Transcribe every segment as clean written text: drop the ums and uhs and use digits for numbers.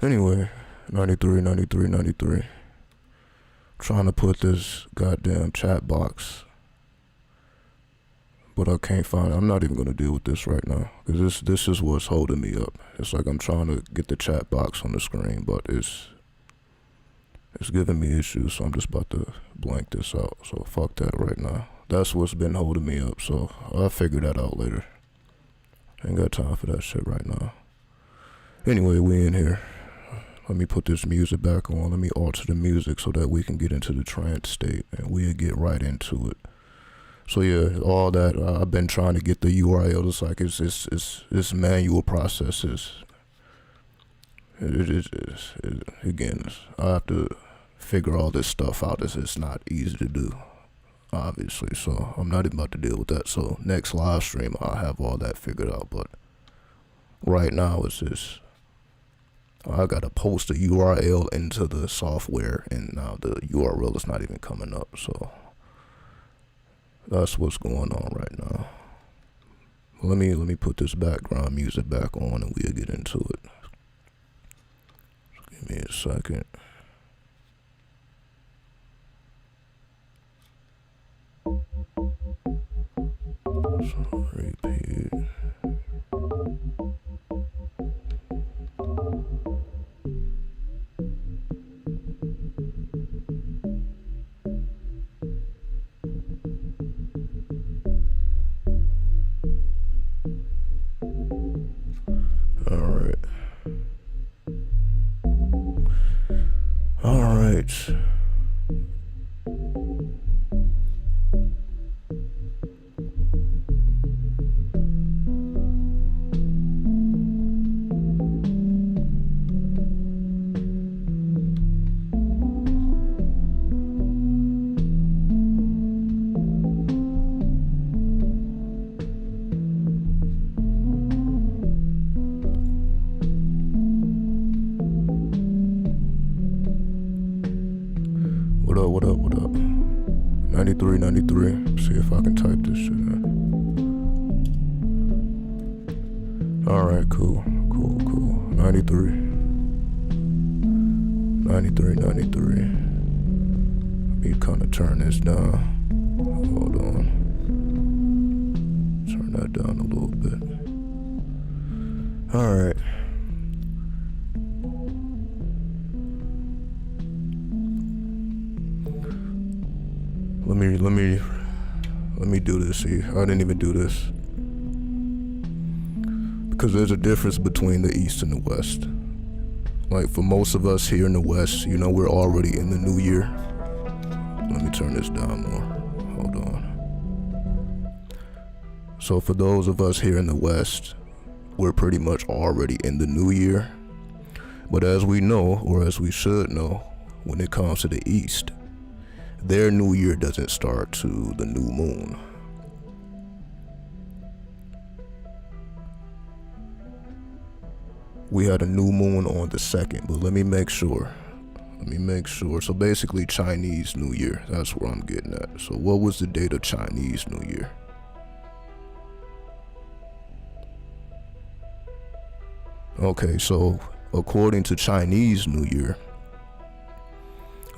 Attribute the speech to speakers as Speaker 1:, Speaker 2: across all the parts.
Speaker 1: Anyway, 93. Trying to put this goddamn chat box, but I can't find it. I'm not even gonna deal with this right now, because this is what's holding me up. It's like I'm trying to get the chat box on the screen, but it's giving me issues, so I'm just about to blank this out. So fuck that right now. That's what's been holding me up, so I'll figure that out later. Ain't got time for that shit right now. Anyway, we in here. Let me put this music back on. Let me alter the music so that we can get into the trance state and we'll get right into it. So yeah, all that, I've been trying to get the URL. It's like it's manual processes. Again, I have to figure all this stuff out. It's not easy to do, obviously. So I'm not even about to deal with that. So next live stream, I'll have all that figured out. But right now, it's just, I gotta post the URL into the software, and now the URL is not even coming up. So that's what's going on right now. Let me put this background music back on, and we'll get into it. Just give me a second. So repeat. All right. What up? 93. See if I can type this shit in. Alright, cool. 93. Let me kind of turn this down. Hold on. Turn turn that down a little bit. All right. Let me do this here. I didn't even do this. Because there's a difference between the East and the West. Like for most of us here in the West, you know, we're already in the new year. Let me turn this down more. Hold on. So for those of us here in the West, we're pretty much already in the new year. But as we know, or as we should know, when it comes to the East, their new year doesn't start to the new moon. We had a new moon on the 2nd, but let me make sure. So basically Chinese New Year, that's where I'm getting at. So what was the date of Chinese New Year? Okay, so according to Chinese New Year,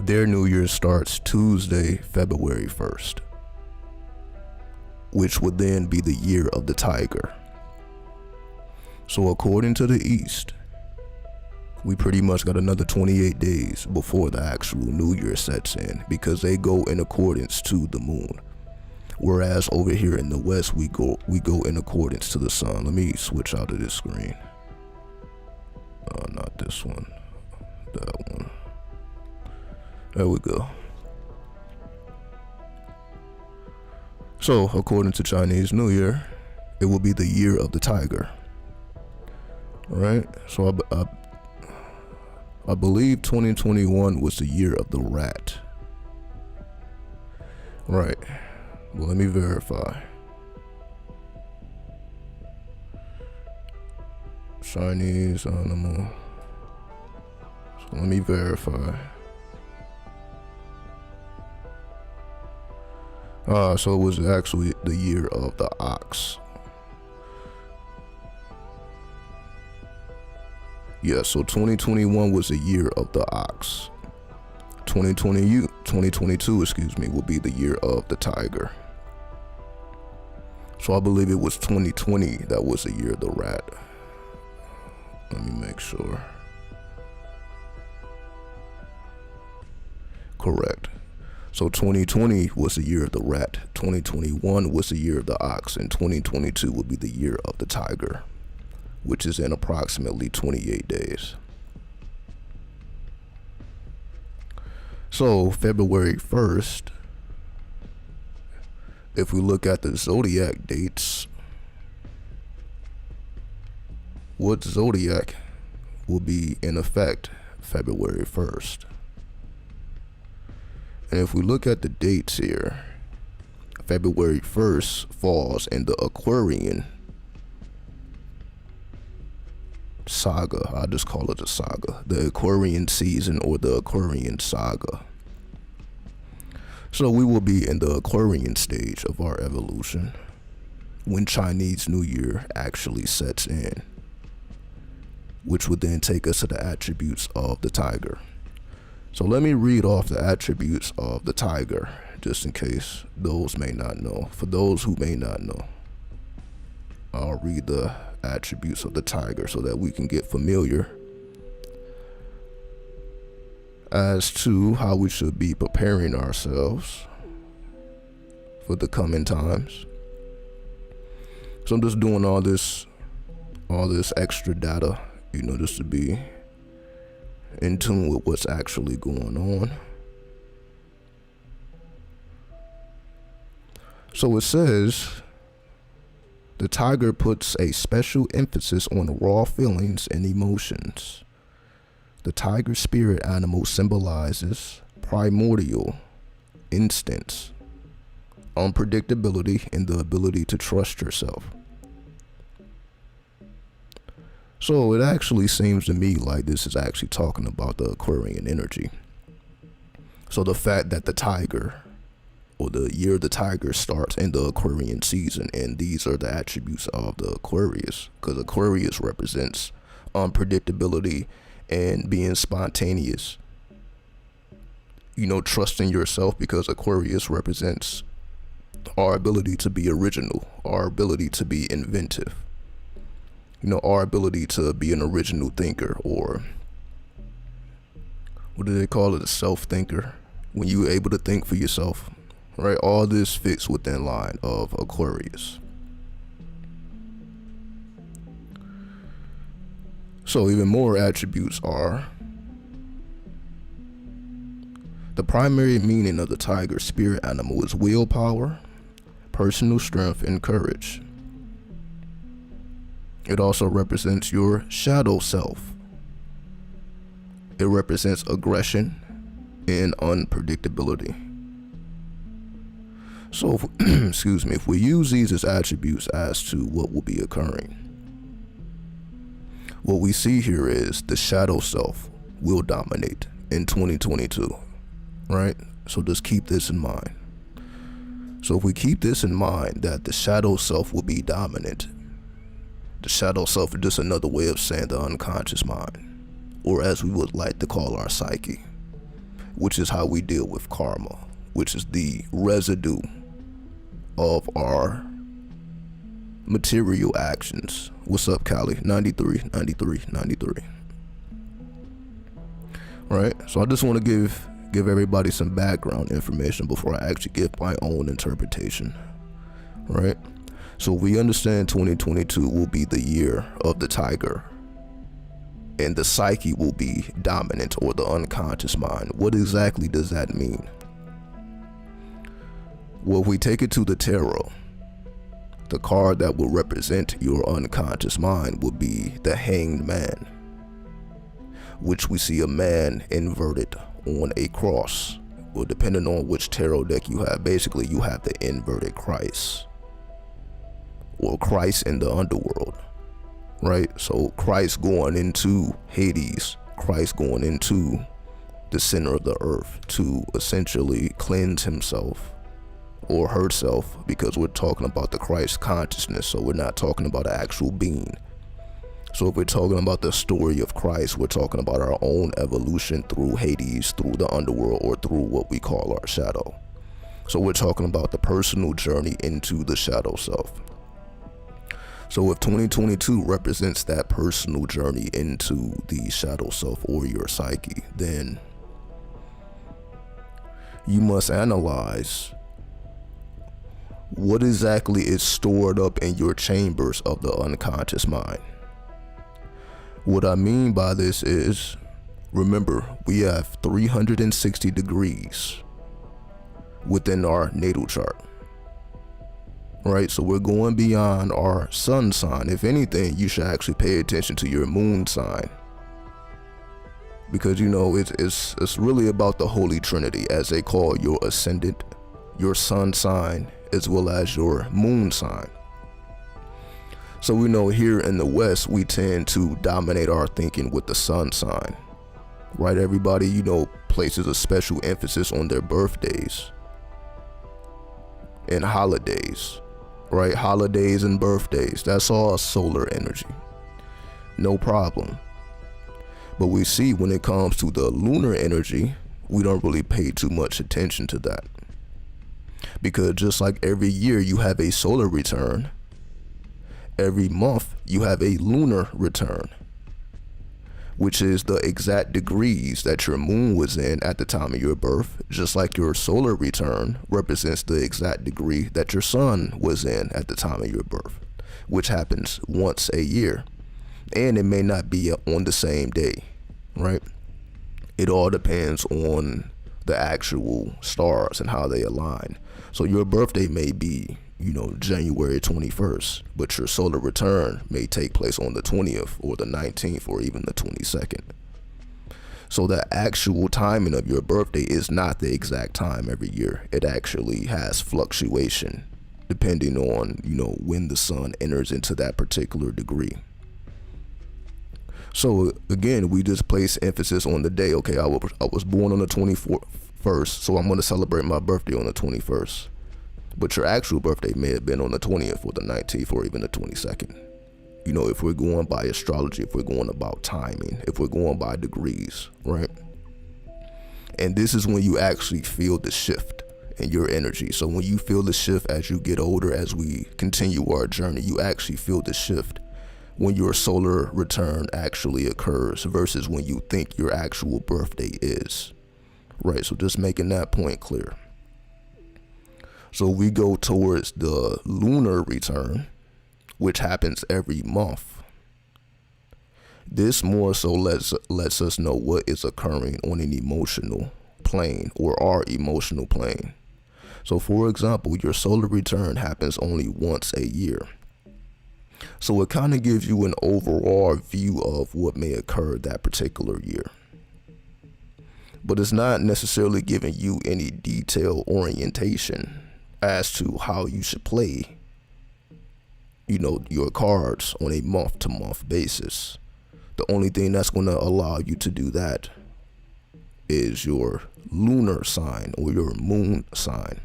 Speaker 1: their New Year starts Tuesday, February 1st, which would then be the year of the tiger. So according to the East, we pretty much got another 28 days before the actual New Year sets in, because they go in accordance to the moon. Whereas over here in the West, we go in accordance to the sun. Let me switch out of this screen. Not this one, that one. There we go. So according to Chinese New Year, it will be the year of the tiger. Right? So I believe 2021 was the year of the rat. Right. Well, let me verify. Chinese animal. So let me verify. So it was actually the year of the ox. Yeah, so 2021 was the year of the ox. 2022, excuse me, will be the year of the tiger. So I believe it was 2020 that was the year of the rat. Let me make sure. Correct. So 2020 was the year of the rat, 2021 was the year of the ox, and 2022 will be the year of the tiger, which is in approximately 28 days. So February 1st, if we look at the zodiac dates, what zodiac will be in effect February 1st? And if we look at the dates here, February 1st falls in the Aquarian saga. I just call it a saga, the Aquarian season or the Aquarian saga. So we will be in the Aquarian stage of our evolution when Chinese New Year actually sets in, which would then take us to the attributes of the tiger. So let me read off the attributes of the tiger, just in case those may not know. For those who may not know, I'll read the attributes of the tiger so that we can get familiar as to how we should be preparing ourselves for the coming times. So I'm just doing all this extra data, you know, just to be in tune with what's actually going on. So it says, the tiger puts a special emphasis on raw feelings and emotions. The tiger spirit animal symbolizes primordial instincts, unpredictability, and the ability to trust yourself. So it actually seems to me like this is actually talking about the Aquarian energy. So the fact that the tiger, or the year of the tiger, starts in the Aquarian season, and these are the attributes of the Aquarius, because Aquarius represents unpredictability and being spontaneous. You know, trusting yourself, because Aquarius represents our ability to be original, our ability to be inventive, our ability to be an original thinker, or what do they call it, a self-thinker, when you're able to think for yourself, right? All this fits within line of Aquarius. So even more attributes are: the primary meaning of the tiger spirit animal is willpower, personal strength, and courage. It also represents your shadow self. It represents aggression and unpredictability. So, if we use these as attributes as to what will be occurring, what we see here is the shadow self will dominate in 2022, right? So just keep this in mind. So if we keep this in mind, that the shadow self will be dominant, the shadow self is just another way of saying the unconscious mind, or as we would like to call our psyche, which is how we deal with karma, which is the residue of our material actions. What's up, Callie? 93. Right? So I just want to give everybody some background information before I actually give my own interpretation. Right? So we understand 2022 will be the year of the tiger, and the psyche will be dominant, or the unconscious mind. What exactly does that mean? Well, if we take it to the tarot, the card that will represent your unconscious mind would be the Hanged Man, which we see a man inverted on a cross. Well, depending on which tarot deck you have, basically you have the inverted Christ, or Christ in the underworld, right? So Christ going into Hades, Christ going into the center of the earth to essentially cleanse himself or herself, because we're talking about the Christ consciousness, so we're not talking about an actual being. So if we're talking about the story of Christ, we're talking about our own evolution through Hades, through the underworld, or through what we call our shadow. So we're talking about the personal journey into the shadow self. So if 2022 represents that personal journey into the shadow self or your psyche, then you must analyze what exactly is stored up in your chambers of the unconscious mind. What I mean by this is, remember, we have 360 degrees within our natal chart, right? So we're going beyond our sun sign. If anything, you should actually pay attention to your moon sign, because it's really about the Holy Trinity, as they call your ascendant, your sun sign, as well as your moon sign. So we know here in the West, we tend to dominate our thinking with the sun sign, right? Everybody, places a special emphasis on their birthdays and holidays, right? Holidays and birthdays, that's all solar energy, no problem. But we see when it comes to the lunar energy, we don't really pay too much attention to that, because just like every year you have a solar return, every month you have a lunar return, which is the exact degrees that your moon was in at the time of your birth, just like your solar return represents the exact degree that your sun was in at the time of your birth, which happens once a year. And it may not be on the same day, right? It all depends on the actual stars and how they align. So your birthday may be, January 21st, but your solar return may take place on the 20th or the 19th or even the 22nd. So the actual timing of your birthday is not the exact time every year. It actually has fluctuation depending on, when the sun enters into that particular degree. So again, we just place emphasis on the day. Okay, I was born on the 21st, so I'm going to celebrate my birthday on the 21st. But your actual birthday may have been on the 20th or the 19th or even the 22nd. If we're going by astrology, if we're going about timing, if we're going by degrees, right? And this is when you actually feel the shift in your energy. So when you feel the shift as you get older, as we continue our journey, you actually feel the shift when your solar return actually occurs versus when you think your actual birthday is. Right, so just making that point clear. So we go towards the lunar return, which happens every month. This more so lets us know what is occurring on an emotional plane or our emotional plane. So for example, your solar return happens only once a year. So it kind of gives you an overall view of what may occur that particular year. But it's not necessarily giving you any detailed orientation as to how you should play, your cards on a month-to-month basis. The only thing that's going to allow you to do that is your lunar sign or your moon sign,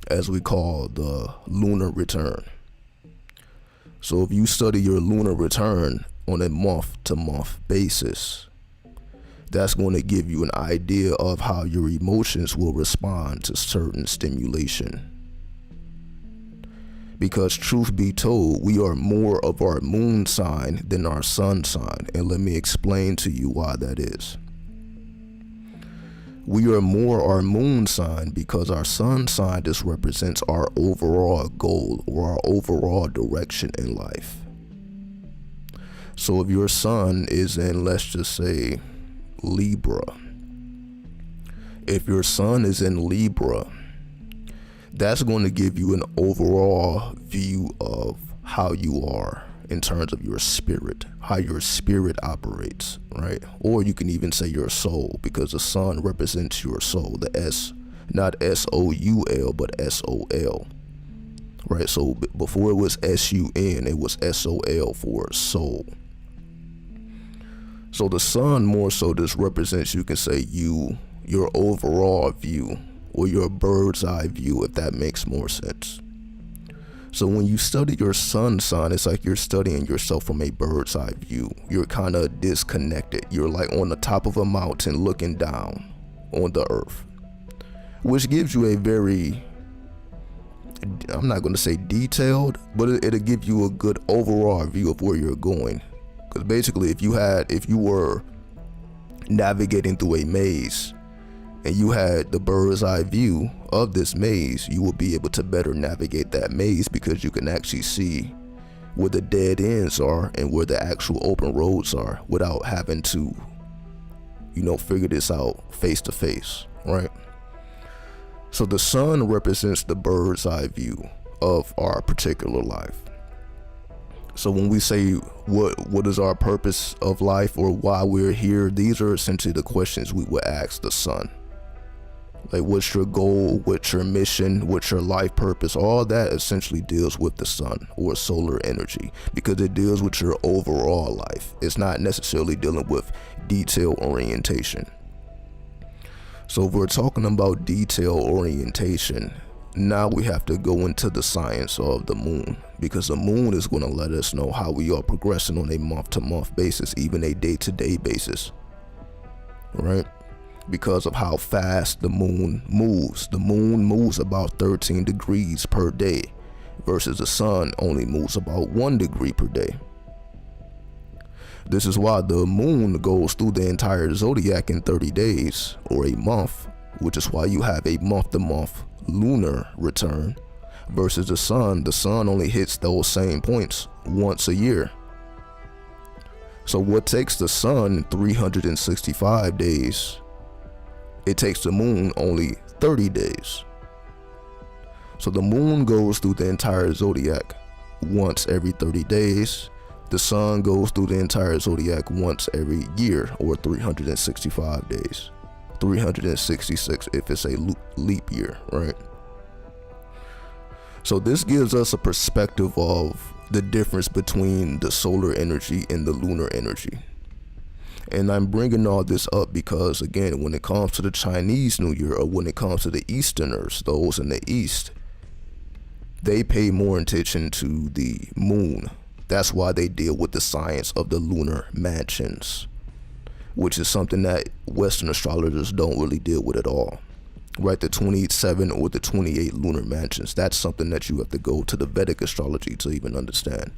Speaker 1: as we call the lunar return. So if you study your lunar return on a month-to-month basis, that's going to give you an idea of how your emotions will respond to certain stimulation. Because truth be told, we are more of our moon sign than our sun sign. And let me explain to you why that is. We are more our moon sign because our sun sign just represents our overall goal or our overall direction in life. So if your sun is in, let's just say, Libra. If your sun is in Libra, that's going to give you an overall view of how you are in terms of your spirit, how your spirit operates, right? Or you can even say your soul, because the sun represents your soul, the S, not S-O-U-L, but S-O-L, right? So before it was S-U-N, it was S-O-L for soul. So the sun more so just represents, you can say, your overall view or your bird's eye view, if that makes more sense. So when you study your sun sign, it's like you're studying yourself from a bird's eye view. You're kind of disconnected. You're like on the top of a mountain looking down on the earth, which gives you a very, I'm not going to say detailed, but it'll give you a good overall view of where you're going. Because basically, if you were navigating through a maze and you had the bird's eye view of this maze, you will be able to better navigate that maze because you can actually see where the dead ends are and where the actual open roads are without having to, figure this out face to face, right? So the sun represents the bird's eye view of our particular life. So when we say what is our purpose of life or why we're here, these are essentially the questions we would ask the sun. Like, what's your goal? What's your mission? What's your life purpose? All that essentially deals with the sun or solar energy, because it deals with your overall life. It's not necessarily dealing with detail orientation. So if we're talking about detail orientation, now we have to go into the science of the moon, because the moon is going to let us know how we are progressing on a month-to-month basis, even a day-to-day basis, right? Because of how fast the moon moves. The moon moves about 13 degrees per day versus the sun only moves about 1 degree per day. This is why the moon goes through the entire zodiac in 30 days or a month, which is why you have a month-to-month lunar return versus the sun. The sun only hits those same points once a year. So what takes the sun 365 days, it takes the moon only 30 days. So the moon goes through the entire zodiac once every 30 days. The sun goes through the entire zodiac once every year, or 365 days. 366 if it's a leap year, right? So this gives us a perspective of the difference between the solar energy and the lunar energy. And I'm bringing all this up because, again, when it comes to the Chinese New Year, or when it comes to the Easterners, those in the East, they pay more attention to the moon. That's why they deal with the science of the lunar mansions, which is something that Western astrologers don't really deal with at all. right? The 27 or the 28 lunar mansions. That's something that you have to go to the Vedic astrology to even understand.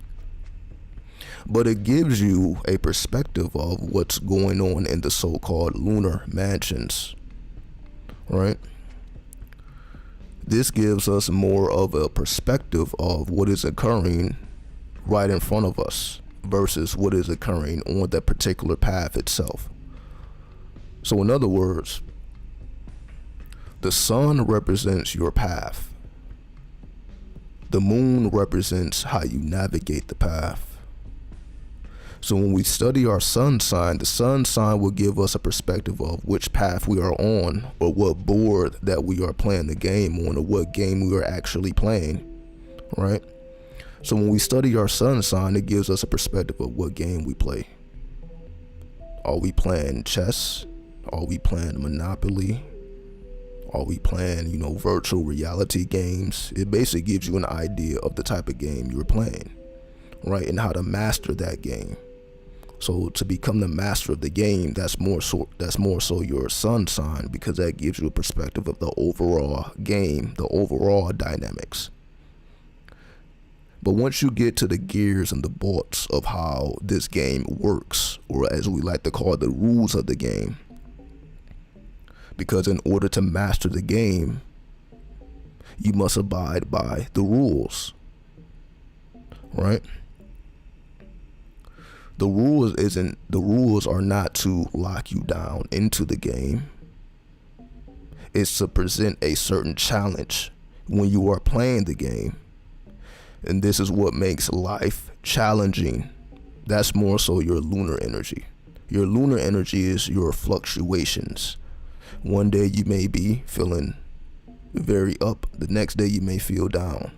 Speaker 1: But it gives you a perspective of what's going on in the so-called lunar mansions, right? This gives us more of a perspective of what is occurring right in front of us versus what is occurring on that particular path itself. So in other words, the sun represents your path. The moon represents how you navigate the path. So when we study our sun sign, the sun sign will give us a perspective of which path we are on, or what board that we are playing the game on, or what game we are actually playing, right? So when we study our sun sign, it gives us a perspective of what game we play. Are we playing chess? Are we playing Monopoly? Are we playing, virtual reality games? It basically gives you an idea of the type of game you're playing, right? And how to master that game. So to become the master of the game, that's more so your sun sign, because that gives you a perspective of the overall game, the overall dynamics. But once you get to the gears and the bolts of how this game works, or as we like to call it, the rules of the game, because in order to master the game, you must abide by the rules, right? The rules are not to lock you down into the game. It's to present a certain challenge when you are playing the game. And this is what makes life challenging. That's more so your lunar energy. Your lunar energy is your fluctuations. One day you may be feeling very up. The next day you may feel down.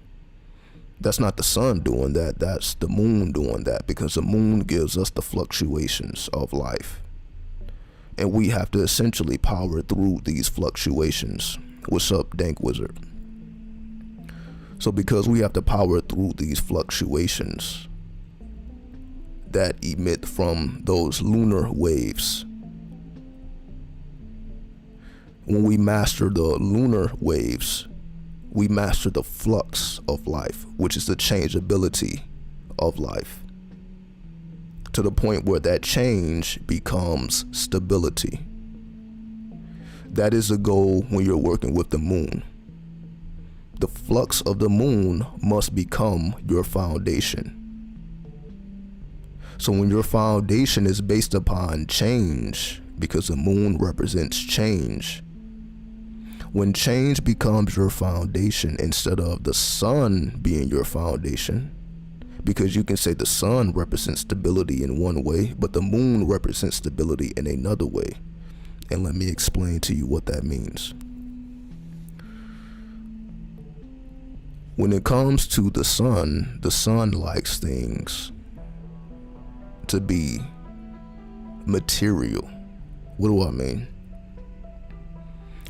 Speaker 1: That's not the sun doing that. That's the moon doing that, because the moon gives us the fluctuations of life. And we have to essentially power through these fluctuations. What's up, Dank Wizard? So because we have to power through these fluctuations that emit from those lunar waves, when we master the lunar waves, we master the flux of life, which is the changeability of life, to the point where that change becomes stability. That is the goal when you're working with the moon. The flux of the moon must become your foundation. So when your foundation is based upon change, because the moon represents change, when change becomes your foundation instead of the sun being your foundation, because you can say the sun represents stability in one way, but the moon represents stability in another way. And let me explain to you what that means. When it comes to the sun likes things to be material. What do I mean?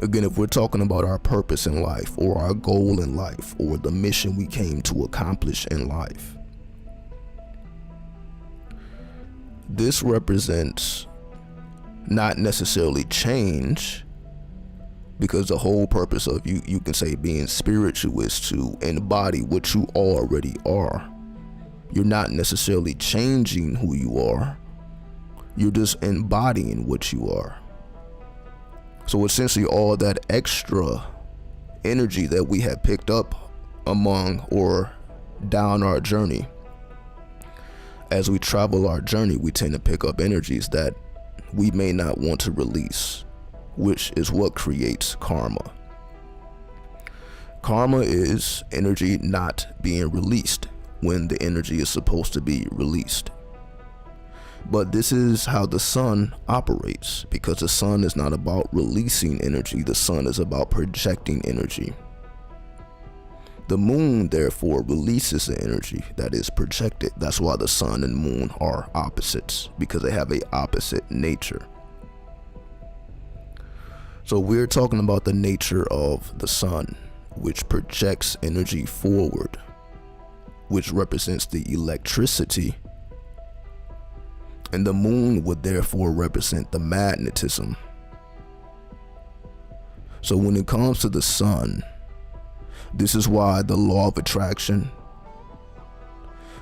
Speaker 1: Again, if we're talking about our purpose in life, or our goal in life, or the mission we came to accomplish in life, this represents not necessarily change, because the whole purpose of you can say being spiritual is to embody what you already are. You're not necessarily changing who you are. You're just embodying what you are. So essentially all that extra energy that we have picked up among or down our journey, as we travel our journey, we tend to pick up energies that we may not want to release, which is what creates karma. Karma is energy not being released when the energy is supposed to be released. But this is how the sun operates, because the sun is not about releasing energy. The sun is about projecting energy. The moon, therefore, releases the energy that is projected. That's why the sun and moon are opposites, because they have an opposite nature. So we're talking about the nature of the sun, which projects energy forward, which represents the electricity. And the moon would therefore represent the magnetism. So when it comes to the sun, this is why the law of attraction,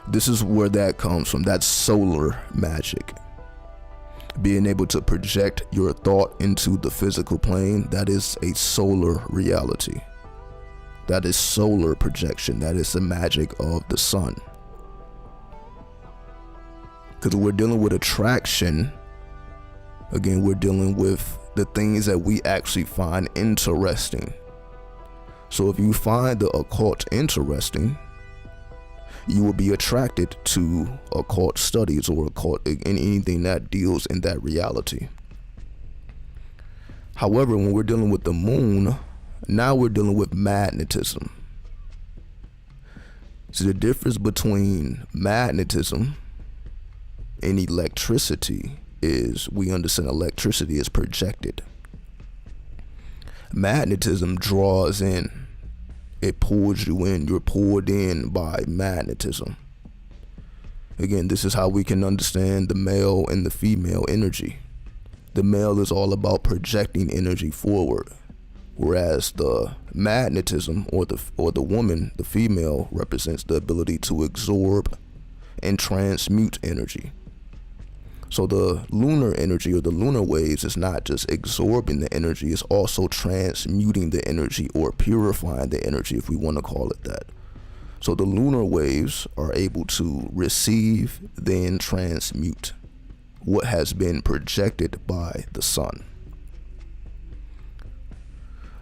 Speaker 1: this is where that comes from. That's solar magic. Being able to project your thought into the physical plane, that is a solar reality. That is solar projection. That is the magic of the sun. Because we're dealing with attraction. Again, we're dealing with the things that we actually find interesting. So if you find the occult interesting, you will be attracted to occult studies or occult anything that deals in that reality. However, when we're dealing with the moon, now we're dealing with magnetism. So the difference between magnetism and electricity is we understand electricity is projected. Magnetism draws in. It pulls you in. You're pulled in by magnetism. Again, this is how we can understand the male and the female energy. The male is all about projecting energy forward, whereas the magnetism or the woman, the female, represents the ability to absorb and transmute energy. So the lunar energy or the lunar waves is not just absorbing the energy, it's also transmuting the energy or purifying the energy, if we want to call it that. So the lunar waves are able to receive, then transmute what has been projected by the sun.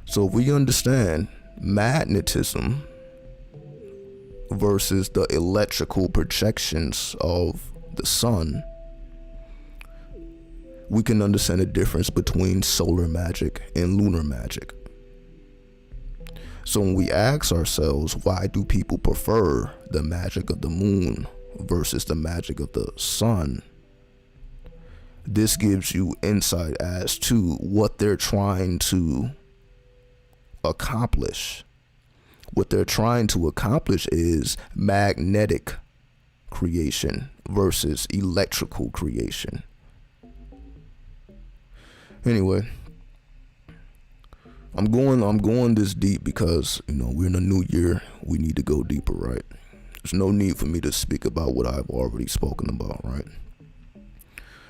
Speaker 1: So if we understand magnetism versus the electrical projections of the sun, we can understand the difference between solar magic and lunar magic. So when we ask ourselves, why do people prefer the magic of the moon versus the magic of the sun? This gives you insight as to what they're trying to accomplish. What they're trying to accomplish is magnetic creation versus electrical creation. Anyway, I'm going this deep because, we're in a new year. We need to go deeper, right? There's no need for me to speak about what I've already spoken about, right?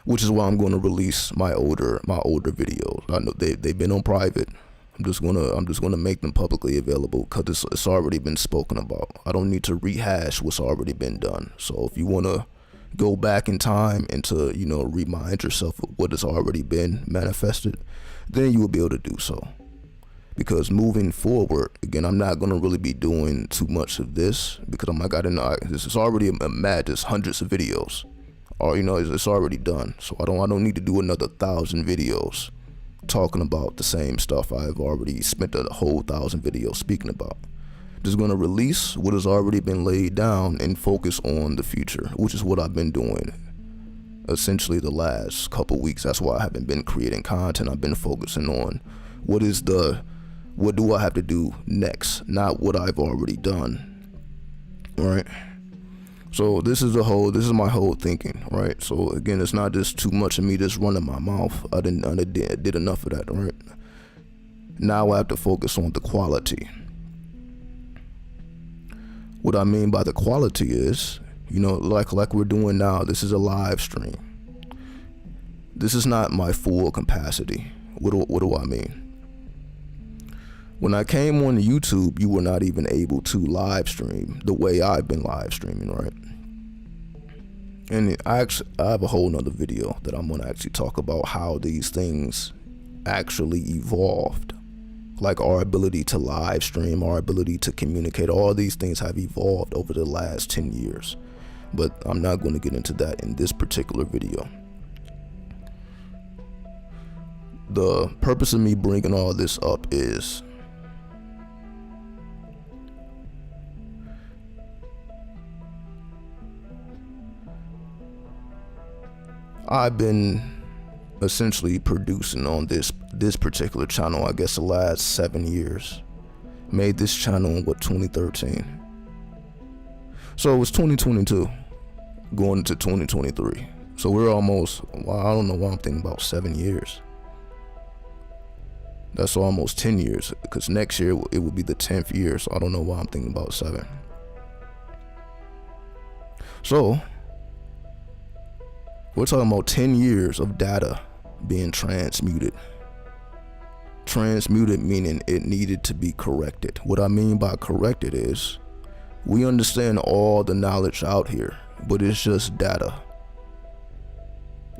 Speaker 1: Which is why I'm going to release my older videos. I know they've been on private. I'm just gonna make them publicly available because it's already been spoken about. I don't need to rehash what's already been done. So if you want to go back in time and to, remind yourself of what has already been manifested, then you will be able to do so. Because moving forward, again, I'm not going to really be doing too much of this because this is already there's hundreds of videos, or it's already done. So I don't need to do another 1,000 videos talking about the same stuff I've already spent a whole 1,000 videos speaking about. Just going to release what has already been laid down and focus on the future, which is what I've been doing essentially the last couple weeks. That's why I haven't been creating content. I've been focusing on what do I have to do next, not what I've already done. Right? So this is my whole thinking, right? So again, it's not just too much of me just running my mouth. I did enough of that, right? Now I have to focus on the quality. What I mean by the quality is, like we're doing now, this is a live stream. This is not my full capacity. What do I mean? When I came on YouTube, you were not even able to live stream the way I've been live streaming, right? And I have a whole nother video that I'm going to actually talk about how these things actually evolved. Like our ability to live stream, our ability to communicate, all these things have evolved over the last 10 years. But I'm not going to get into that in this particular video. The purpose of me bringing all this up is I've been essentially producing on this particular channel, I guess, the last 7 years. Made this channel in 2013. So it was 2022 going into 2023. So we're almost, I don't know why I'm thinking about 7 years. That's almost 10 years, because next year it will be the 10th year, so I don't know why I'm thinking about 7. So, we're talking about 10 years of data being transmuted. Transmuted meaning it needed to be corrected. What I mean by corrected is, we understand all the knowledge out here, but it's just data.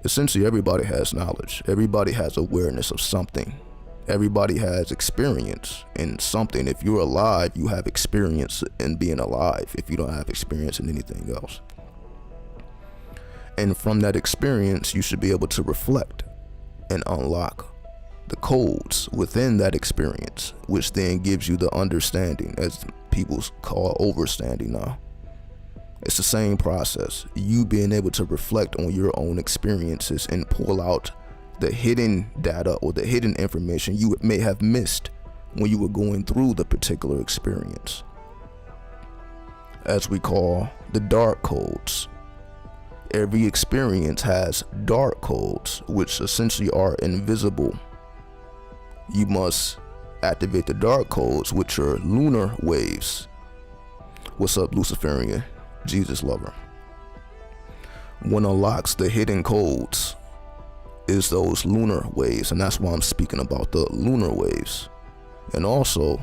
Speaker 1: Essentially, everybody has knowledge. Everybody has awareness of something. Everybody has experience in something. If you're alive, you have experience in being alive if you don't have experience in anything else. And from that experience, you should be able to reflect and unlock the codes within that experience, which then gives you the understanding, as people call overstanding now. It's the same process. You being able to reflect on your own experiences and pull out the hidden data or the hidden information you may have missed when you were going through the particular experience, as we call the dark codes. Every experience has dark codes, which essentially are invisible. You must activate the dark codes, which are lunar waves. What's up, Luciferian? Jesus lover. What unlocks the hidden codes is those lunar waves, and that's why I'm speaking about the lunar waves. And also,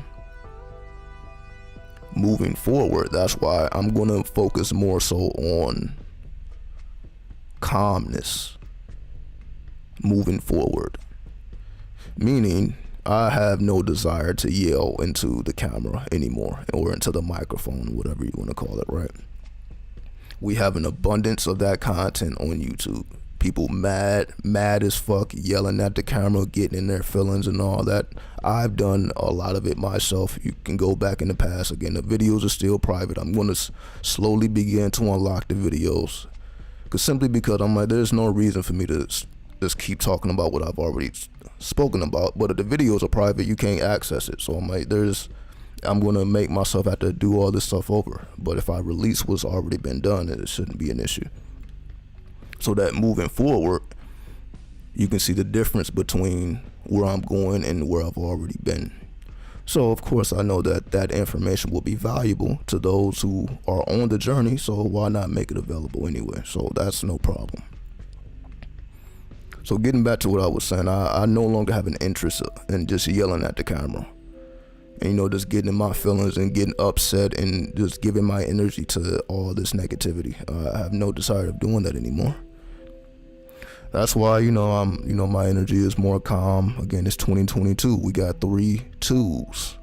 Speaker 1: moving forward, that's why I'm going to focus more so on calmness moving forward. Meaning, I have no desire to yell into the camera anymore, or into the microphone, whatever you want to call it, right? We have an abundance of that content on YouTube. People mad as fuck, yelling at the camera, getting in their feelings and all that. I've done a lot of it myself. You can go back in the past. Again, the videos are still private. I'm going to slowly begin to unlock the videos, simply because I'm like, there's no reason for me to just keep talking about what I've already spoken about. But if the videos are private, you can't access it. So I'm like, I'm going to make myself have to do all this stuff over. But if I release what's already been done, it shouldn't be an issue. So that moving forward, you can see the difference between where I'm going and where I've already been. So of course I know that that information will be valuable to those who are on the journey, so why not make it available anyway? So that's no problem. So getting back to what I was saying, I no longer have an interest in just yelling at the camera. And just getting in my feelings and getting upset and just giving my energy to all this negativity. I have no desire of doing that anymore. That's why, my energy is more calm. Again, it's 2022. We got 3 2s.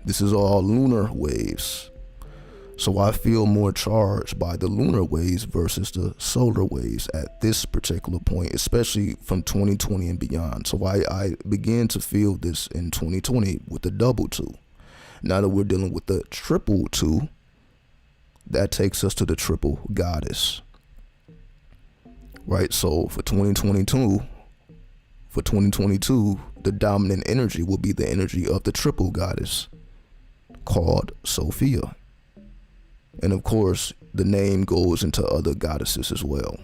Speaker 1: This is all lunar waves. So I feel more charged by the lunar waves versus the solar waves at this particular point, especially from 2020 and beyond. So I began to feel this in 2020 with the double 2. Now that we're dealing with the triple 2, that takes us to the triple goddess. Right, so for 2022, the dominant energy will be the energy of the triple goddess called Sophia. And of course, the name goes into other goddesses as well.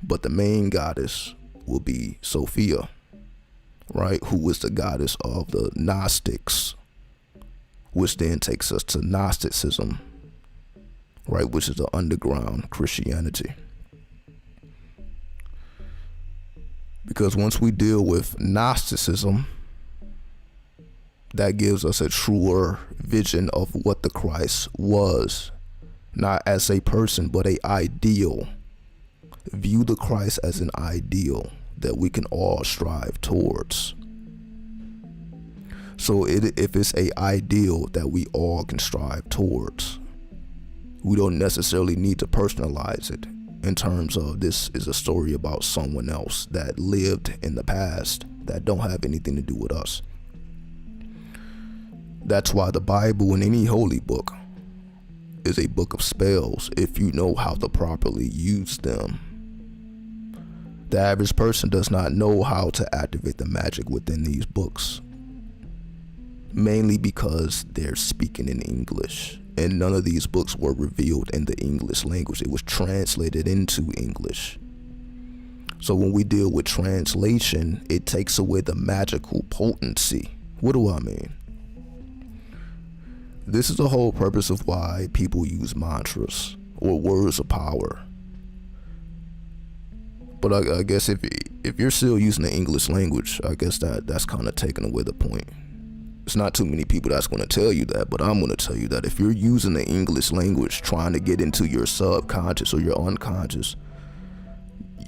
Speaker 1: But the main goddess will be Sophia, right, who is the goddess of the Gnostics, which then takes us to Gnosticism, right, which is the underground Christianity. Because once we deal with Gnosticism, that gives us a truer vision of what the Christ was, not as a person, but an ideal. View the Christ as an ideal that we can all strive towards. So if it's an ideal that we all can strive towards, we don't necessarily need to personalize it in terms of this is a story about someone else that lived in the past that don't have anything to do with us. That's why the Bible and any holy book is a book of spells if you know how to properly use them. The average person does not know how to activate the magic within these books, mainly because they're speaking in English, and none of these books were revealed in the English language. It was translated into English. So when we deal with translation, it takes away the magical potency. What do I mean? This is the whole purpose of why people use mantras or words of power. But I guess if you're still using the English language, I guess that's kind of taking away the point. It's not too many people that's going to tell you that, but I'm going to tell you that if you're using the English language trying to get into your subconscious or your unconscious,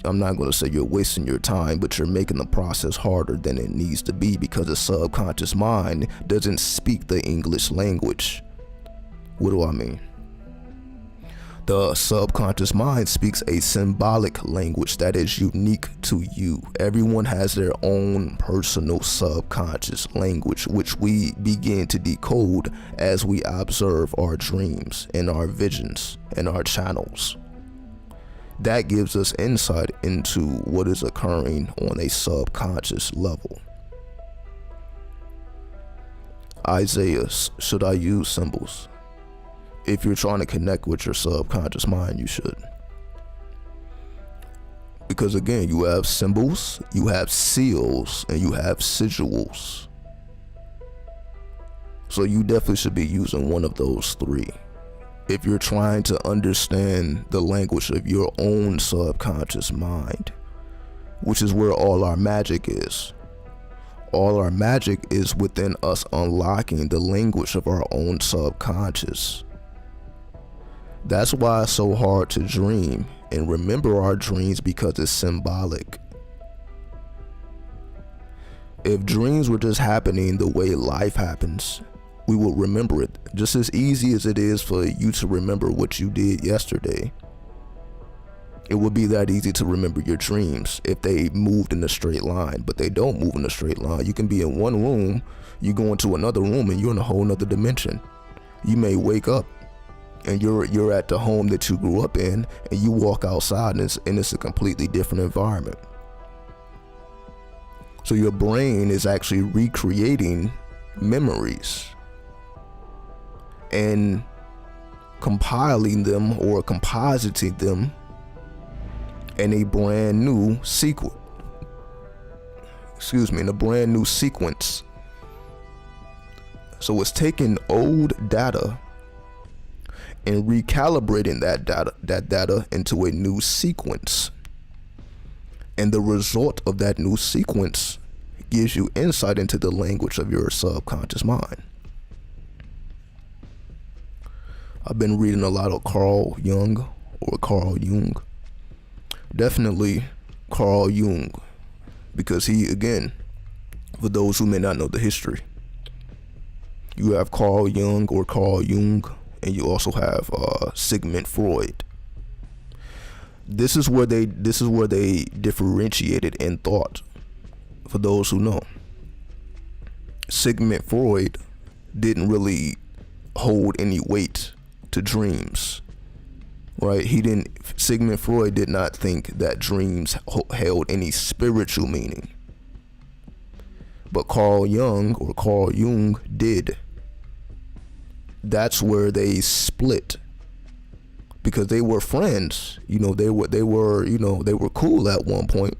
Speaker 1: I'm not going to say you're wasting your time, but you're making the process harder than it needs to be, because the subconscious mind doesn't speak the English language. What do I mean? The subconscious mind speaks a symbolic language that is unique to you. Everyone has their own personal subconscious language, which we begin to decode as we observe our dreams and our visions and our channels. That gives us insight into what is occurring on a subconscious level. Isaiah, should I use symbols? If you're trying to connect with your subconscious mind, you should. Because again, you have symbols, you have seals, and you have sigils. So you definitely should be using one of those three. If you're trying to understand the language of your own subconscious mind, which is where all our magic is. All our magic is within us unlocking the language of our own subconscious. That's why it's so hard to dream and remember our dreams, because it's symbolic. If dreams were just happening the way life happens, we will remember it just as easy as it is for you to remember what you did yesterday. It would be that easy to remember your dreams if they moved in a straight line, but they don't move in a straight line. You can be in one room, you go into another room, and you're in a whole nother dimension. You may wake up and you're at the home that you grew up in, and you walk outside and it's a completely different environment. So your brain is actually recreating memories and compiling them or compositing them in a brand new sequence. In a brand new sequence. So it's taking old data and recalibrating that data into a new sequence. And the result of that new sequence gives you insight into the language of your subconscious mind. I've been reading a lot of Carl Jung. Definitely Carl Jung, because he, again, for those who may not know the history, you have Carl Jung or Carl Jung, and you also have Sigmund Freud. This is where they differentiated in thought. For those who know, Sigmund Freud didn't really hold any weight to dreams, right? Sigmund Freud did not think that dreams held any spiritual meaning. But Carl Jung did. That's where they split, because they were friends. They were cool at one point,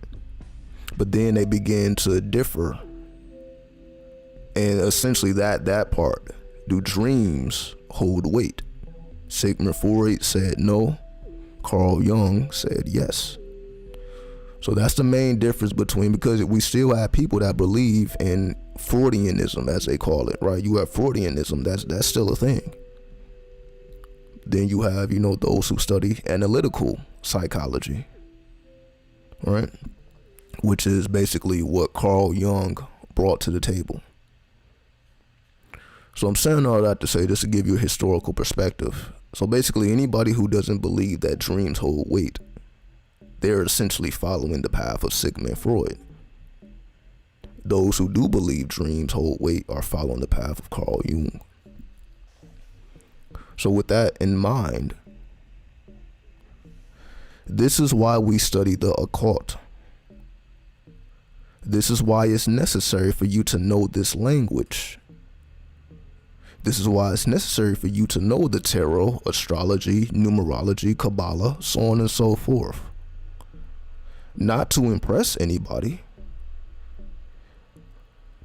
Speaker 1: but then they began to differ. And essentially that part, do dreams hold weight? Sigmund Freud said no. Carl Jung said yes. So that's the main difference between, because we still have people that believe in Freudianism, as they call it, right? You have Freudianism, that's still a thing. Then you have, those who study analytical psychology, right? Which is basically what Carl Jung brought to the table. So I'm saying all that to say, just to give you a historical perspective. So basically, anybody who doesn't believe that dreams hold weight, they're essentially following the path of Sigmund Freud. Those who do believe dreams hold weight are following the path of Carl Jung. So with that in mind, this is why we study the occult. This is why it's necessary for you to know this language. This is why it's necessary for you to know the tarot, astrology, numerology, Kabbalah, so on and so forth. not to impress anybody,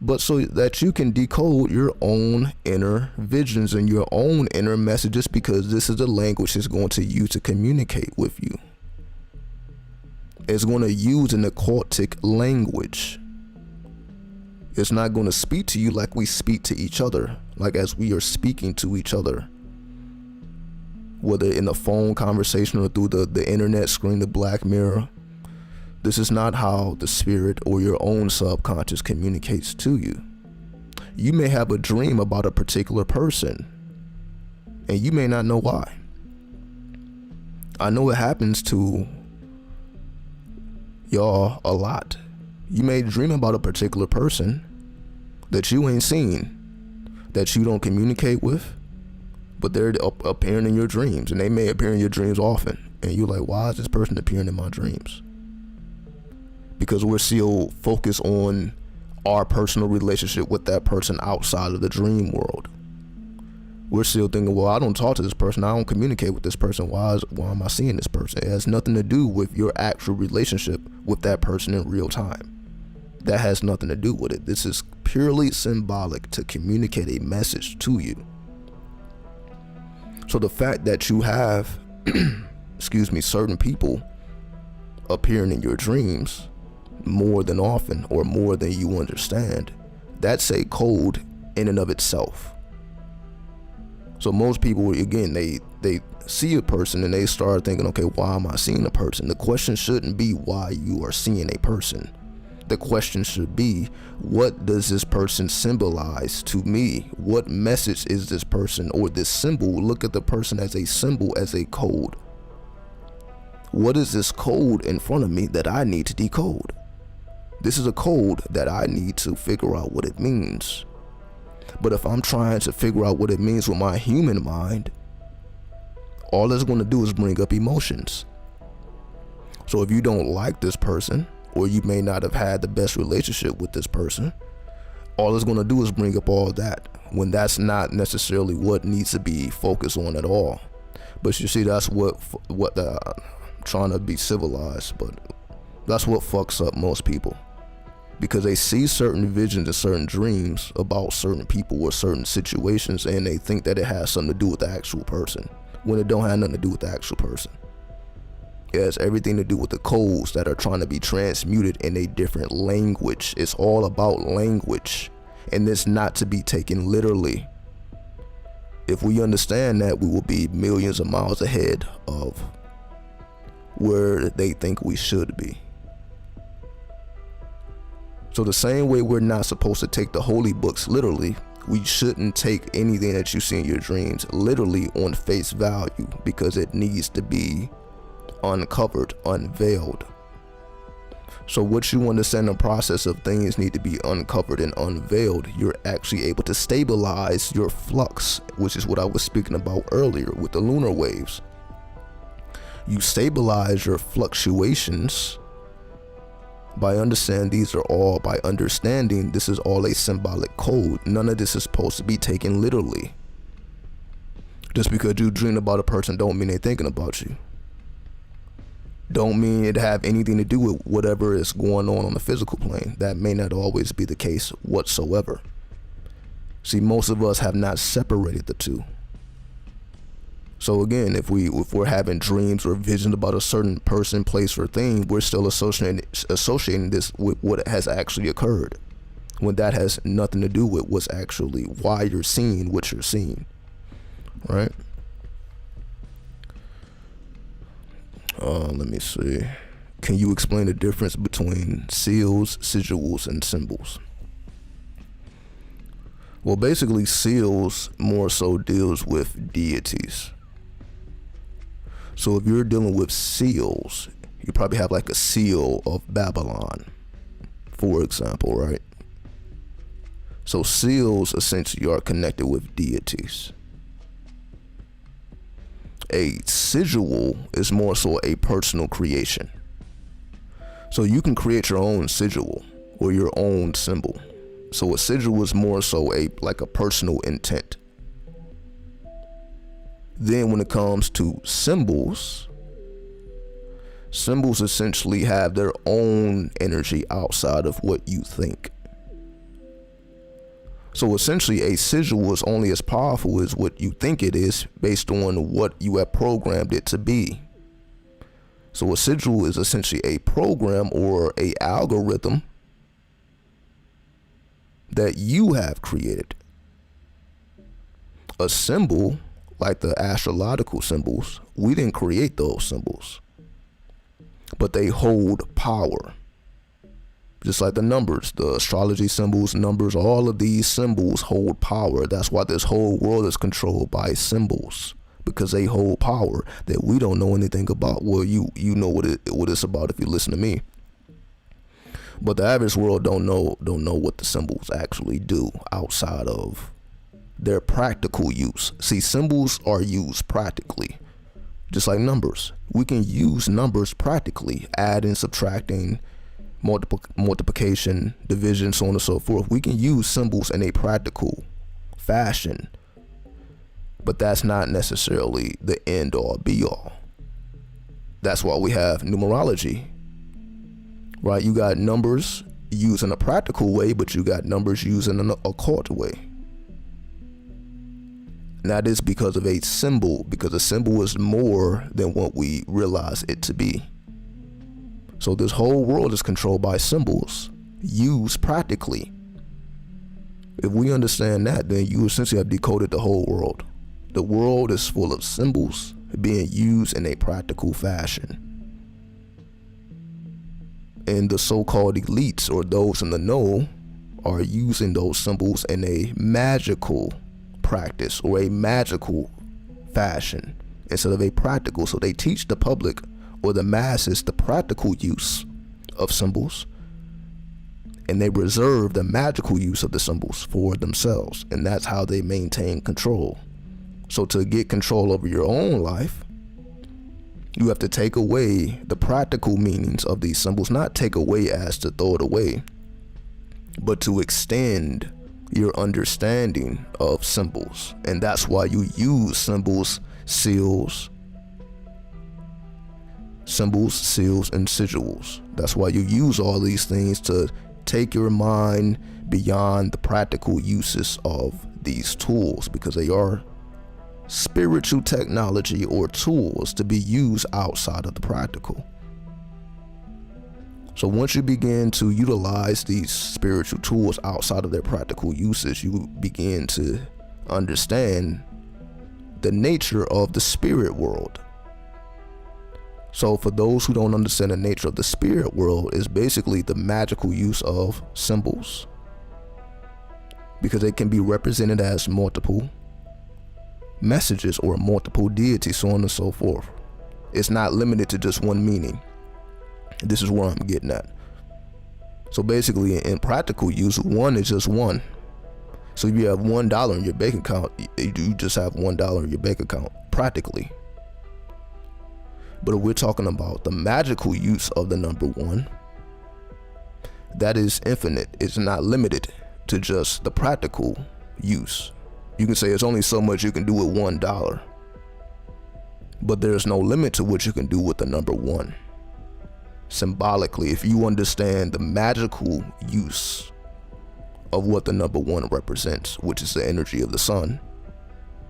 Speaker 1: but so that you can decode your own inner visions and your own inner messages, because this is the language it's going to use to communicate with you. It's going to use an occultic language. It's not going to speak to you like we speak to each other, like as we are speaking to each other, whether in a phone conversation or through the internet screen, the black mirror. This is not how the spirit or your own subconscious communicates to you. You may have a dream about a particular person, and you may not know why. I know it happens to y'all a lot. You may dream about a particular person that you ain't seen, that you don't communicate with, but they're appearing in your dreams, and they may appear in your dreams often. And you're like, why is this person appearing in my dreams? Because we're still focused on our personal relationship with that person outside of the dream world. We're still thinking, well, I don't talk to this person, I don't communicate with this person, why am I seeing this person? It has nothing to do with your actual relationship with that person in real time. That has nothing to do with it. This is purely symbolic to communicate a message to you. So the fact that you have certain people appearing in your dreams more than often or more than you understand, that's a code in and of itself. So most people, again, they see a person and they start thinking, okay, why am I seeing a person? The question shouldn't be why you are seeing a person. The question should be, what does this person symbolize to me? What message is this person or this symbol? Look at the person as a symbol, as a code. What is this code in front of me that I need to decode? This is a code that I need to figure out what it means. But if I'm trying to figure out what it means with my human mind, all it's going to do is bring up emotions. So if you don't like this person, or you may not have had the best relationship with this person, all it's going to do is bring up all that, when that's not necessarily what needs to be focused on at all. But you see, that's what trying to be civilized, but that's what fucks up most people, because they see certain visions and certain dreams about certain people or certain situations, and they think that it has something to do with the actual person, when it don't have nothing to do with the actual person. It has everything to do with the codes that are trying to be transmuted in a different language. It's all about language, and it's not to be taken literally. If we understand that, we will be millions of miles ahead of where they think we should be. So the same way we're not supposed to take the holy books literally, we shouldn't take anything that you see in your dreams literally on face value, because it needs to be uncovered, unveiled. So what you understand, the process of things need to be uncovered and unveiled. You're actually able to stabilize your flux, which is what I was speaking about earlier with the lunar waves. You stabilize your fluctuations by understanding this is all a symbolic code. None of this is supposed to be taken literally. Just because you dream about a person don't mean they're thinking about you. Don't mean it have anything to do with whatever is going on the physical plane. That may not always be the case whatsoever. See, most of us have not separated the two. So again, if we're having dreams or visions about a certain person, place, or thing, we're still associating this with what has actually occurred, when that has nothing to do with what's actually why you're seeing what you're seeing, right? Let me see. Can you explain the difference between seals, sigils, and symbols? Well, basically, seals more so deals with deities. So if you're dealing with seals, you probably have like a seal of Babylon, for example, right? So seals essentially are connected with deities. A sigil is more so a personal creation. So you can create your own sigil or your own symbol. So a sigil is more so like a personal intent. Then when it comes to symbols, Symbols essentially have their own energy outside of what you think. So essentially a sigil is only as powerful as what you think it is based on what you have programmed it to be. So a sigil is essentially a program or a algorithm that you have created. A symbol, like the astrological symbols, we didn't create those symbols, but they hold power. Just like the numbers, the astrology symbols, numbers, all of these symbols hold power. That's why this whole world is controlled by symbols, because they hold power that we don't know anything about. Well, you know what it's about if you listen to me. But the average world don't know what the symbols actually do outside of their practical use. See, symbols are used practically, just like numbers. We can use numbers practically, adding, subtracting, multiplication, division, so on and so forth. We can use symbols in a practical fashion, but that's not necessarily the end all be all. That's why we have numerology, right? You got numbers used in a practical way, but you got numbers used in an occult way. And that is because of a symbol, because a symbol is more than what we realize it to be. So this whole world is controlled by symbols used practically. If we understand that, then you essentially have decoded the whole world. The world is full of symbols being used in a practical fashion. And the so-called elites, or those in the know, are using those symbols in a magical practice or a magical fashion instead of a practical. So they teach the public or the masses the practical use of symbols, and they reserve the magical use of the symbols for themselves, and that's how they maintain control. So to get control over your own life, you have to take away the practical meanings of these symbols. Not take away as to throw it away, but to extend your understanding of symbols. And that's why you use symbols, seals, and sigils. That's why you use all these things, to take your mind beyond the practical uses of these tools, because they are spiritual technology or tools to be used outside of the practical. So once you begin to utilize these spiritual tools outside of their practical uses, you begin to understand the nature of the spirit world. So for those who don't understand the nature of the spirit world, is basically the magical use of symbols, because they can be represented as multiple messages or multiple deities, so on and so forth. It's not limited to just one meaning. This is where I'm getting at. So basically in practical use, one is just one. So if you have $1 in your bank account, you just have $1 in your bank account practically. But if we're talking about the magical use of the number one, that is infinite. It's not limited to just the practical use. You can say it's only so much you can do with $1, but there's no limit to what you can do with the number one. Symbolically, if you understand the magical use of what the number one represents, which is the energy of the sun.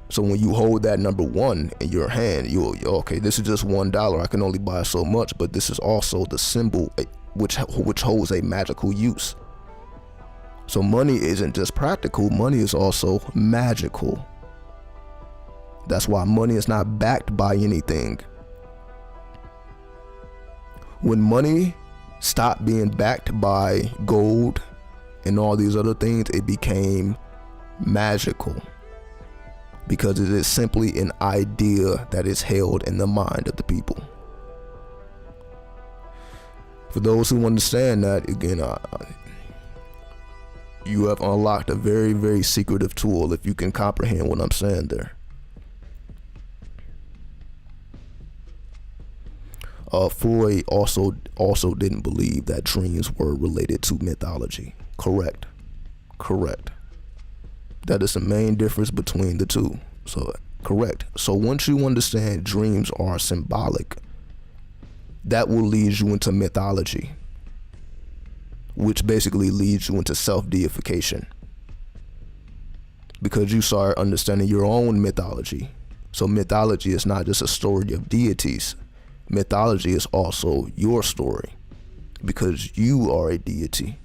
Speaker 1: So when you hold that number one in your hand, you're okay, this is just $1. I can only buy so much, but this is also the symbol which holds a magical use. So money isn't just practical, money is also magical. That's why money is not backed by anything. When money stopped being backed by gold and all these other things, it became magical, because it is simply an idea that is held in the mind of the people. For those who understand that, again, you have unlocked a very, very secretive tool if you can comprehend what I'm saying there. Freud also didn't believe that dreams were related to mythology. Correct. That is the main difference between the two. So correct. So once you understand dreams are symbolic, that will lead you into mythology, which basically leads you into self-deification, because you start understanding your own mythology. So mythology is not just a story of deities. Mythology is also your story, because you are a deity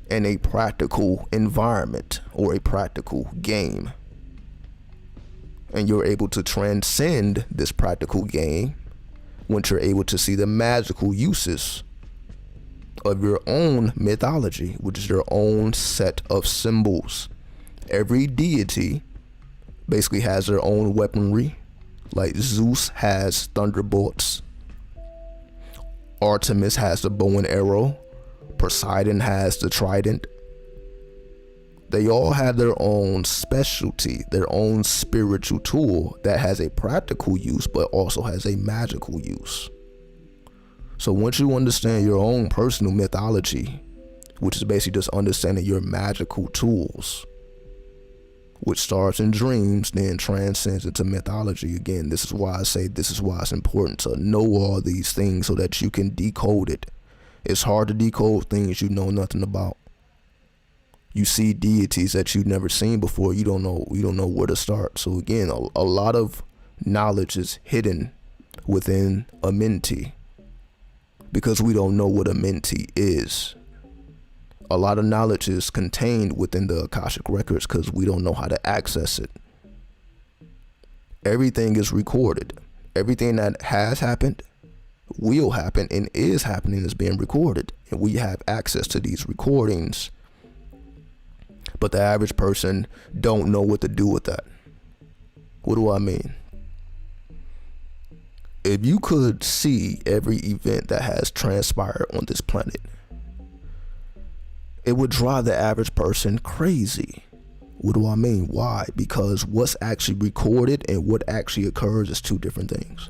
Speaker 1: in a practical environment or a practical game. And you're able to transcend this practical game once you're able to see the magical uses of your own mythology, which is your own set of symbols. Every deity basically has their own weaponry. Like Zeus has thunderbolts, Artemis has the bow and arrow, Poseidon has the trident. They all have their own specialty, their own spiritual tool that has a practical use but also has a magical use. So once you understand your own personal mythology, which is basically just understanding your magical tools, which starts in dreams, then transcends into mythology. Again, this is why I say this is why it's important to know all these things so that you can decode it. It's hard to decode things you know nothing about. You see deities that you've never seen before. You don't know where to start. So again, a lot of knowledge is hidden within a mentee, because we don't know what a mentee is. A lot of knowledge is contained within the Akashic records because we don't know how to access it. Everything is recorded. Everything that has happened, will happen, and is happening is being recorded. And we have access to these recordings. But the average person don't know what to do with that. What do I mean? If you could see every event that has transpired on this planet, it would drive the average person crazy. What do I mean? Why? Because what's actually recorded and what actually occurs is two different things.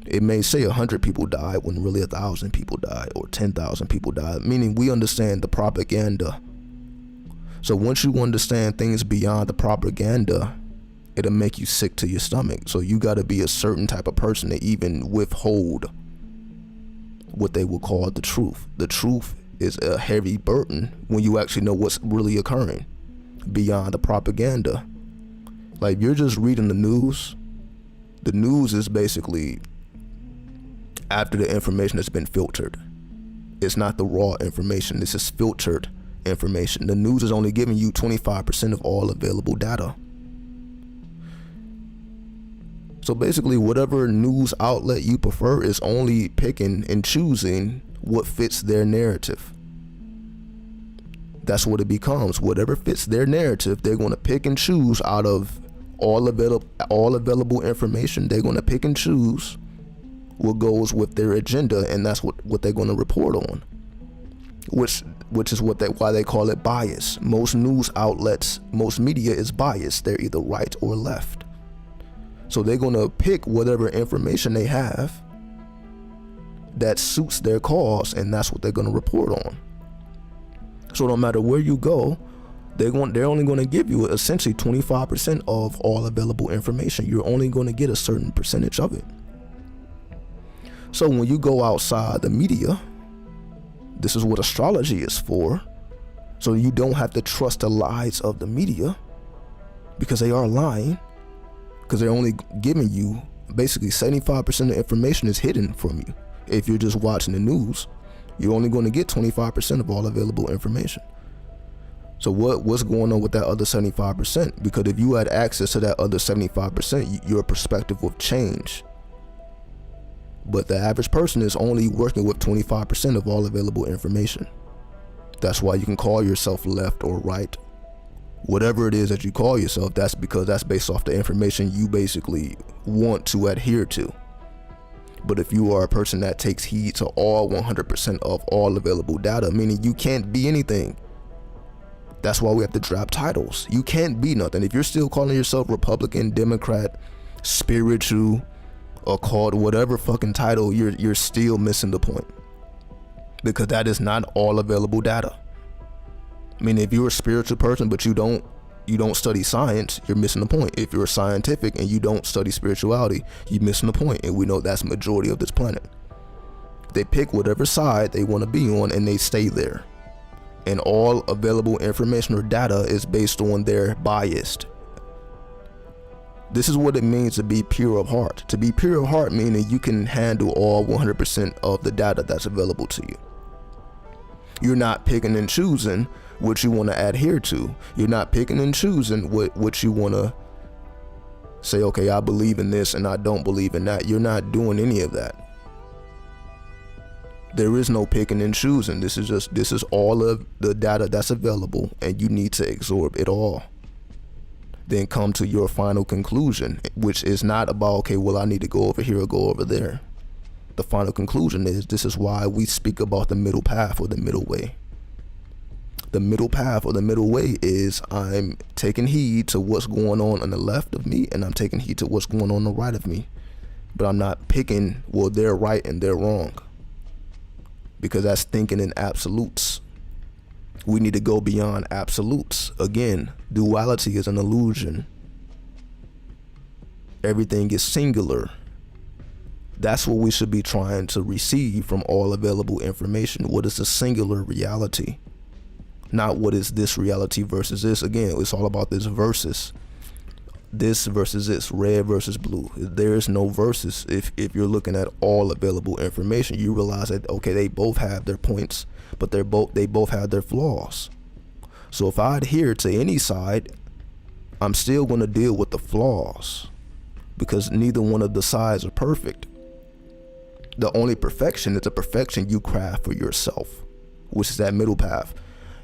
Speaker 1: It may say 100 people died when really 1,000 people died, or 10,000 people died, meaning we understand the propaganda. So once you understand things beyond the propaganda, it'll make you sick to your stomach. So you got to be a certain type of person to even withhold what they will call the truth. The truth is a heavy burden when you actually know what's really occurring beyond the propaganda. Like, you're just reading the news. The news is basically after the information has been filtered. It's not the raw information. This is filtered information. The news is only giving you 25% of all available data. So basically, whatever news outlet you prefer is only picking and choosing what fits their narrative. That's what it becomes. Whatever fits their narrative, they're going to pick and choose out of all available information. They're going to pick and choose what goes with their agenda, and that's what they're going to report on. Which is why they call it bias. Most news outlets, most media is biased. They're either right or left. So they're going to pick whatever information they have that suits their cause, and that's what they're going to report on. So no matter where you go, they're only going to give you essentially 25% of all available information. You're only going to get a certain percentage of it. So when you go outside the media, this is what astrology is for. So you don't have to trust the lies of the media, because they are lying. Because they're only giving you basically 75% of the information is hidden from you. If you're just watching the news, you're only going to get 25% of all available information. So what's going on with that other 75%? Because if you had access to that other 75%, your perspective will change. But the average person is only working with 25% of all available information. That's why you can call yourself left or right. Whatever it is that you call yourself, that's because that's based off the information you basically want to adhere to. But if you are a person that takes heed to all 100% of all available data, meaning you can't be anything. That's why we have to drop titles. You can't be nothing. If you're still calling yourself Republican, Democrat, spiritual, or called whatever fucking title, you're still missing the point. Because that is not all available data. I mean, if you're a spiritual person but you don't you don't study science, you're missing the point. If you're scientific and you don't study spirituality, you're missing the point. And we know that's the majority of this planet. They pick whatever side they want to be on and they stay there. And all available information or data is based on their bias. This is what it means to be pure of heart. To be pure of heart meaning you can handle all 100% of the data that's available to you. You're not picking and choosing what you want to adhere to. You're not picking and choosing what you want to say, okay, I believe in this and I don't believe in that. You're not doing any of that. There is no picking and choosing. This is all of the data that's available and you need to absorb it all. Then come to your final conclusion, which is not about, okay, well, I need to go over here or go over there. The final conclusion is, this is why we speak about the middle path or the middle way. The middle path or the middle way is I'm taking heed to what's going on the left of me and I'm taking heed to what's going on the right of me. But I'm not picking, well, they're right and they're wrong. Because that's thinking in absolutes. We need to go beyond absolutes. Again, duality is an illusion. Everything is singular. That's what we should be trying to receive from all available information. What is the singular reality? Not what is this reality versus this. Again, it's all about this versus. This versus this, red versus blue. There is no versus. If you're looking at all available information, you realize that, okay, they both have their points, but they both have their flaws. So if I adhere to any side, I'm still going to deal with the flaws because neither one of the sides are perfect. The only perfection is the perfection you craft for yourself, which is that middle path.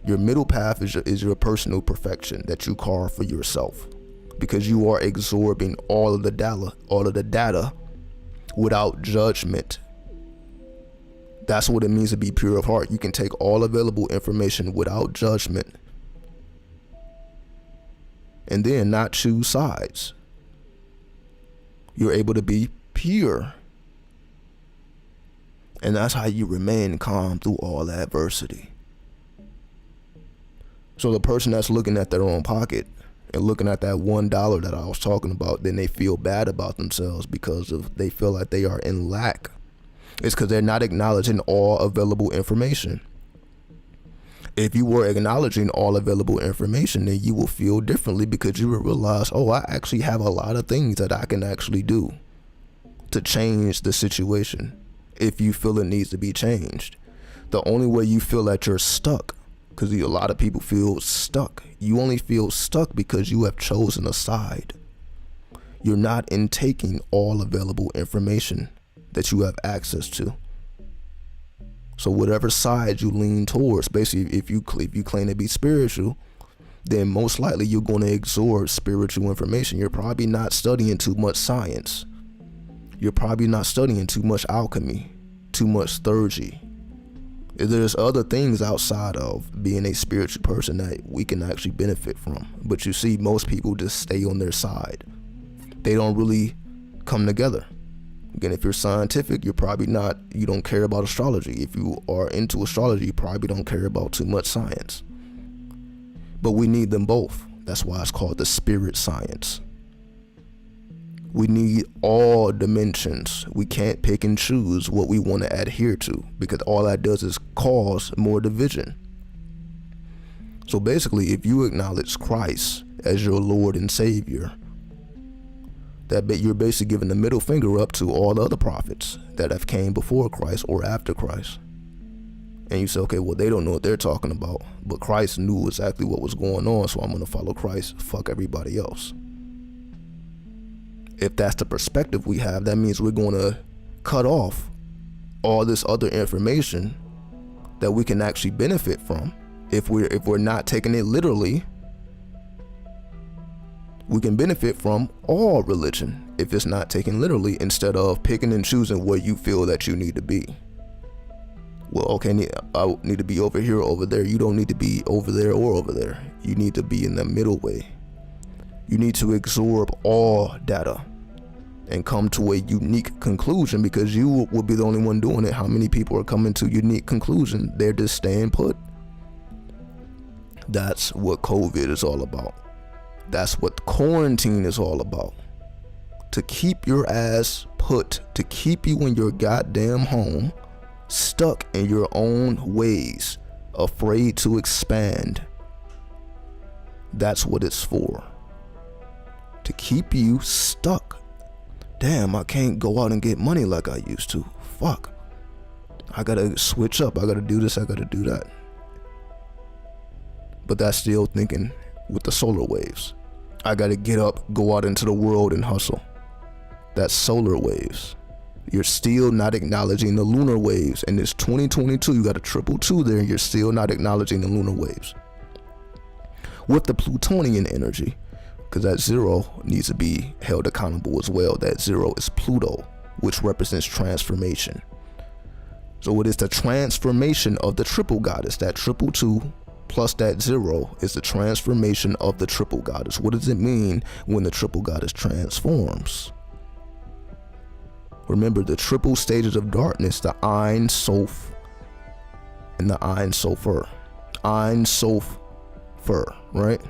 Speaker 1: Your middle path is your personal perfection that you carve for yourself, because you are absorbing all of the data without judgment. That's what it means to be pure of heart. You can take all available information without judgment and then not choose sides. You're able to be pure. And that's how you remain calm through all adversity. So the person that's looking at their own pocket and looking at that $1 that I was talking about, then they feel bad about themselves because they feel like they are in lack. It's because they're not acknowledging all available information. If you were acknowledging all available information, then you will feel differently because you will realize, oh, I actually have a lot of things that I can actually do to change the situation if you feel it needs to be changed. The only way you feel that you're stuck, because a lot of people feel stuck. You only feel stuck because you have chosen a side. You're not intaking all available information that you have access to. So whatever side you lean towards, basically if you claim to be spiritual, then most likely you're going to absorb spiritual information. You're probably not studying too much science. You're probably not studying too much alchemy, too much theurgy. There's other things outside of being a spiritual person that we can actually benefit from. But you see, most people just stay on their side. They don't really come together. Again, if you're scientific, you don't care about astrology. If you are into astrology, you probably don't care about too much science. But we need them both. That's why it's called the spirit science. We need all dimensions. We can't pick and choose what we want to adhere to, because all that does is cause more division. So basically, if you acknowledge Christ as your Lord and Savior, that you're basically giving the middle finger up to all the other prophets that have came before Christ or after Christ. And you say, okay, well, they don't know what they're talking about, but Christ knew exactly what was going on, so I'm going to follow Christ, fuck everybody else. If that's the perspective we have, that means we're going to cut off all this other information that we can actually benefit from. If we're not taking it literally, we can benefit from all religion if it's not taken literally, instead of picking and choosing where you feel that you need to be. Well, okay, I need to be over here or over there. You don't need to be over there or over there. You need to be in the middle way. You need to absorb all data and come to a unique conclusion, because you will be the only one doing it. How many people are coming to unique conclusion? They're just staying put. That's what COVID is all about. That's what quarantine is all about. To keep your ass put, to keep you in your goddamn home, stuck in your own ways, afraid to expand. That's what it's for. To keep you stuck. Damn, I can't go out and get money like I used to. Fuck. I gotta switch up. I gotta do this. I gotta do that. But that's still thinking with the solar waves. I gotta get up, go out into the world and hustle. That's solar waves. You're still not acknowledging the lunar waves. And it's 2022, you got a 222 there, and you're still not acknowledging the lunar waves. With the Plutonian energy, because that 0 needs to be held accountable as well. That 0 is Pluto, which represents transformation. So it is the transformation of the triple goddess. That 222 plus that 0 is the transformation of the triple goddess. What does it mean when the triple goddess transforms? Remember the triple stages of darkness, the Ein Sof and the Ein Sofer. Ein Sof Fer, right?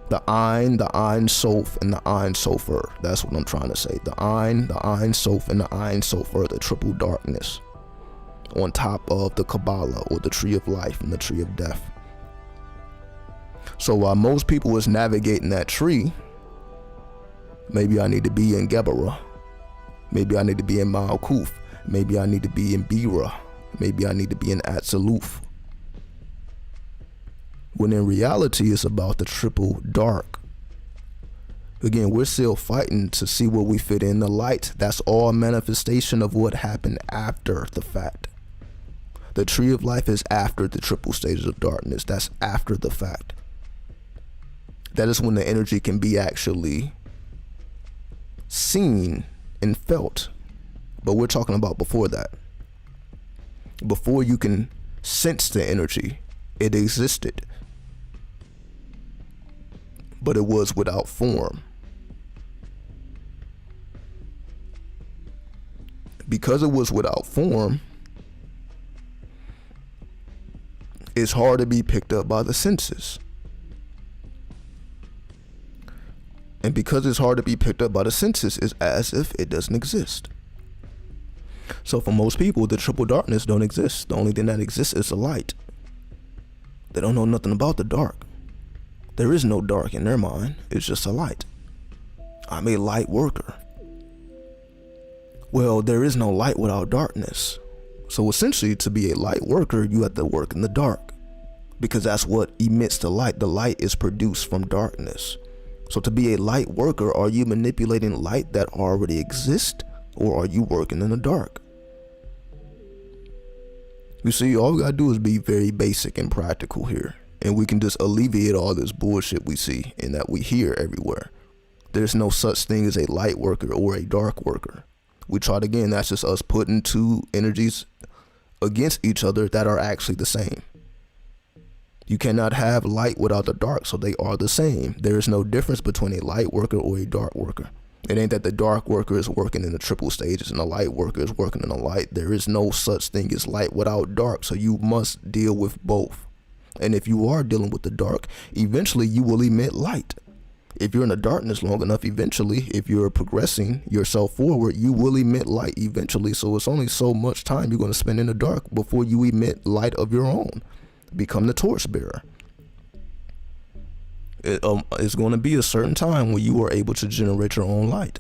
Speaker 1: The Ein Sof, and the Ein Sofer. That's what I'm trying to say. The Ein Sof, and the Ein Sofer, the triple darkness. On top of the Kabbalah, or the tree of life and the tree of death. So while most people was navigating that tree, maybe I need to be in Geberah. Maybe I need to be in Malkuth. Maybe I need to be in Bira. Maybe I need to be in Atzaluf. When in reality, it's about the triple dark. Again, we're still fighting to see where we fit in the light. That's all manifestation of what happened after the fact. The tree of life is after the triple stages of darkness. That's after the fact. That is when the energy can be actually seen and felt. But we're talking about before that. Before you can sense the energy, it existed. But it was without form. Because it was without form, it's hard to be picked up by the senses. And because it's hard to be picked up by the senses, it's as if it doesn't exist. So for most people, the triple darkness don't exist. The only thing that exists is the light. They don't know nothing about the dark. There is no dark in their mind. It's just a light. I'm a light worker. Well, there is no light without darkness. So essentially, to be a light worker, you have to work in the dark, because that's what emits the light. The light is produced from darkness. So to be a light worker, are you manipulating light that already exists, or are you working in the dark? You see, all we gotta do is be very basic and practical here, and we can just alleviate all this bullshit we see and that we hear everywhere. There's no such thing as a light worker or a dark worker. We tried again, that's just us putting two energies against each other that are actually the same. You cannot have light without the dark, so they are the same. There is no difference between a light worker or a dark worker. It ain't that the dark worker is working in the triple stages and the light worker is working in the light. There is no such thing as light without dark, so you must deal with both. And if you are dealing with the dark, eventually you will emit light. If you're in the darkness long enough, eventually, if you're progressing yourself forward, you will emit light eventually. So it's only so much time you're going to spend in the dark before you emit light of your own. Become the torchbearer. It's going to be a certain time when you are able to generate your own light.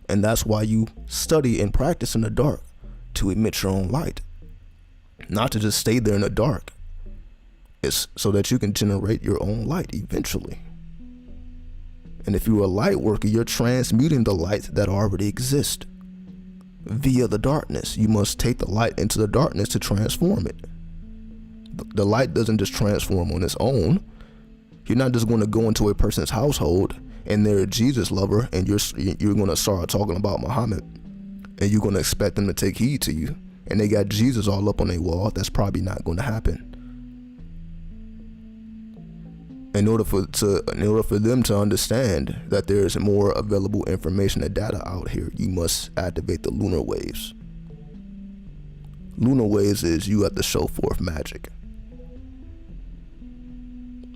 Speaker 1: And that's why you study and practice in the dark, to emit your own light. Not to just stay there in the dark. It's so that you can generate your own light eventually. And if you're a light worker, you're transmuting the light that already exists via the darkness. You must take the light into the darkness to transform it. The light doesn't just transform on its own. You're not just going to go into a person's household and they're a Jesus lover and you're going to start talking about Muhammad and you're going to expect them to take heed to you, and they got Jesus all up on their wall. That's probably not going to happen. In order for them to understand that there is more available information and data out here, you must activate the lunar waves. Lunar waves is you have to show forth magic.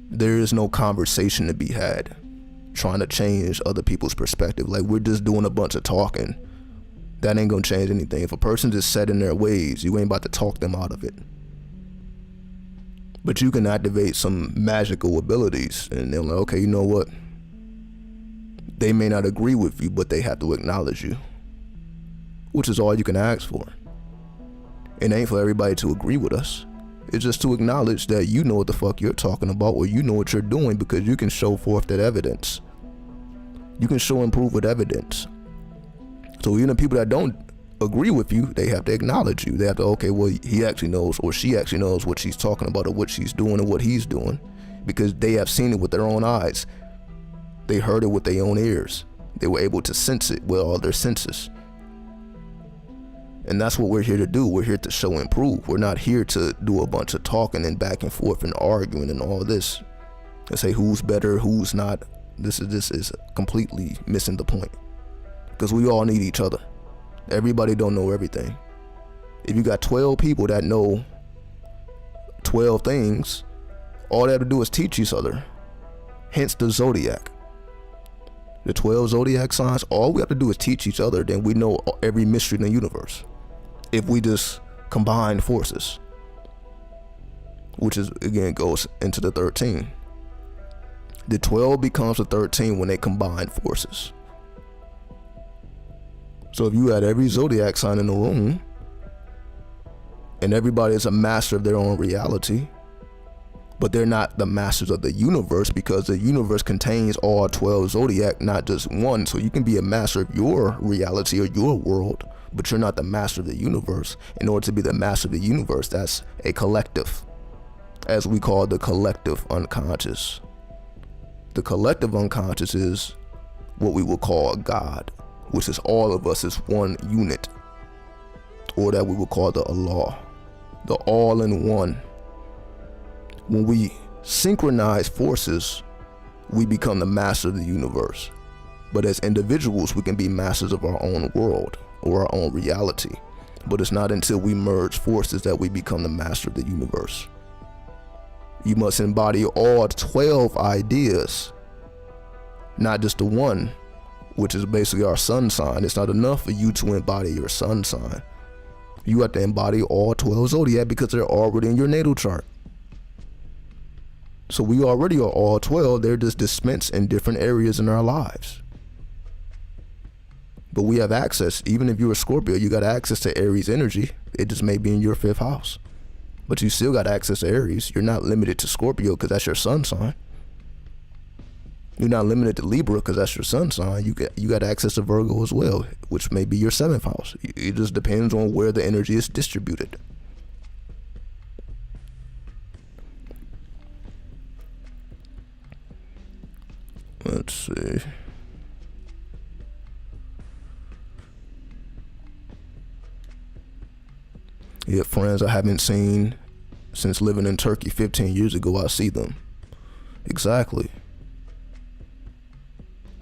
Speaker 1: There is no conversation to be had. trying to change other people's perspective. Like, we're just doing a bunch of talking. That ain't gonna change anything. If a person just set in their ways, you ain't about to talk them out of it. But you can activate some magical abilities, and they're like, okay, you know what? They may not agree with you, but they have to acknowledge you, which is all you can ask for. It ain't for everybody to agree with us. It's just to acknowledge that you know what the fuck you're talking about, or you know what you're doing, because you can show forth that evidence. You can show and prove with evidence. So even the people that don't agree with you, they have to acknowledge you. They have to, okay, well, he actually knows, or she actually knows what she's talking about, or what she's doing, or what he's doing, because they have seen it with their own eyes. They heard it with their own ears. They were able to sense it with all their senses. And that's what we're here to do. We're here to show and prove. We're not here to do a bunch of talking and back and forth and arguing and all this and say who's better, who's not. This is completely missing the point, because we all need each other. Everybody don't know everything. If you got 12 people that know 12 things, all they have to do is teach each other. Hence the zodiac. The 12 zodiac signs, all we have to do is teach each other, then we know every mystery in the universe. If we just combine forces, which is, again, goes into the 13. The 12 becomes the 13 when they combine forces. So if you had every zodiac sign in the room, and everybody is a master of their own reality, but they're not the masters of the universe, because the universe contains all 12 zodiac, not just one. So you can be a master of your reality or your world, but you're not the master of the universe. In order to be the master of the universe, that's a collective, as we call the collective unconscious. The collective unconscious is what we will call God, which is all of us as one unit, or that we will call the Allah, the all-in-one. When we synchronize forces, we become the master of the universe. But as individuals, we can be masters of our own world or our own reality. But it's not until we merge forces that we become the master of the universe. You must embody all 12 ideas, not just the one, which is basically our sun sign. It's not enough for you to embody your sun sign. You have to embody all 12 zodiac, because they're already in your natal chart. So we already are all 12. They're just dispensed in different areas in our lives. But we have access. Even if you're a Scorpio, you got access to Aries energy. It just may be in your 5th house, but you still got access to Aries. You're not limited to Scorpio because that's your sun sign. You're not limited to Libra because that's your sun sign. You got access to Virgo as well, which may be your 7th house. It just depends on where the energy is distributed. Let's see. Yeah, friends I haven't seen since living in Turkey 15 years ago, I see them. Exactly.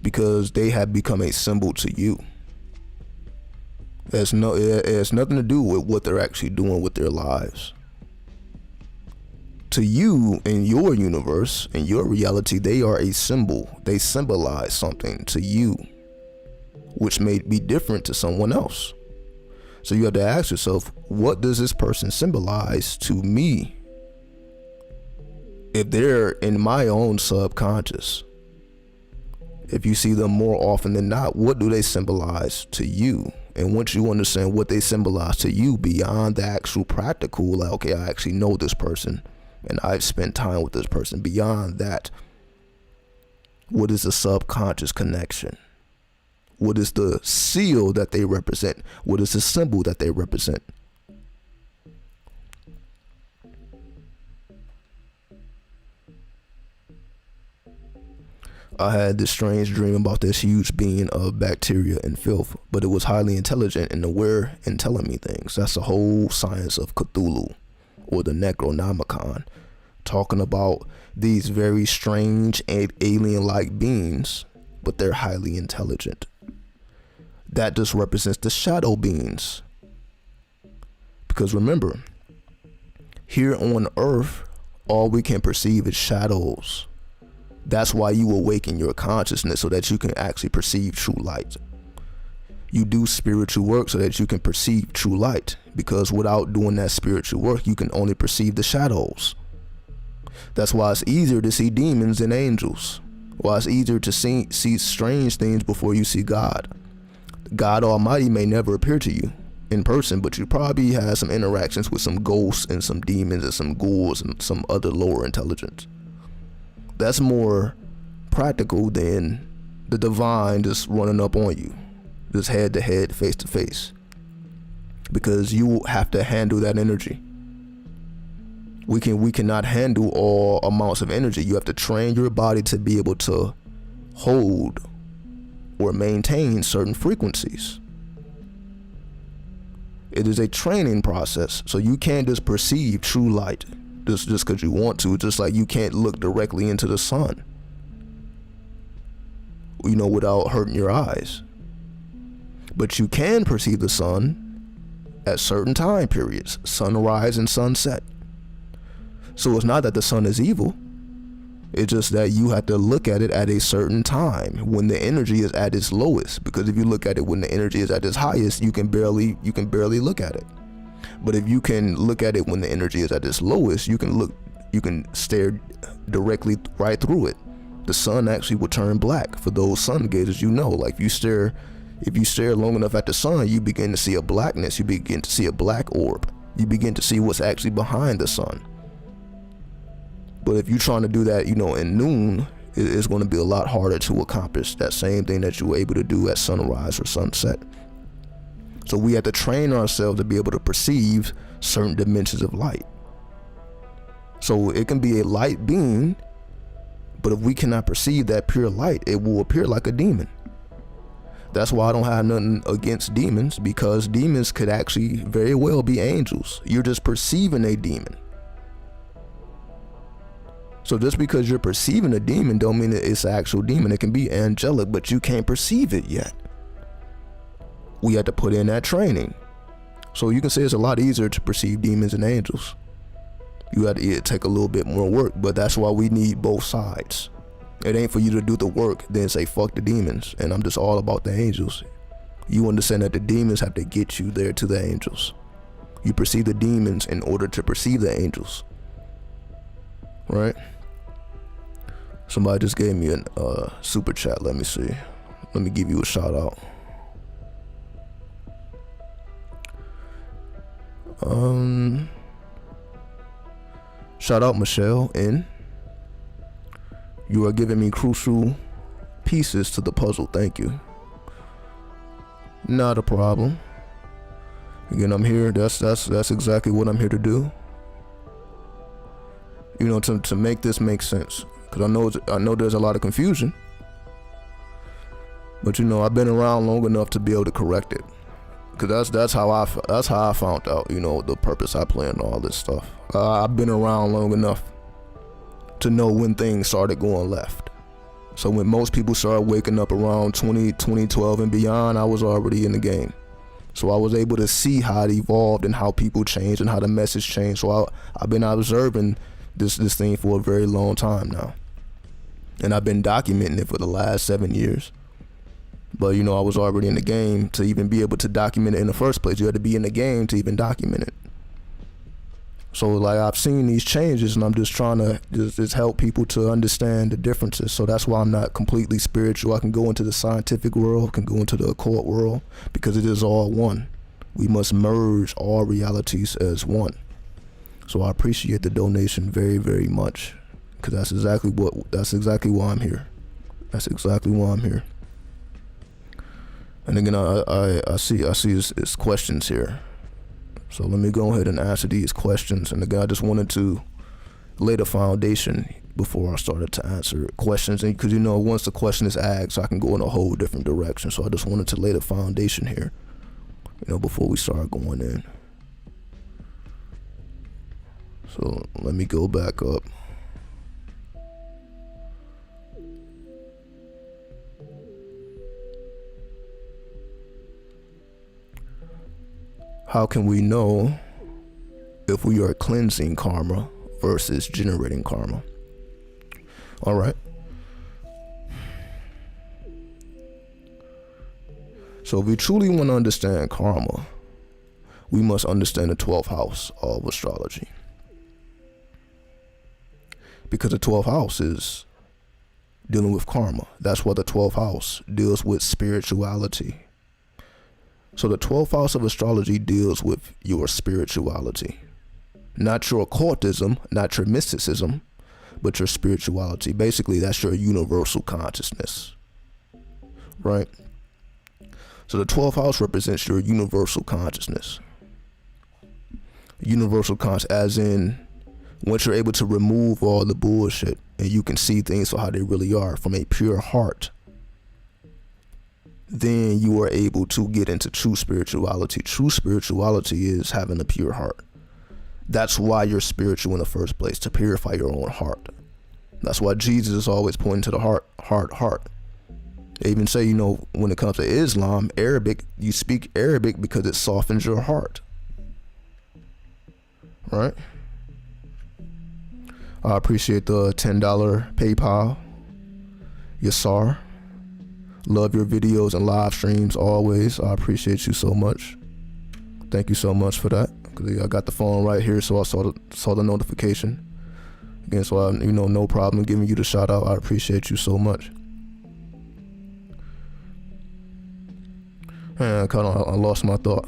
Speaker 1: Because they have become a symbol to you. It has nothing to do with what they're actually doing with their lives. To you, in your universe, in your reality, they are a symbol. They symbolize something to you, which may be different to someone else. So you have to ask yourself, what does this person symbolize to me? If they're in my own subconscious, if you see them more often than not, what do they symbolize to you? And once you understand what they symbolize to you beyond the actual practical, like, okay, I actually know this person and I've spent time with this person. Beyond that, what is the subconscious connection? What is the seal that they represent? What is the symbol that they represent? I had this strange dream about this huge being of bacteria and filth, but it was highly intelligent and aware and telling me things. That's the whole science of Cthulhu, or the Necronomicon, talking about these very strange and alien-like beings, but they're highly intelligent. That just represents the shadow beings. Because remember, here on Earth, all we can perceive is shadows. That's why you awaken your consciousness, so that you can actually perceive true light. You do spiritual work so that you can perceive true light, because without doing that spiritual work, you can only perceive the shadows. That's why it's easier to see demons than angels. Why it's easier to see strange things before you see God. God Almighty may never appear to you in person, but you probably have some interactions with some ghosts and some demons and some ghouls and some other lower intelligence. That's more practical than the divine just running up on you, just head to head, face to face, because you have to handle that energy. We cannot handle all amounts of energy. You have to train your body to be able to hold or maintain certain frequencies. It is a training process, so you can't just perceive true light just because you want to. Just like you can't look directly into the sun, without hurting your eyes. But you can perceive the sun at certain time periods, sunrise and sunset. So it's not that the sun is evil. It's just that you have to look at it at a certain time when the energy is at its lowest. Because if you look at it when the energy is at its highest, you can barely look at it. But if you can look at it when the energy is at its lowest, you can stare directly right through it. The sun actually will turn black for those sun gazers. Like if you stare long enough at the sun, you begin to see a blackness. You begin to see a black orb. You begin to see what's actually behind the sun. But if you're trying to do that, in noon, it's going to be a lot harder to accomplish that same thing that you were able to do at sunrise or sunset. So we have to train ourselves to be able to perceive certain dimensions of light. So it can be a light being, but if we cannot perceive that pure light, it will appear like a demon. That's why I don't have nothing against demons, because demons could actually very well be angels. You're just perceiving a demon. So just because you're perceiving a demon don't mean that it's an actual demon. It can be angelic, but you can't perceive it yet. We had to put in that training. So you can say it's a lot easier to perceive demons than angels. You had to take a little bit more work, but that's why we need both sides. It ain't for you to do the work, then say fuck the demons, and I'm just all about the angels. You understand that the demons have to get you there to the angels. You perceive the demons in order to perceive the angels. Right? Somebody just gave me a super chat. Let me see. Let me give you a shout out. Shout out Michelle N. You are giving me crucial pieces to the puzzle. Thank you. Not a problem. Again, I'm here. That's exactly what I'm here to do. To make this make sense, because I know there's a lot of confusion, but I've been around long enough to be able to correct it, because that's how I found out the purpose I play in all this stuff. I've been around long enough to know when things started going left. So when most people started waking up around 2012 and beyond, I was already in the game. So I was able to see how it evolved and how people changed and how the message changed. So I've been observing this thing for a very long time now, and I've been documenting it for the last 7 years. But I was already in the game to even be able to document it in the first place. You had to be in the game to even document it. So like I've seen these changes, and I'm just trying to just help people to understand the differences. So that's why I'm not completely spiritual. I can go into the scientific world, can go into the occult world, because it is all one. We must merge all realities as one. So I appreciate the donation very, very much, because that's exactly why I'm here. That's exactly why I'm here. And again, I see it's questions here. So let me go ahead and answer these questions. And again, I just wanted to lay the foundation before I started to answer questions. And because once the question is asked, I can go in a whole different direction. So I just wanted to lay the foundation here, before we start going in. So let me go back up. How can we know if we are cleansing karma versus generating karma? All right. So if we truly want to understand karma, we must understand the 12th house of astrology. Because the 12th house is dealing with karma. That's why the 12th house deals with spirituality. So the 12th house of astrology deals with your spirituality. Not your occultism, not your mysticism, but your spirituality. Basically, that's your universal consciousness, right? So the 12th house represents your universal consciousness. Universal conscious, as in, once you're able to remove all the bullshit and you can see things for how they really are from a pure heart, then you are able to get into true spirituality. True spirituality is having a pure heart. That's why you're spiritual in the first place, to purify your own heart. That's why Jesus is always pointing to the heart. They even say, you know, when it comes to Islam, Arabic, you speak Arabic because it softens your heart. Right? I appreciate the $10 PayPal. Yassar. Love your videos and live streams always. I appreciate you so much. Thank you so much for that. I got the phone right here, so I saw the notification. Again, so I, no problem giving you the shout out. I appreciate you so much. Man, I lost my thought.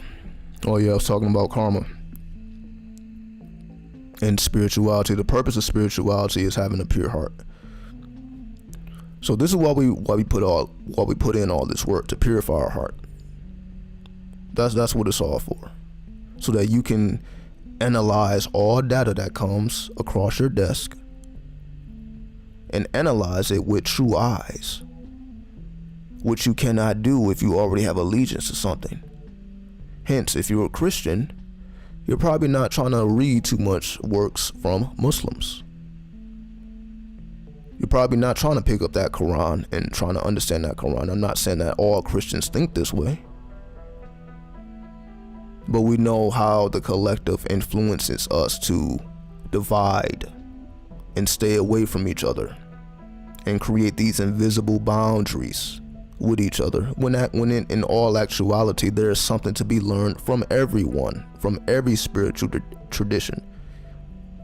Speaker 1: Oh yeah, I was talking about karma and spirituality. The purpose of spirituality is having a pure heart. So this is why we put in all this work, to purify our heart. That's what it's all for. So that you can analyze all data that comes across your desk and analyze it with true eyes, which you cannot do if you already have allegiance to something. Hence, if you're a Christian, you're probably not trying to read too much works from Muslims. You're probably not trying to pick up that Quran and trying to understand that Quran. I'm not saying that all Christians think this way, but we know how the collective influences us to divide and stay away from each other and create these invisible boundaries with each other, when in all actuality there is something to be learned from everyone, from every spiritual tradition.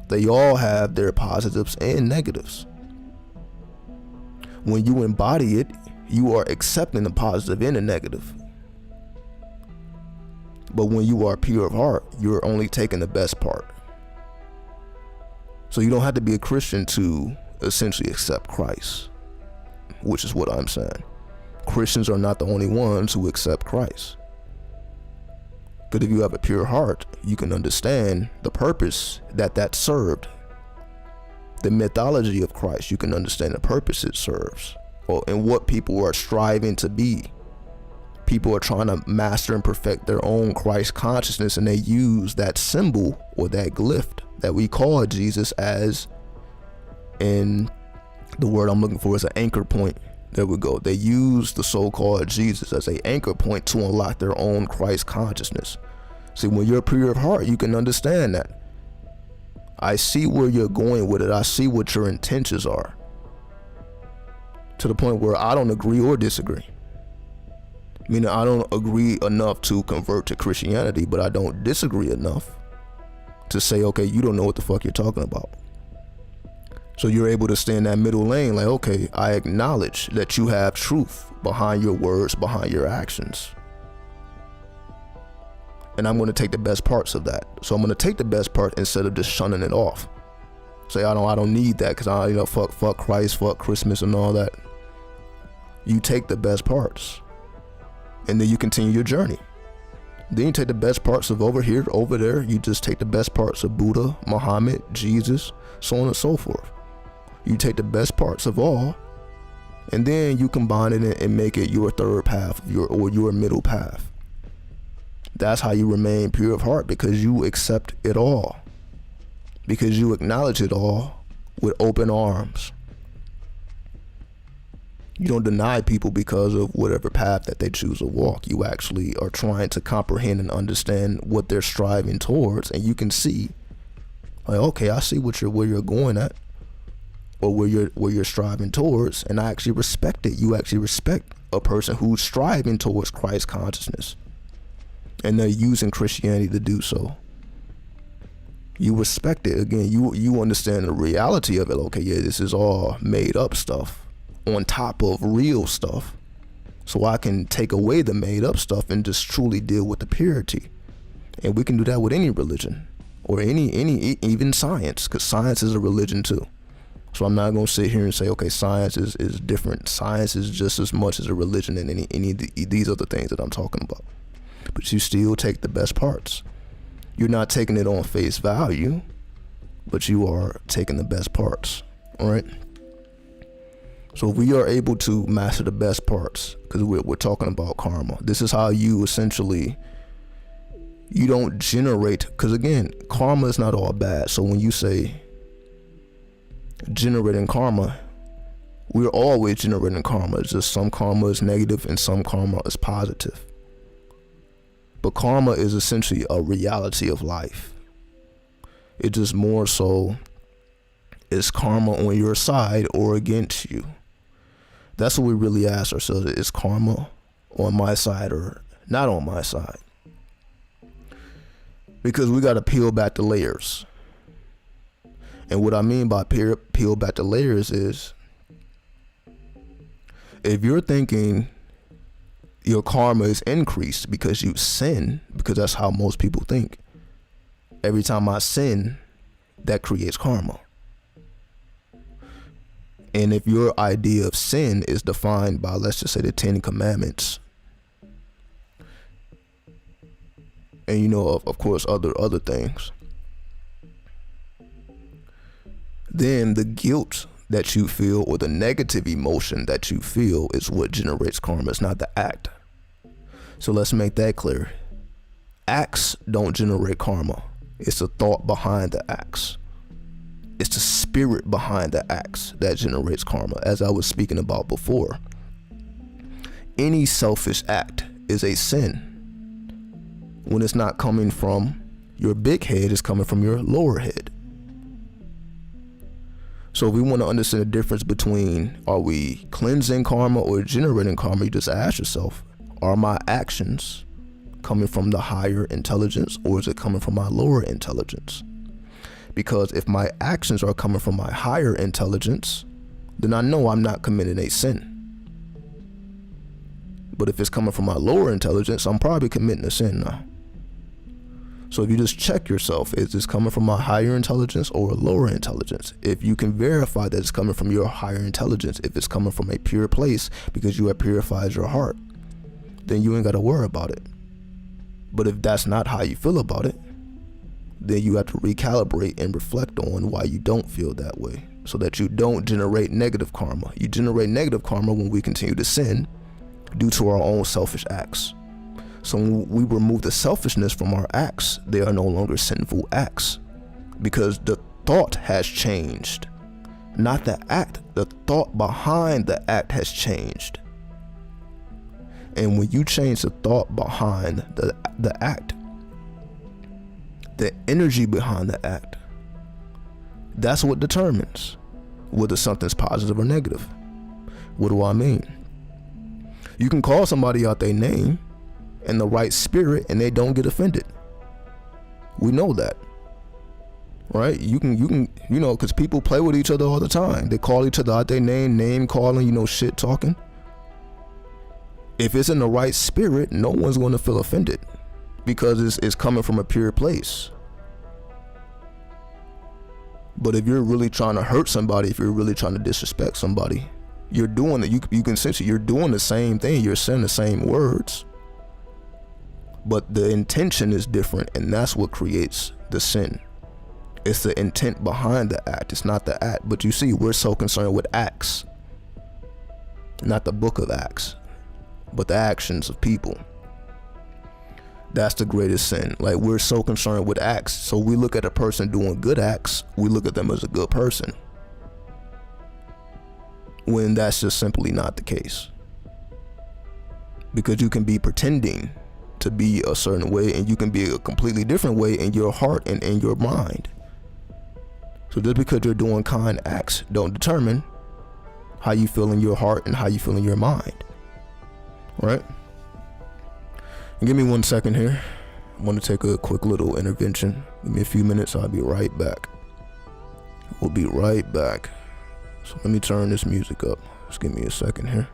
Speaker 1: They all have their positives and negatives. When you embody it, you are accepting the positive and the negative. But when you are pure of heart, you're only taking the best part. So you don't have to be a Christian to essentially accept Christ, which is what I'm saying. Christians are not the only ones who accept Christ. But if you have a pure heart, you can understand the purpose that served. The mythology of Christ, you can understand the purpose it serves, and what people are striving to be. People are trying to master and perfect their own Christ consciousness, and they use that symbol or that glyph that we call Jesus as, and the word I'm looking for is an anchor point. There we go. They use the so-called Jesus as an anchor point to unlock their own Christ consciousness. See, when you're pure of heart, you can understand that. I see where you're going with it. I see what your intentions are, to the point where I don't agree or disagree. Meaning I don't agree enough to convert to Christianity, but I don't disagree enough to say, okay, you don't know what the fuck you're talking about. So you're able to stay in that middle lane, like, okay, I acknowledge that you have truth behind your words, behind your actions. And I'm going to take the best parts of that. So I'm going to take the best part instead of just shunning it off. Say, I don't need that because fuck Christ, fuck Christmas and all that. You take the best parts, and then you continue your journey. Then you take the best parts of over here, over there. You just take the best parts of Buddha, Muhammad, Jesus, so on and so forth. You take the best parts of all, and then you combine it and make it your third path, your middle path. That's how you remain pure of heart, because you accept it all, because you acknowledge it all with open arms. You don't deny people because of whatever path that they choose to walk. You actually are trying to comprehend and understand what they're striving towards, and you can see, like, okay, I see where you're going at, or where you're striving towards, and I actually respect it. You actually respect a person who's striving towards Christ consciousness, and they're using Christianity to do so. You respect it. Again, you understand the reality of it. Okay, yeah, this is all made up stuff on top of real stuff. So I can take away the made up stuff and just truly deal with the purity. And we can do that with any religion or any even science, because science is a religion too. So I'm not going to sit here and say, okay, science is different. Science is just as much as a religion and any of these other things that I'm talking about. But you still take the best parts. You're not taking it on face value, but you are taking the best parts, all right? So we are able to master the best parts, because we're talking about karma. This is how you essentially, you don't generate, because again, karma is not all bad. So when you say generating karma, we're always generating karma. It's just some karma is negative and some karma is positive. But karma is essentially a reality of life. It just more so is karma on your side or against you. That's what we really ask ourselves. Is karma on my side or not on my side? Because we got to peel back the layers. And what I mean by peel back the layers is, if you're thinking your karma is increased because you sin, because that's how most people think. Every time I sin, that creates karma. And if your idea of sin is defined by, let's just say, the 10 Commandments, and you know, of course, other things, then the guilt that you feel or the negative emotion that you feel is what generates karma. It's not the act. So let's make that clear. Acts don't generate karma. It's the thought behind the acts. It's the spirit behind the acts that generates karma, as I was speaking about before. Any selfish act is a sin. When it's not coming from your big head, it's coming from your lower head. So if we want to understand the difference between, are we cleansing karma or generating karma, you just ask yourself, are my actions coming from the higher intelligence or is it coming from my lower intelligence? Because if my actions are coming from my higher intelligence, then I know I'm not committing a sin. But if it's coming from my lower intelligence, I'm probably committing a sin now. So if you just check yourself, is this coming from a higher intelligence or a lower intelligence? If you can verify that it's coming from your higher intelligence, if it's coming from a pure place because you have purified your heart, then you ain't got to worry about it. But if that's not how you feel about it, then you have to recalibrate and reflect on why you don't feel that way, so that you don't generate negative karma. You generate negative karma when we continue to sin due to our own selfish acts. So when we remove the selfishness from our acts, they are no longer sinful acts, because the thought has changed, not the act. The thought behind the act has changed. And when you change the thought behind the act, the energy behind the act, that's what determines whether something's positive or negative. What do I mean? You can call somebody out their name in the right spirit and they don't get offended. We know that, right? You can, you know, because people play with each other all the time. They call each other out their name calling, you know, shit talking. If it's in the right spirit, no one's going to feel offended, because it's coming from a pure place. But if you're really trying to hurt somebody, if you're really trying to disrespect somebody, you're doing it. You can sense it. You're doing the same thing. You're saying the same words, but the intention is different, and that's what creates the sin. It's the intent behind the act. It's not the act. But you see, we're so concerned with acts, not the book of Acts, but the actions of people. That's the greatest sin. Like, we're so concerned with acts. So we look at a person doing good acts, we look at them as a good person, when that's just simply not the case. Because you can be pretending to be a certain way, and you can be a completely different way in your heart and in your mind. So just because you're doing kind acts don't determine how you feel in your heart and how you feel in your mind. right? And give me 1 second here. I want to take a quick little intervention. Give me a few minutes. I'll be right back. We'll be right back. So let me turn this music up. Just give me a second here.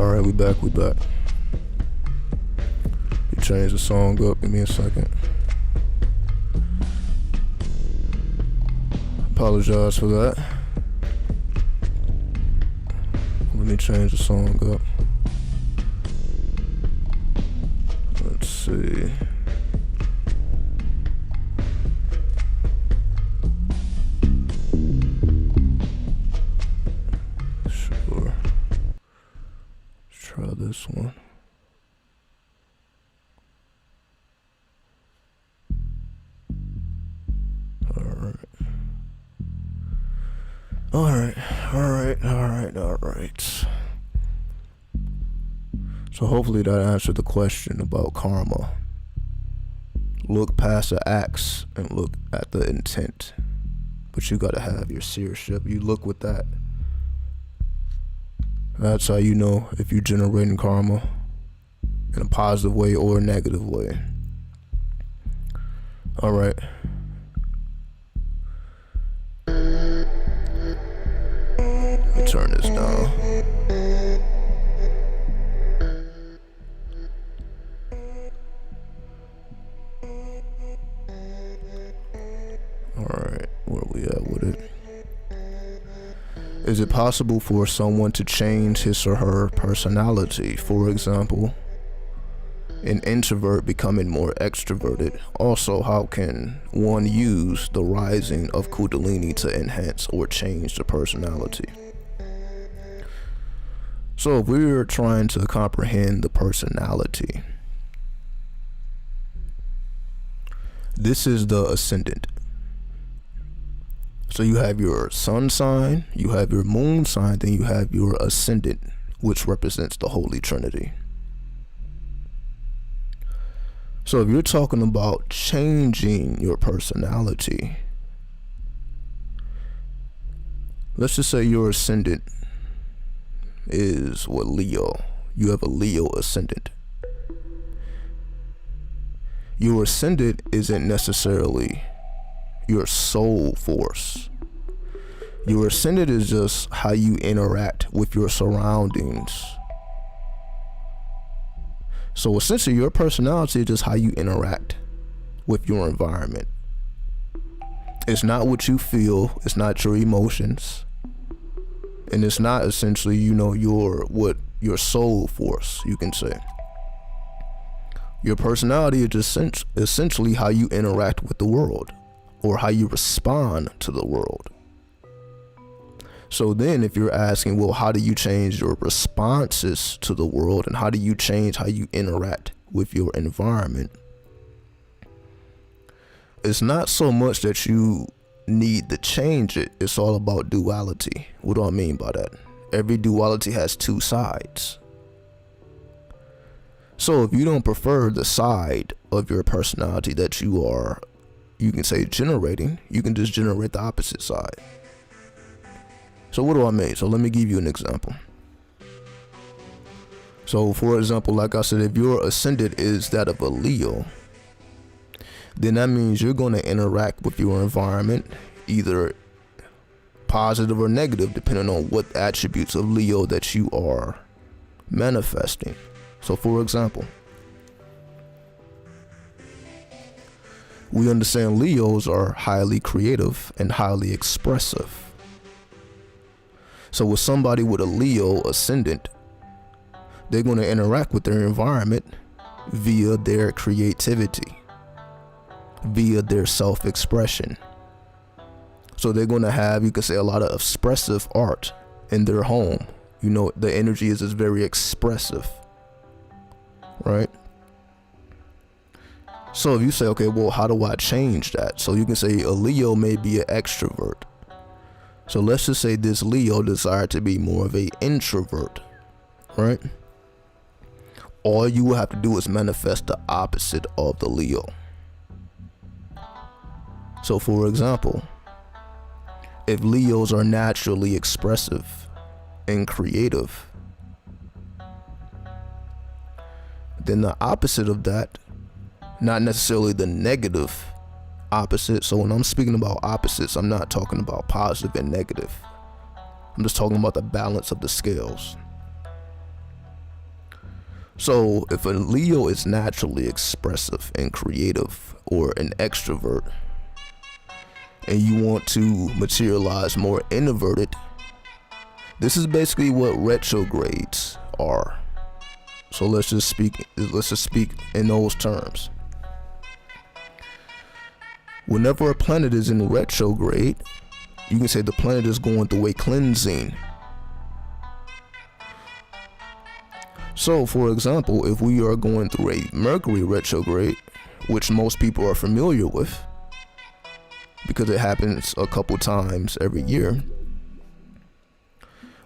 Speaker 1: Alright, we back. You change the song up, give me a second. Apologize for that. Let me change the song up. Let's see. Sure. Let's try this one. Alright. So hopefully that answered the question about karma. Look past the acts and look at the intent. But you gotta have your seership. You look with that. That's how you know if you're generating karma in a positive way or a negative way. Alright. Let me turn this down. Alright, where we at with it? Is it possible for someone to change his or her personality? For example, an introvert becoming more extroverted. Also, how can one use the rising of Kundalini to enhance or change the personality? So if we're trying to comprehend the personality, this is the ascendant. So you have your sun sign, you have your moon sign, then you have your ascendant, which represents the Holy Trinity. So if you're talking about changing your personality, let's just say your ascendant is what, Leo. You have a Leo ascendant. Your ascendant isn't necessarily your soul force. Your ascendant is just how you interact with your surroundings. So essentially your personality is just how you interact with your environment. It's not what you feel, it's not your emotions, and it's not essentially, your soul force, you can say. Your personality is just essentially how you interact with the world, or how you respond to the world. So then if you're asking, well, how do you change your responses to the world, and how do you change how you interact with your environment? It's not so much that you need to change it, it's all about duality. What do I mean by that? Every duality has two sides. So if you don't prefer the side of your personality that you can say generating, you can just generate the opposite side. So what do I mean? So let me give you an example. So for example, like I said, if your ascendant is that of a Leo, then that means you're going to interact with your environment either positive or negative, depending on what attributes of Leo that you are manifesting. So for example, we understand Leos are highly creative and highly expressive. So with somebody with a Leo ascendant, they're going to interact with their environment via their creativity, via their self-expression. So they're going to have, you could say, a lot of expressive art in their home. The energy is just very expressive, right? So if you say, okay, well, how do I change that? So you can say a Leo may be an extrovert. So let's just say this Leo desired to be more of an introvert, right? All you will have to do is manifest the opposite of the Leo. So for example, if Leos are naturally expressive and creative, then the opposite of that, not necessarily the negative opposite. So when I'm speaking about opposites, I'm not talking about positive and negative. I'm just talking about the balance of the scales. So if a Leo is naturally expressive and creative, or an extrovert, and you want to materialize more introverted, this is basically what retrogrades are. So let's just speak in those terms. Whenever a planet is in retrograde, you can say the planet is going through a cleansing. So for example, if we are going through a Mercury retrograde, which most people are familiar with because it happens a couple times every year,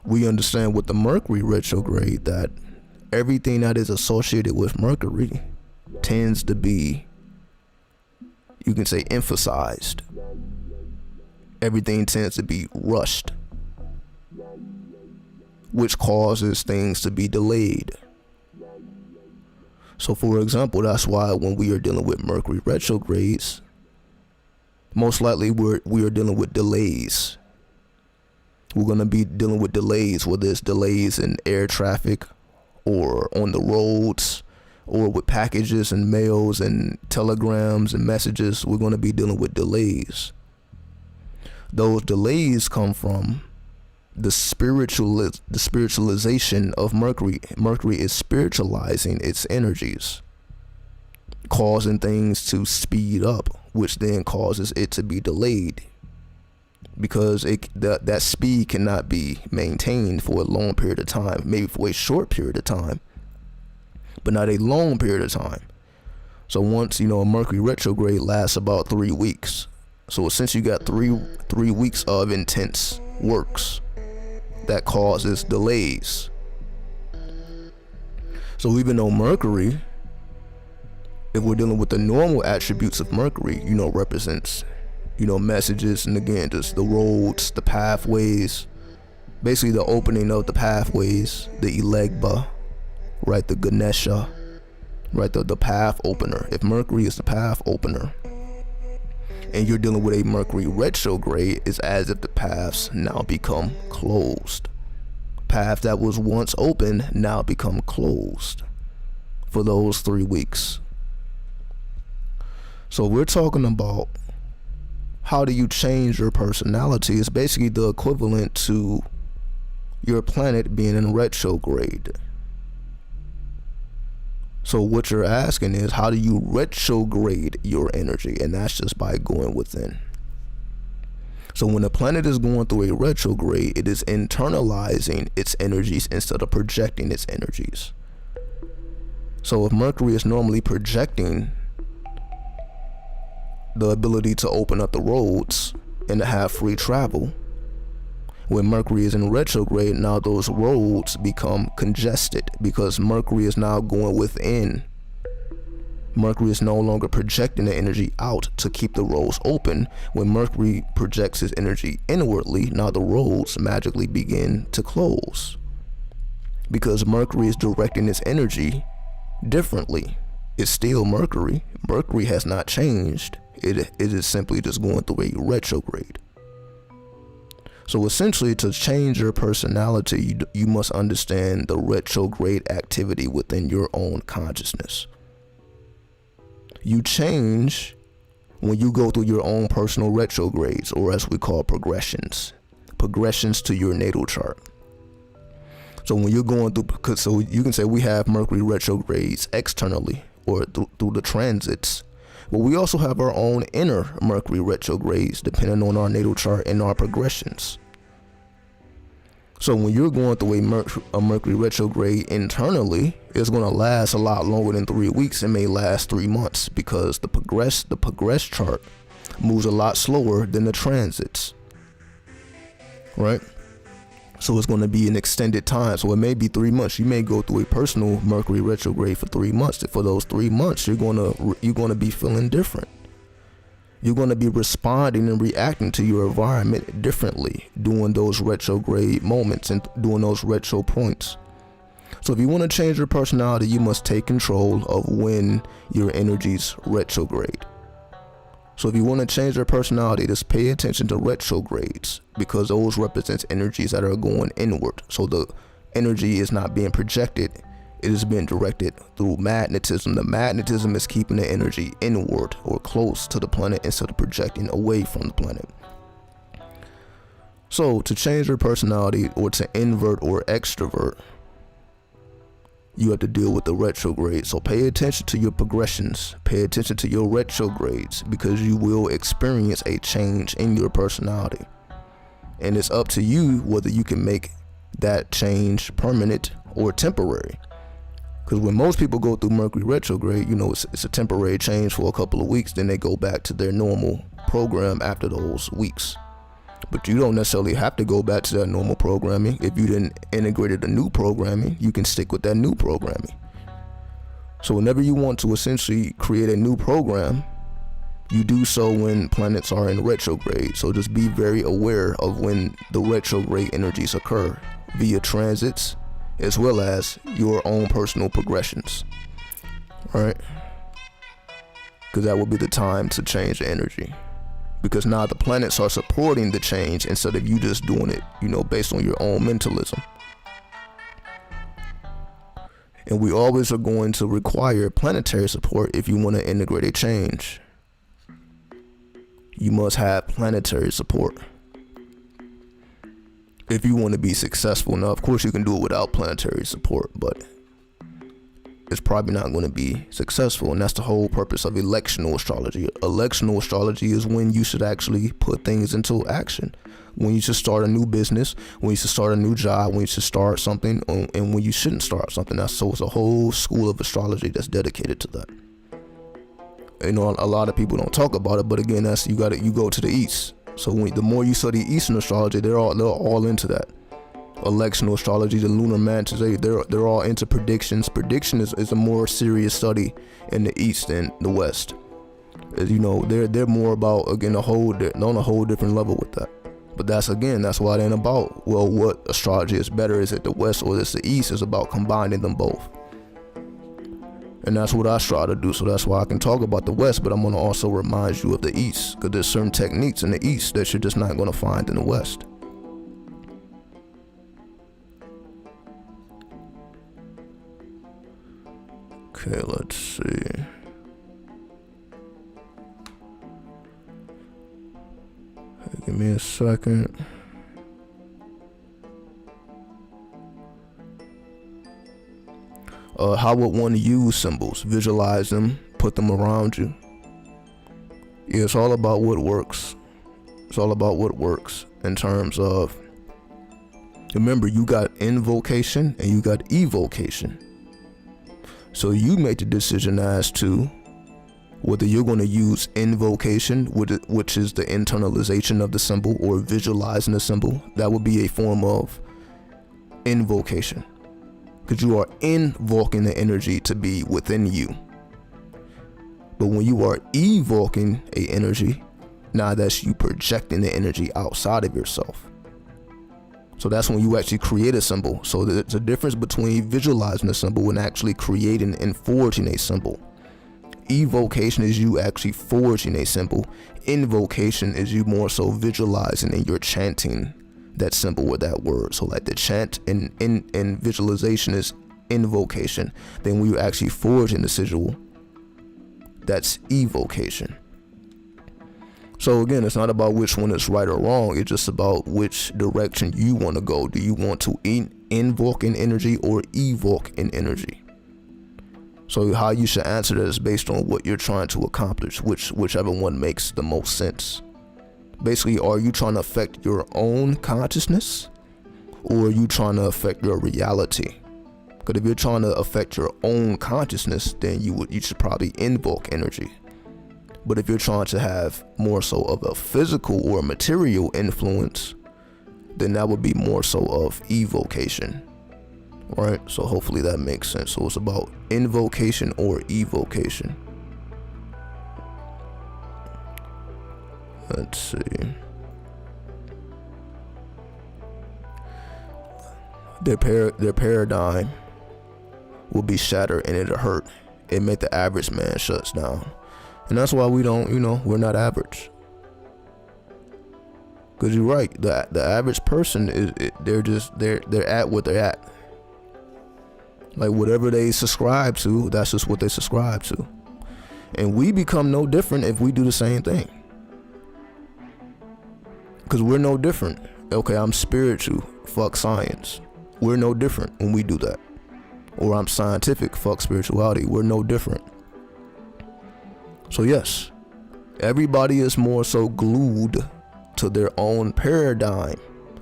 Speaker 1: we understand with the Mercury retrograde that everything that is associated with Mercury tends to be, you can say, emphasized. Everything tends to be rushed, which causes things to be delayed. So for example, that's why when we are dealing with Mercury retrogrades, most likely we are dealing with delays. We're going to be dealing with delays, whether it's delays in air traffic or on the roads or with packages and mails and telegrams and messages. We're going to be dealing with delays. Those delays come from the spiritualization of Mercury. Mercury is spiritualizing its energies, causing things to speed up, which then causes it to be delayed, because that speed cannot be maintained for a long period of time, maybe for a short period of time, but not a long period of time. So once, a Mercury retrograde lasts about 3 weeks. So since you got three weeks of intense works, that causes delays. So even though Mercury, if we're dealing with the normal attributes of Mercury, represents, messages, and again, just the roads, the pathways, basically the opening of the pathways, the Elegba, right, the Ganesha, right, the path opener. If Mercury is the path opener, and you're dealing with a Mercury retrograde, it's as if the paths now become closed. Path that was once open now become closed for those 3 weeks. So we're talking about how do you change your personality. It's basically the equivalent to your planet being in retrograde. So what you're asking is, how do you retrograde your energy? And that's just by going within. So when a planet is going through a retrograde, it is internalizing its energies instead of projecting its energies. So if Mercury is normally projecting the ability to open up the roads and to have free travel, when Mercury is in retrograde, now those roads become congested because Mercury is now going within. Mercury is no longer projecting the energy out to keep the roads open. When Mercury projects his energy inwardly, now the roads magically begin to close because Mercury is directing its energy differently. It's still Mercury. Mercury has not changed. It is simply just going through a retrograde. So essentially, to change your personality, you must understand the retrograde activity within your own consciousness. You change when you go through your own personal retrogrades, or as we call progressions to your natal chart. So when you're going through, so you can say we have Mercury retrogrades externally or through the transits. But we also have our own inner Mercury retrogrades depending on our natal chart and our progressions. So when you're going through a Mercury retrograde internally, it's going to last a lot longer than 3 weeks. It may last 3 months because the progress chart moves a lot slower than the transits, right? So it's going to be an extended time. So it may be 3 months. You may go through a personal Mercury retrograde for 3 months. For those 3 months, you're going to be feeling different. You're going to be responding and reacting to your environment differently during those retrograde moments and during those retro points. So if you want to change your personality, you must take control of when your energies retrograde. So if you want to change your personality, just pay attention to retrogrades, because those represents energies that are going inward. So the energy is not being projected it is being directed through magnetism. The magnetism is keeping the energy inward or close to the planet instead of projecting away from the planet. So to change your personality or to invert or extrovert, you have to deal with the retrograde. So pay attention to your progressions, pay attention to your retrogrades, because you will experience a change in your personality. And it's up to you whether you can make that change permanent or temporary. Because when most people go through Mercury retrograde, it's a temporary change for a couple of weeks, then they go back to their normal program after those weeks. But you don't necessarily have to go back to that normal programming. If you didn't integrated a new programming, you can stick with that new programming. So whenever you want to essentially create a new program, you do so when planets are in retrograde. So just be very aware of when the retrograde energies occur via transits, as well as your own personal progressions. All right? Because that will be the time to change the energy. Because now the planets are supporting the change instead of you just doing it, based on your own mentalism. And we always are going to require planetary support if you want to integrate a change. You must have planetary support if you want to be successful. Now, of course, you can do it without planetary support, but it's probably not going to be successful. And that's the whole purpose of electional astrology. Electional astrology is when you should actually put things into action, when you should start a new business, when you should start a new job, when you should start something, and when you shouldn't start something. So it's a whole school of astrology that's dedicated to that. A lot of people don't talk about it, but again, you go to the East. So the more you study Eastern astrology, they're all into that. Electional astrology, the lunar mantis, they're all into predictions. Prediction is a more serious study in the East than the West. They're more about, again, on a whole different level with that. But that's why it ain't about, well, what astrology is better, is it the West or is it the East? It's about combining them both. And that's what I try to do. So that's why I can talk about the West, but I'm going to also remind you of the East, because there's certain techniques in the East that you're just not going to find in the West. Okay, let's see. Hey, give me a second. How would one use symbols? Visualize them, put them around you. Yeah, it's all about what works. It's all about what works in terms of, remember, you got invocation and you got evocation. So you make the decision as to whether you're going to use invocation, which is the internalization of the symbol, or visualizing the symbol. That would be a form of invocation, because you are invoking the energy to be within you. But when you are evoking a energy, now that's you projecting the energy outside of yourself. So that's when you actually create a symbol. So there's a difference between visualizing a symbol and actually creating and forging a symbol. Evocation is you actually forging a symbol. Invocation is you more so visualizing and you're chanting that symbol or that word. So like the chant and visualization is invocation. Then when you actually forging the sigil, that's evocation. So again, it's not about which one is right or wrong. It's just about which direction you want to go. Do you want to invoke an energy or evoke an energy? So how you should answer that is based on what you're trying to accomplish, whichever one makes the most sense. Basically, are you trying to affect your own consciousness, or are you trying to affect your reality? Because if you're trying to affect your own consciousness, then you should probably invoke energy. But if you're trying to have more so of a physical or material influence, then that would be more so of evocation. Right? So hopefully that makes sense. So it's about invocation or evocation. Let's see. Their paradigm will be shattered and it'll hurt. It make the average man shuts down. And that's why we don't, we're not average. Because you're right, the average person they're at what they're at. Like whatever they subscribe to, that's just what they subscribe to. And we become no different if we do the same thing. Because we're no different. Okay, I'm spiritual, fuck science. We're no different when we do that. Or I'm scientific, fuck spirituality. We're no different. So yes, everybody is more so glued to their own paradigm,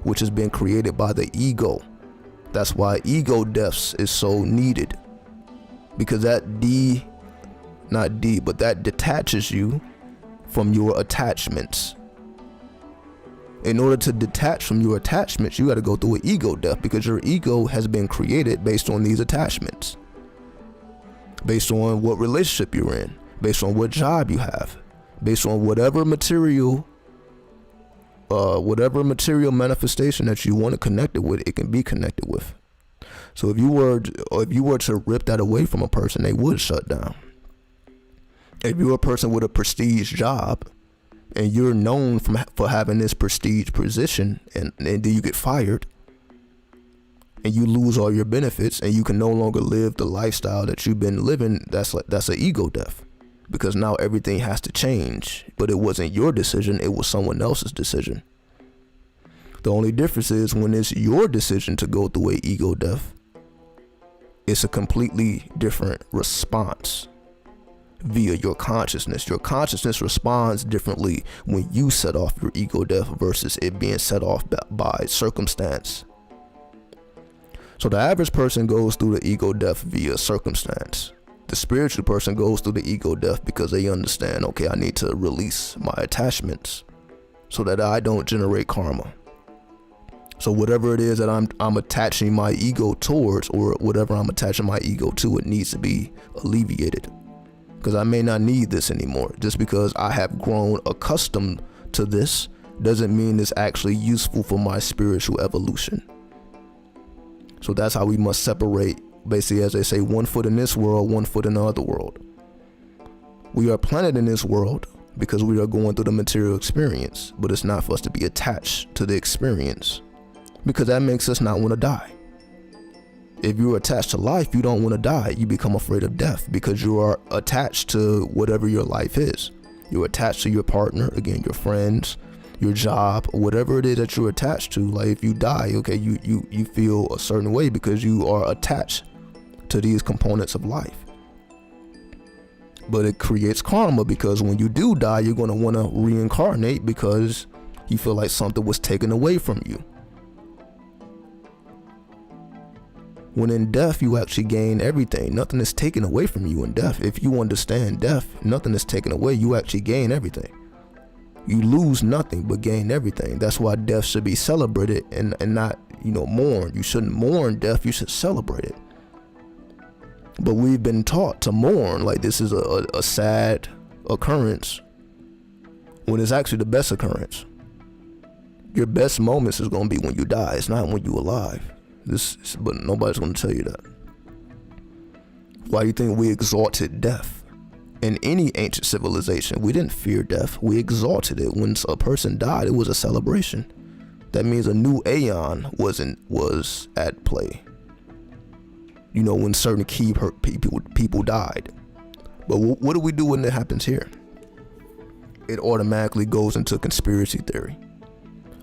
Speaker 1: which has been created by the ego. That's why ego deaths is so needed. Because that that detaches you from your attachments. In order to detach from your attachments, you got to go through an ego death, because your ego has been created based on these attachments, based on what relationship you're in, based on what job you have, based on whatever material manifestation that you want to connect it with, it can be connected with. So if you were to rip that away from a person, they would shut down. If you're a person with a prestige job, and you're known for having this prestige position, and then you get fired, and you lose all your benefits, and you can no longer live the lifestyle that you've been living, that's an ego death. Because now everything has to change, but it wasn't your decision, it was someone else's decision. The only difference is when it's your decision to go through an ego death, it's a completely different response. Via your consciousness. Your consciousness responds differently when you set off your ego death versus it being set off by circumstance. So the average person goes through the ego death via circumstance. The spiritual person goes through the ego death because they understand, okay, I need to release my attachments so that I don't generate karma. So whatever it is that I'm attaching my ego towards, or whatever I'm attaching my ego to, it needs to be alleviated. Because I may not need this anymore. Just because I have grown accustomed to this doesn't mean it's actually useful for my spiritual evolution. So that's how we must separate, basically, as they say, one foot in this world, one foot in the other world. We are planted in this world because we are going through the material experience, but it's not for us to be attached to the experience, because that makes us not want to die. If you're attached to life, you don't want to die. You become afraid of death because you are attached to whatever your life is. You're attached to your partner, again, your friends, your job, whatever it is that you're attached to. Like if you die, okay, you feel a certain way because you are attached to these components of life. But it creates karma, because when you do die, you're going to want to reincarnate because you feel like something was taken away from you. When in death, you actually gain everything. Nothing is taken away from you in death. If you understand death, nothing is taken away. You actually gain everything. You lose nothing but gain everything. That's why death should be celebrated and not, mourned. You shouldn't mourn death. You should celebrate it. But we've been taught to mourn like this is a sad occurrence, when it's actually the best occurrence. Your best moments is going to be when you die. It's not when you're alive. But nobody's going to tell you that. Why do you think we exalted death? In any ancient civilization, we didn't fear death. We exalted it. When a person died, it was a celebration. That means a new aeon was at play. When certain key people died. But what do we do when that happens here? It automatically goes into conspiracy theory.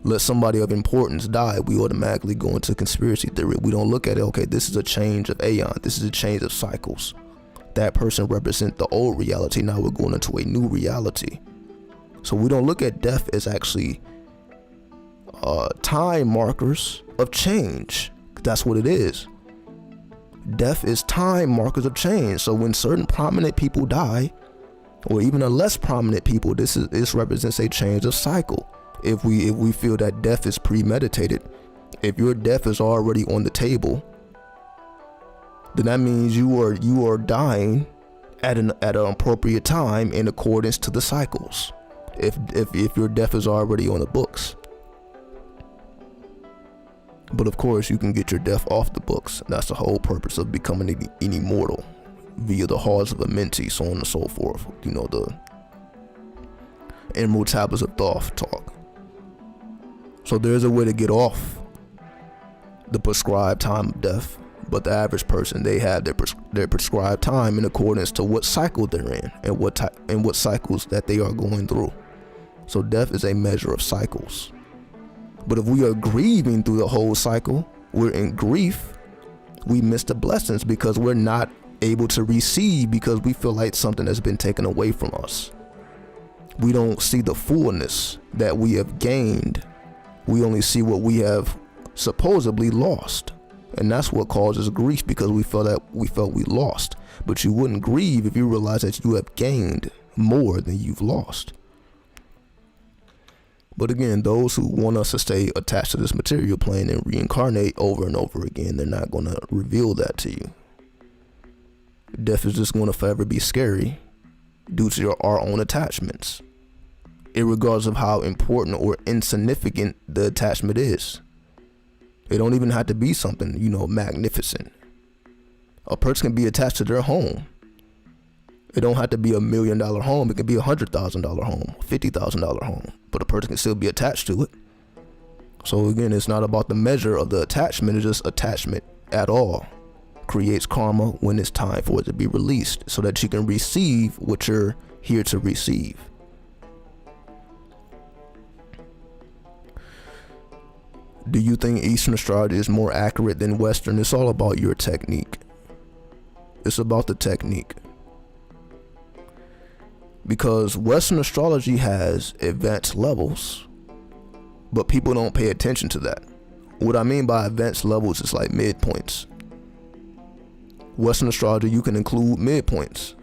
Speaker 1: Let somebody of importance die, we automatically go into conspiracy theory. We don't look at it, okay, this is a change of aeon, this is a change of cycles. That person represents the old reality, now we're going into a new reality. So we don't look at death as actually time markers of change. That's what it is. Death is time markers of change. So when certain prominent people die, or even a less prominent people, this represents a change of cycle. If we feel that death is premeditated, if your death is already on the table, then that means you are dying at an appropriate time in accordance to the cycles. If your death is already on the books. But of course, you can get your death off the books. That's the whole purpose of becoming an immortal, via the halls of Amenti, so on and so forth. The Emerald Tablets of Thoth talk. So there's a way to get off the prescribed time of death, But the average person, they have their prescribed time in accordance to what cycle they're in and what cycles that they are going through. So death is a measure of cycles. But if we are grieving through the whole cycle, we're in grief, we miss the blessings because we're not able to receive because we feel like something has been taken away from us. We don't see the fullness that we have gained. We only see what we have supposedly lost. And that's what causes grief, because we felt we lost. But you wouldn't grieve if you realize that you have gained more than you've lost. But again, those who want us to stay attached to this material plane and reincarnate over and over again, they're not going to reveal that to you. Death is just going to forever be scary due to our own attachments, irregardless of how important or insignificant the attachment is. It don't even have to be something, magnificent. A person can be attached to their home. It don't have to be $1 million home. It can be $100,000 home, $50,000 home, but a person can still be attached to it. So again, it's not about the measure of the attachment. It's just attachment at all creates karma when it's time for it to be released, so that you can receive what you're here to receive. Do you think Eastern astrology is more accurate than Western? It's all about your technique. It's about the technique. Because Western astrology has advanced levels, but people don't pay attention to that. What I mean by advanced levels is like midpoints. Western astrology, you can include midpoints.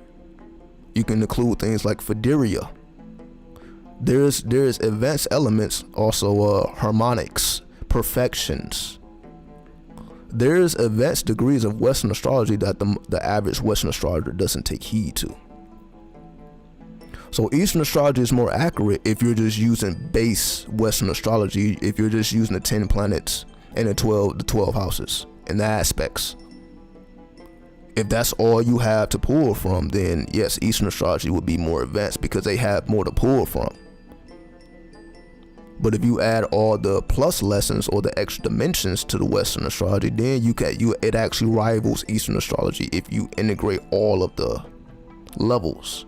Speaker 1: You can include things like Fideria. There's advanced elements, also harmonics, perfections. There's advanced degrees of Western astrology that the average Western astrologer doesn't take heed to. So Eastern astrology is more accurate if you're just using base Western astrology, if you're just using the 10 planets and the 12 houses and the aspects. If that's all you have to pull from, then yes, Eastern astrology would be more advanced because they have more to pull from. But if you add all the plus lessons or the extra dimensions to the Western astrology, then it actually rivals Eastern astrology if you integrate all of the levels.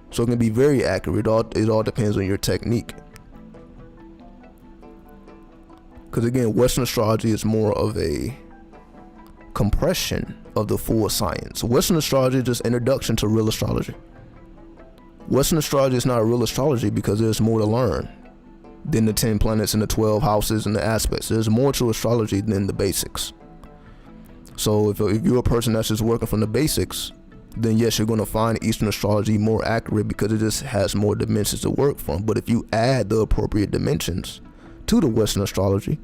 Speaker 1: So it can be very accurate. It all depends on your technique. Because again, Western astrology is more of a compression of the full science. Western astrology is just introduction to real astrology. Western astrology is not a real astrology because there's more to learn than the 10 planets and the 12 houses and the aspects. There's more to astrology than the basics. So if you're a person that's just working from the basics, then yes, you're going to find Eastern astrology more accurate because it just has more dimensions to work from. But if you add the appropriate dimensions to the Western astrology,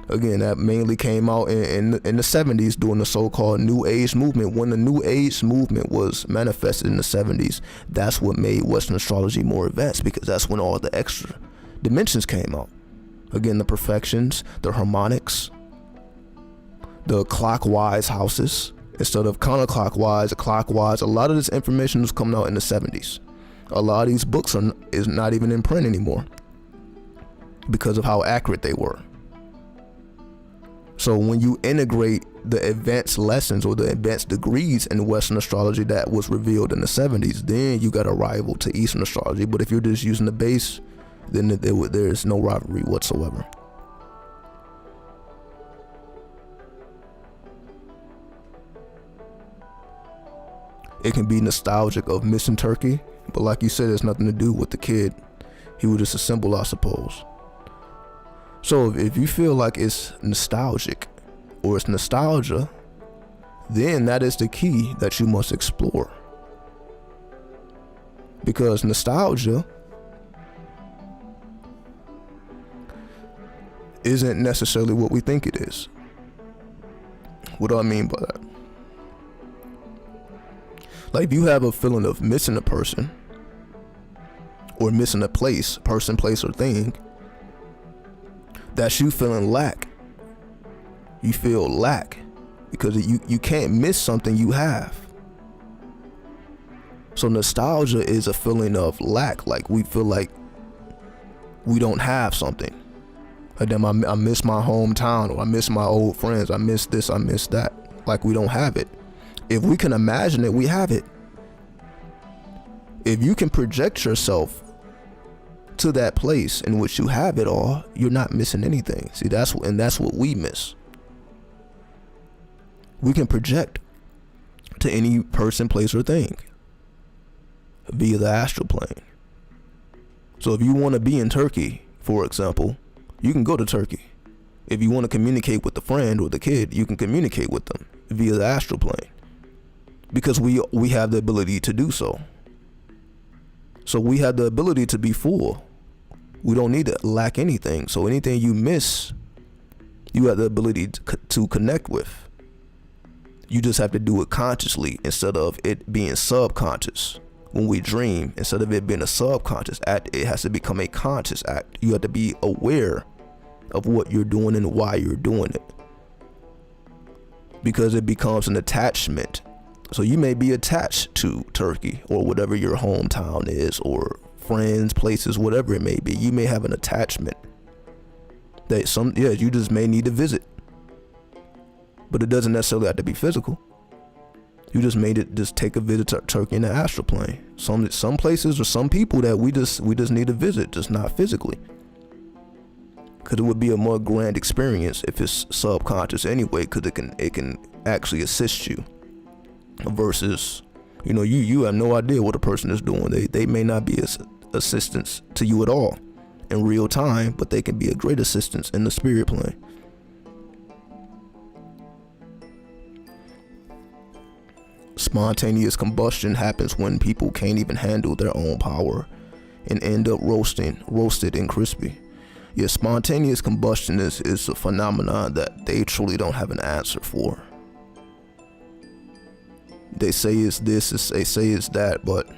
Speaker 1: again, that mainly came out in the 70s during the so-called New Age movement. When the New Age movement was manifested in the 70s, that's what made Western astrology more advanced, because that's when all the extra dimensions came out. Again, the perfections, the harmonics, the clockwise houses instead of counterclockwise, clockwise. A lot of this information was coming out in the 70s. A lot of these books is not even in print anymore because of how accurate they were. So when you integrate the advanced lessons or the advanced degrees in Western astrology that was revealed in the 70s, then you got a rival to Eastern astrology. But if you're just using the base, then there's no rivalry whatsoever. It can be nostalgic of missing Turkey, but like you said, there's nothing to do with the kid. He was just a symbol, I suppose. So if you feel like it's nostalgic or it's nostalgia, then that is the key that you must explore. Because nostalgia isn't necessarily what we think it is. What do I mean by that? Like if you have a feeling of missing a person or missing a place, person, place, or thing, that's you feeling lack. You feel lack because you can't miss something you have. So nostalgia is a feeling of lack, like we feel like we don't have something And then I miss my hometown, or I miss my old friends. I miss this, I miss that. Like we don't have it. If we can imagine it, we have it. If you can project yourself to that place in which you have it all, you're not missing anything. See, that's what we miss. We can project to any person, place, or thing via the astral plane. So if you want to be in Turkey, for example, you can go to Turkey. If you want to communicate with the friend or the kid, you can communicate with them via the astral plane, because we have the ability to do so. So we have the ability to be full. We don't need to lack anything. So anything you miss, you have the ability to connect with. You just have to do it consciously instead of it being subconscious. When we dream, instead of it being a subconscious act, it has to become a conscious act. You have to be aware of what you're doing and why you're doing it, because it becomes an attachment. So you may be attached to Turkey or whatever your hometown is, or friends, places, whatever it may be. You may have an attachment that you just may need to visit, but it doesn't necessarily have to be physical. You just made it, just take a visit to Turkey in the astral plane. Some places or some people that we just need to visit, just not physically, because it would be a more grand experience if it's subconscious anyway, because it can actually assist you, versus you have no idea what a person is doing. They may not be assistance to you at all in real time, but they can be a great assistance in the spirit plane. Spontaneous combustion happens when people can't even handle their own power and end up roasted and crispy. Yeah, spontaneous combustion is a phenomenon that they truly don't have an answer for. They say it's this, they say it's that, but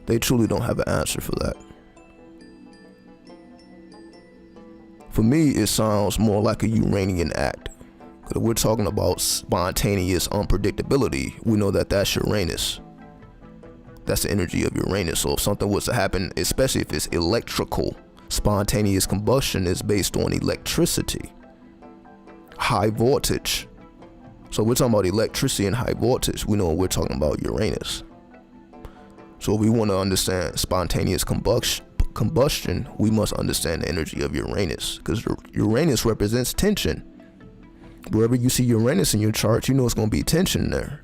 Speaker 1: they truly don't have an answer for that. For me, it sounds more like a Uranian act. Because if we're talking about spontaneous unpredictability, we know that that's Uranus. That's the energy of Uranus. So if something was to happen, especially if it's electrical, spontaneous combustion is based on electricity, high voltage. So we're talking about electricity and high voltage. We know we're talking about Uranus. So if we want to understand spontaneous combustion, we must understand the energy of Uranus, because Uranus represents tension. Wherever you see Uranus in your chart, you know it's going to be tension there,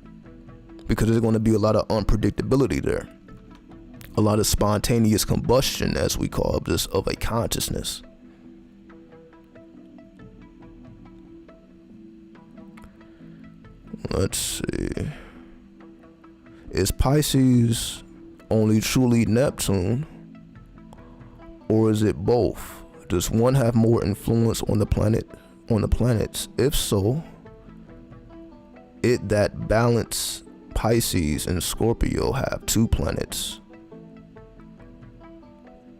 Speaker 1: because there's going to be a lot of unpredictability there. A lot of spontaneous combustion, as we call this, of a consciousness. Let's see. Is Pisces only truly Neptune, or is it both? Does one have more influence on the planets? If so, it that balance Pisces and Scorpio have 2 planets.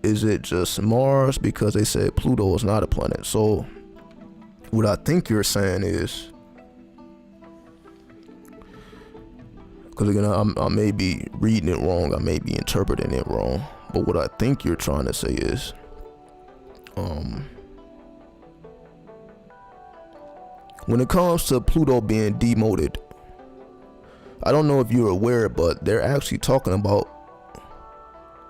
Speaker 1: Is it just Mars? Because they said Pluto is not a planet. So what I think you're saying is, because again, I may be reading it wrong, I may be interpreting it wrong, but what I think you're trying to say is, when it comes to Pluto being demoted, I don't know if you're aware, but they're actually talking about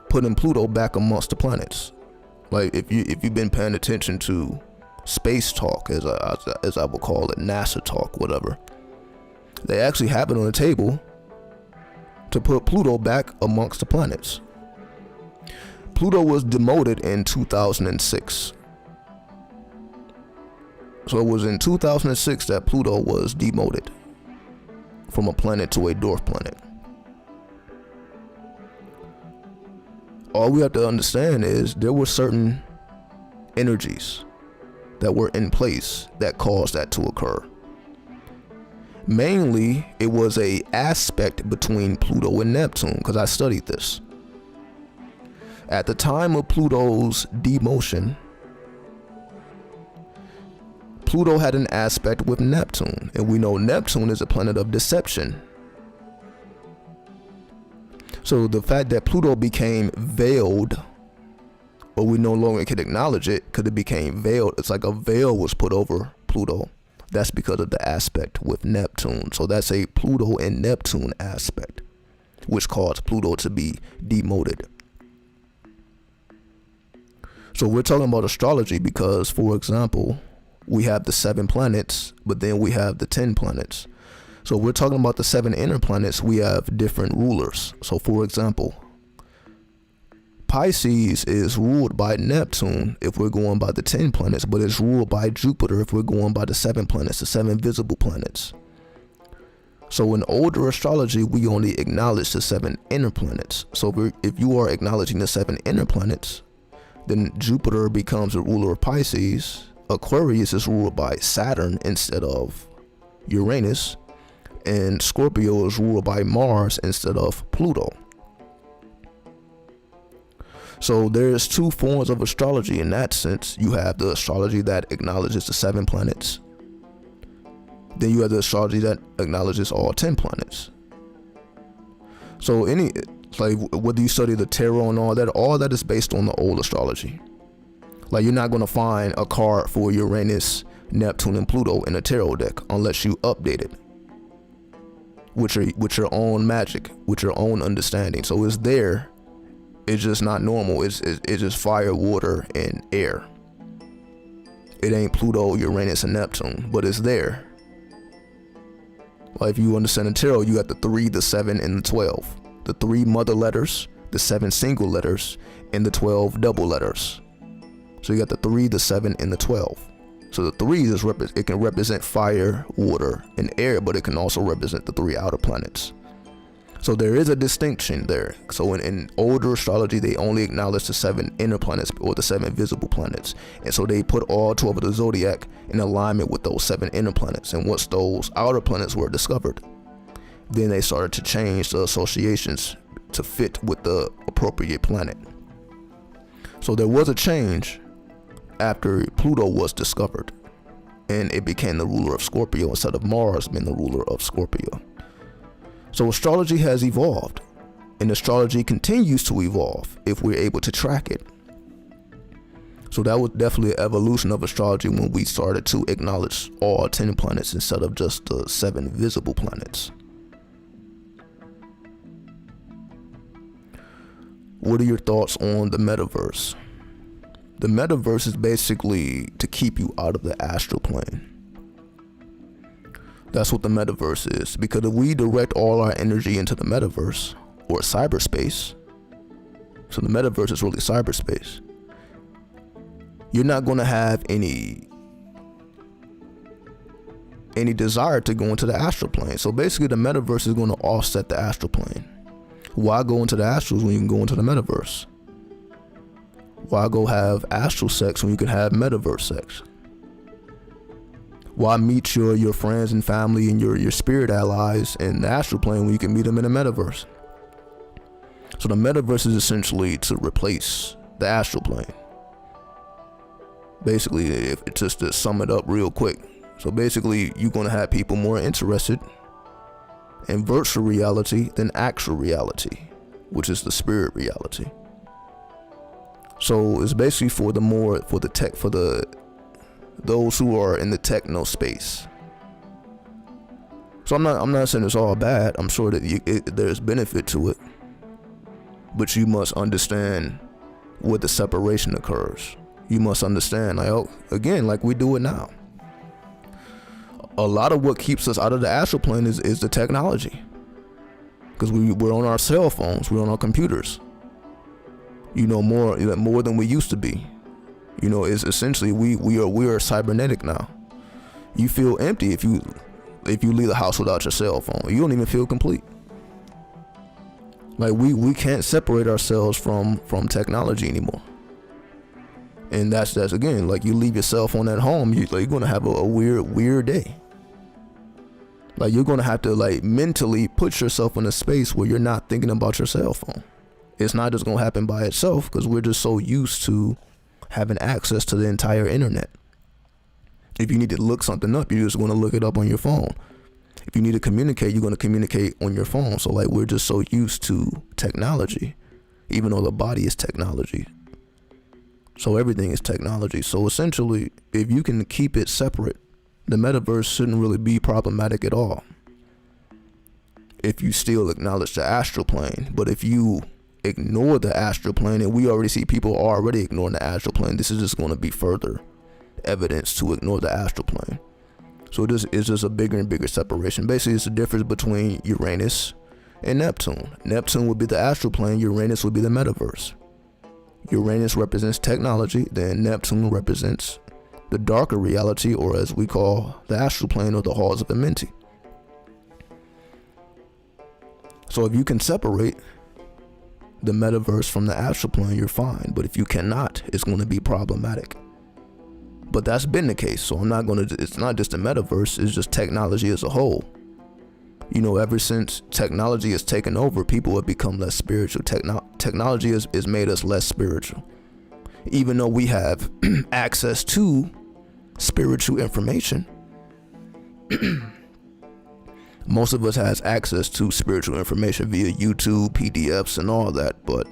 Speaker 1: putting Pluto back amongst the planets. Like if you've been paying attention to space talk, as I would call it, NASA talk, whatever, they actually have it on the table to put Pluto back amongst the planets. Pluto was demoted in 2006. So it was in 2006 that Pluto was demoted from a planet to a dwarf planet. All we have to understand is there were certain energies that were in place that caused that to occur. Mainly, it was a aspect between Pluto and Neptune, because I studied this. At the time of Pluto's demotion, Pluto had an aspect with Neptune, and we know Neptune is a planet of deception. So the fact that Pluto became veiled but we no longer can acknowledge it because it became veiled. It's like a veil was put over Pluto. That's because of the aspect with Neptune. So that's a Pluto and Neptune aspect, which caused Pluto to be demoted. So we're talking about astrology because, for example, we have the 7 planets, but then we have the 10 planets. So we're talking about the 7 inner planets. We have different rulers. So for example, Pisces is ruled by Neptune if we're going by the 10 planets, but it's ruled by Jupiter if we're going by the 7 planets, the 7 visible planets. So in older astrology, we only acknowledge the 7 inner planets. So if you are acknowledging the 7 inner planets, then Jupiter becomes the ruler of Pisces. Aquarius is ruled by Saturn instead of Uranus. And Scorpio is ruled by Mars instead of Pluto. So there's 2 forms of astrology in that sense. You have the astrology that acknowledges the 7 planets. Then you have the astrology that acknowledges all 10 planets. So whether you study the tarot and all that is based on the old astrology. Like, you're not going to find a card for Uranus, Neptune, and Pluto in a tarot deck unless you update it with your own magic, with your own understanding. So it's there. It's just not normal. It's just fire, water, and air. It ain't Pluto, Uranus, and Neptune, but it's there. Like, if you understand the tarot, you got the 3, the 7, and the 12. The 3 mother letters, the 7 single letters, and the 12 double letters. So you got the 3, the 7, and the 12. So the 3 it can represent fire, water, and air, but it can also represent the 3 outer planets. So there is a distinction there. So in older astrology, they only acknowledge the 7 inner planets or the 7 visible planets. And so they put all 12 of the zodiac in alignment with those 7 inner planets. And once those outer planets were discovered, then they started to change the associations to fit with the appropriate planet. So there was a change after Pluto was discovered, and it became the ruler of Scorpio instead of Mars being the ruler of Scorpio. So astrology has evolved, and astrology continues to evolve if we're able to track it. So that was definitely an evolution of astrology when we started to acknowledge all 10 planets instead of just the 7 visible planets. What are your thoughts on the Metaverse? The Metaverse is basically to keep you out of the astral plane. That's what the Metaverse is. Because if we direct all our energy into the Metaverse, or cyberspace, so the Metaverse is really cyberspace, you're not going to have any desire to go into the astral plane. So basically the Metaverse is going to offset the astral plane. Why go into the astrals when you can go into the Metaverse? Why go have astral sex when you can have Metaverse sex? Why meet your friends and family and your spirit allies in the astral plane when you can meet them in the Metaverse? So the Metaverse is essentially to replace the astral plane. Basically, if just to sum it up real quick. So basically, you're going to have people more interested in virtual reality than actual reality, which is the spirit reality. So it's basically for those who are in the techno space. So I'm not saying it's all bad. I'm sure that there's benefit to it, but you must understand where the separation occurs. You must understand, like we do it now. A lot of what keeps us out of the astral plane is the technology, because we're on our cell phones, we're on our computers. More than we used to be. It's essentially we are cybernetic now. You feel empty if you leave the house without your cell phone. You don't even feel complete. Like we can't separate ourselves from technology anymore. And that's again, like, you leave your cell phone at home, you're gonna have a weird day. Like, you're gonna have to mentally put yourself in a space where you're not thinking about your cell phone. It's not just gonna happen by itself, because we're just so used to having access to the entire internet. If you need to look something up, you're just gonna look it up on your phone. If you need to communicate, you're gonna communicate on your phone. So we're just so used to technology, even though the body is technology. So everything is technology. So essentially, if you can keep it separate, the metaverse shouldn't really be problematic at all, if you still acknowledge the astral plane. But if you ignore the astral plane, and we already see people already ignoring the astral plane, this is just going to be further evidence to ignore the astral plane. So this is just a bigger and bigger separation. Basically, it's the difference between Uranus and Neptune. Neptune would be the astral plane, Uranus would be the metaverse. Uranus represents technology, then Neptune represents the darker reality, or as we call the astral plane, or the halls of Amenti. So if you can separate the metaverse from the astral plane, you're fine. But if you cannot, it's going to be problematic. But that's been the case. So it's not just the metaverse, it's just technology as a whole. You know, ever since technology has taken over, people have become less spiritual. Technology has made us less spiritual. Even though we have access to spiritual information, most of us has access to spiritual information via YouTube, PDFs, and all that. But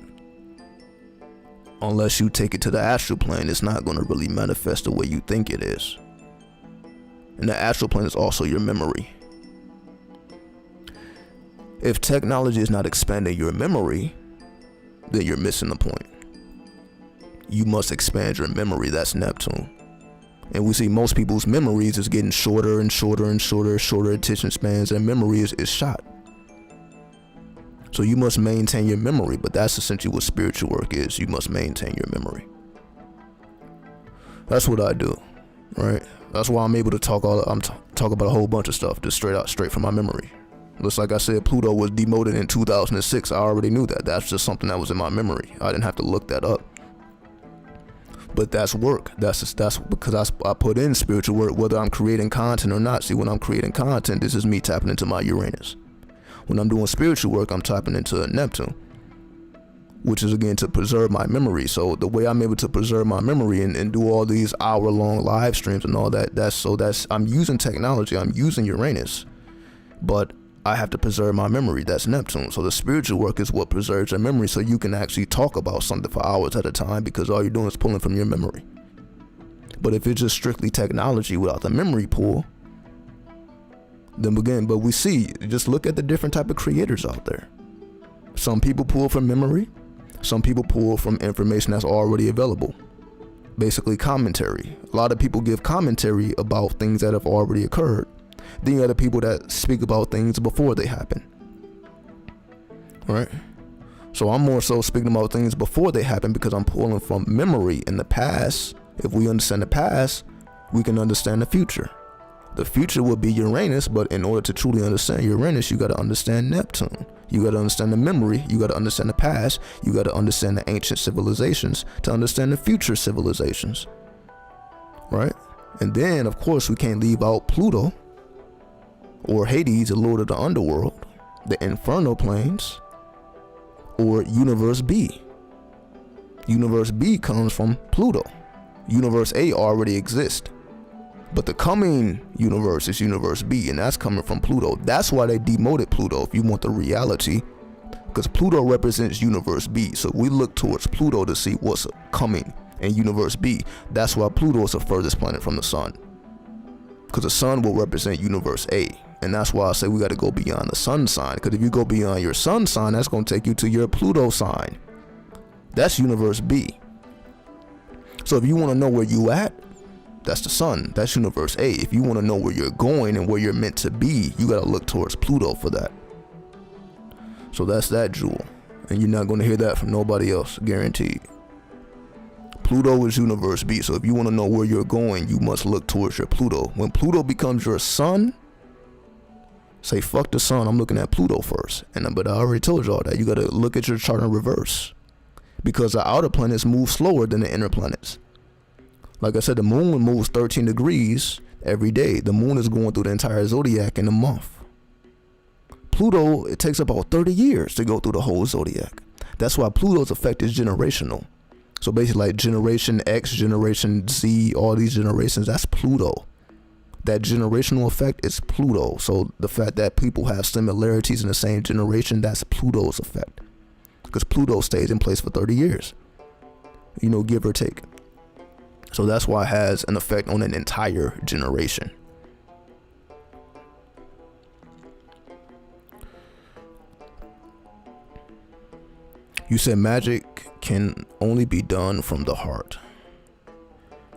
Speaker 1: unless you take it to the astral plane, it's not going to really manifest the way you think it is. And the astral plane is also your memory. If technology is not expanding your memory, then you're missing the point. You must expand your memory. That's Neptune. And we see most people's memories is getting shorter and shorter and shorter attention spans, and memory is shot. So you must maintain your memory, but that's essentially what spiritual work is. You must maintain your memory. That's what I do, right? That's why I'm able to talk about a whole bunch of stuff just straight from my memory. Just like I said, Pluto was demoted in 2006. I already knew that. That's just something that was in my memory. I didn't have to look that up. But that's work. That's because I put in spiritual work, whether I'm creating content or not. See, when I'm creating content, this is me tapping into my Uranus. When I'm doing spiritual work, I'm tapping into Neptune, which is again to preserve my memory. So the way I'm able to preserve my memory and do all these hour-long live streams and all that, I'm using technology. I'm using Uranus, but I have to preserve my memory. That's Neptune. So the spiritual work is what preserves your memory, so you can actually talk about something for hours at a time, because all you're doing is pulling from your memory. But if it's just strictly technology without the memory pool, then again, but we see, just look at the different type of creators out there. Some people pull from memory. Some people pull from information that's already available. Basically commentary. A lot of people give commentary about things that have already occurred. Then you have the people that speak about things before they happen. Right? So I'm more so speaking about things before they happen, because I'm pulling from memory in the past. If we understand the past, we can understand the future. The future will be Uranus, but in order to truly understand Uranus, you got to understand Neptune. You got to understand the memory. You got to understand the past. You got to understand the ancient civilizations to understand the future civilizations. Right? And then, of course, we can't leave out Pluto, or Hades, the lord of the underworld, the infernal planes, or Universe B. Universe B comes from Pluto. Universe A already exists, but the coming universe is Universe B, and that's coming from Pluto. That's why they demoted Pluto, if you want the reality, because Pluto represents Universe B. So we look towards Pluto to see what's coming in Universe B. That's why Pluto is the furthest planet from the sun, because the sun will represent Universe A. And that's why I say we got to go beyond the sun sign, because if you go beyond your sun sign, that's going to take you to your Pluto sign. That's Universe B. So if you want to know where you at, that's the sun. That's Universe A. If you want to know where you're going and where you're meant to be, you got to look towards Pluto for that. So that's that jewel. And you're not going to hear that from nobody else, guaranteed. Pluto is Universe B. So if you want to know where you're going, you must look towards your Pluto. When Pluto becomes your sun, say fuck the sun, I'm looking at Pluto first. But I already told y'all that you got to look at your chart in reverse, because the outer planets move slower than the inner planets. Like I said, the moon moves 13 degrees every day. The moon is going through the entire zodiac in a month. Pluto, it takes about 30 years to go through the whole zodiac. That's why Pluto's effect is generational. So basically, like Generation X, Generation Z, all these generations, that's Pluto. That generational effect is Pluto. So the fact that people have similarities in the same generation, that's Pluto's effect. Because Pluto stays in place for 30 years. You know, give or take. So that's why it has an effect on an entire generation. You said magic can only be done from the heart.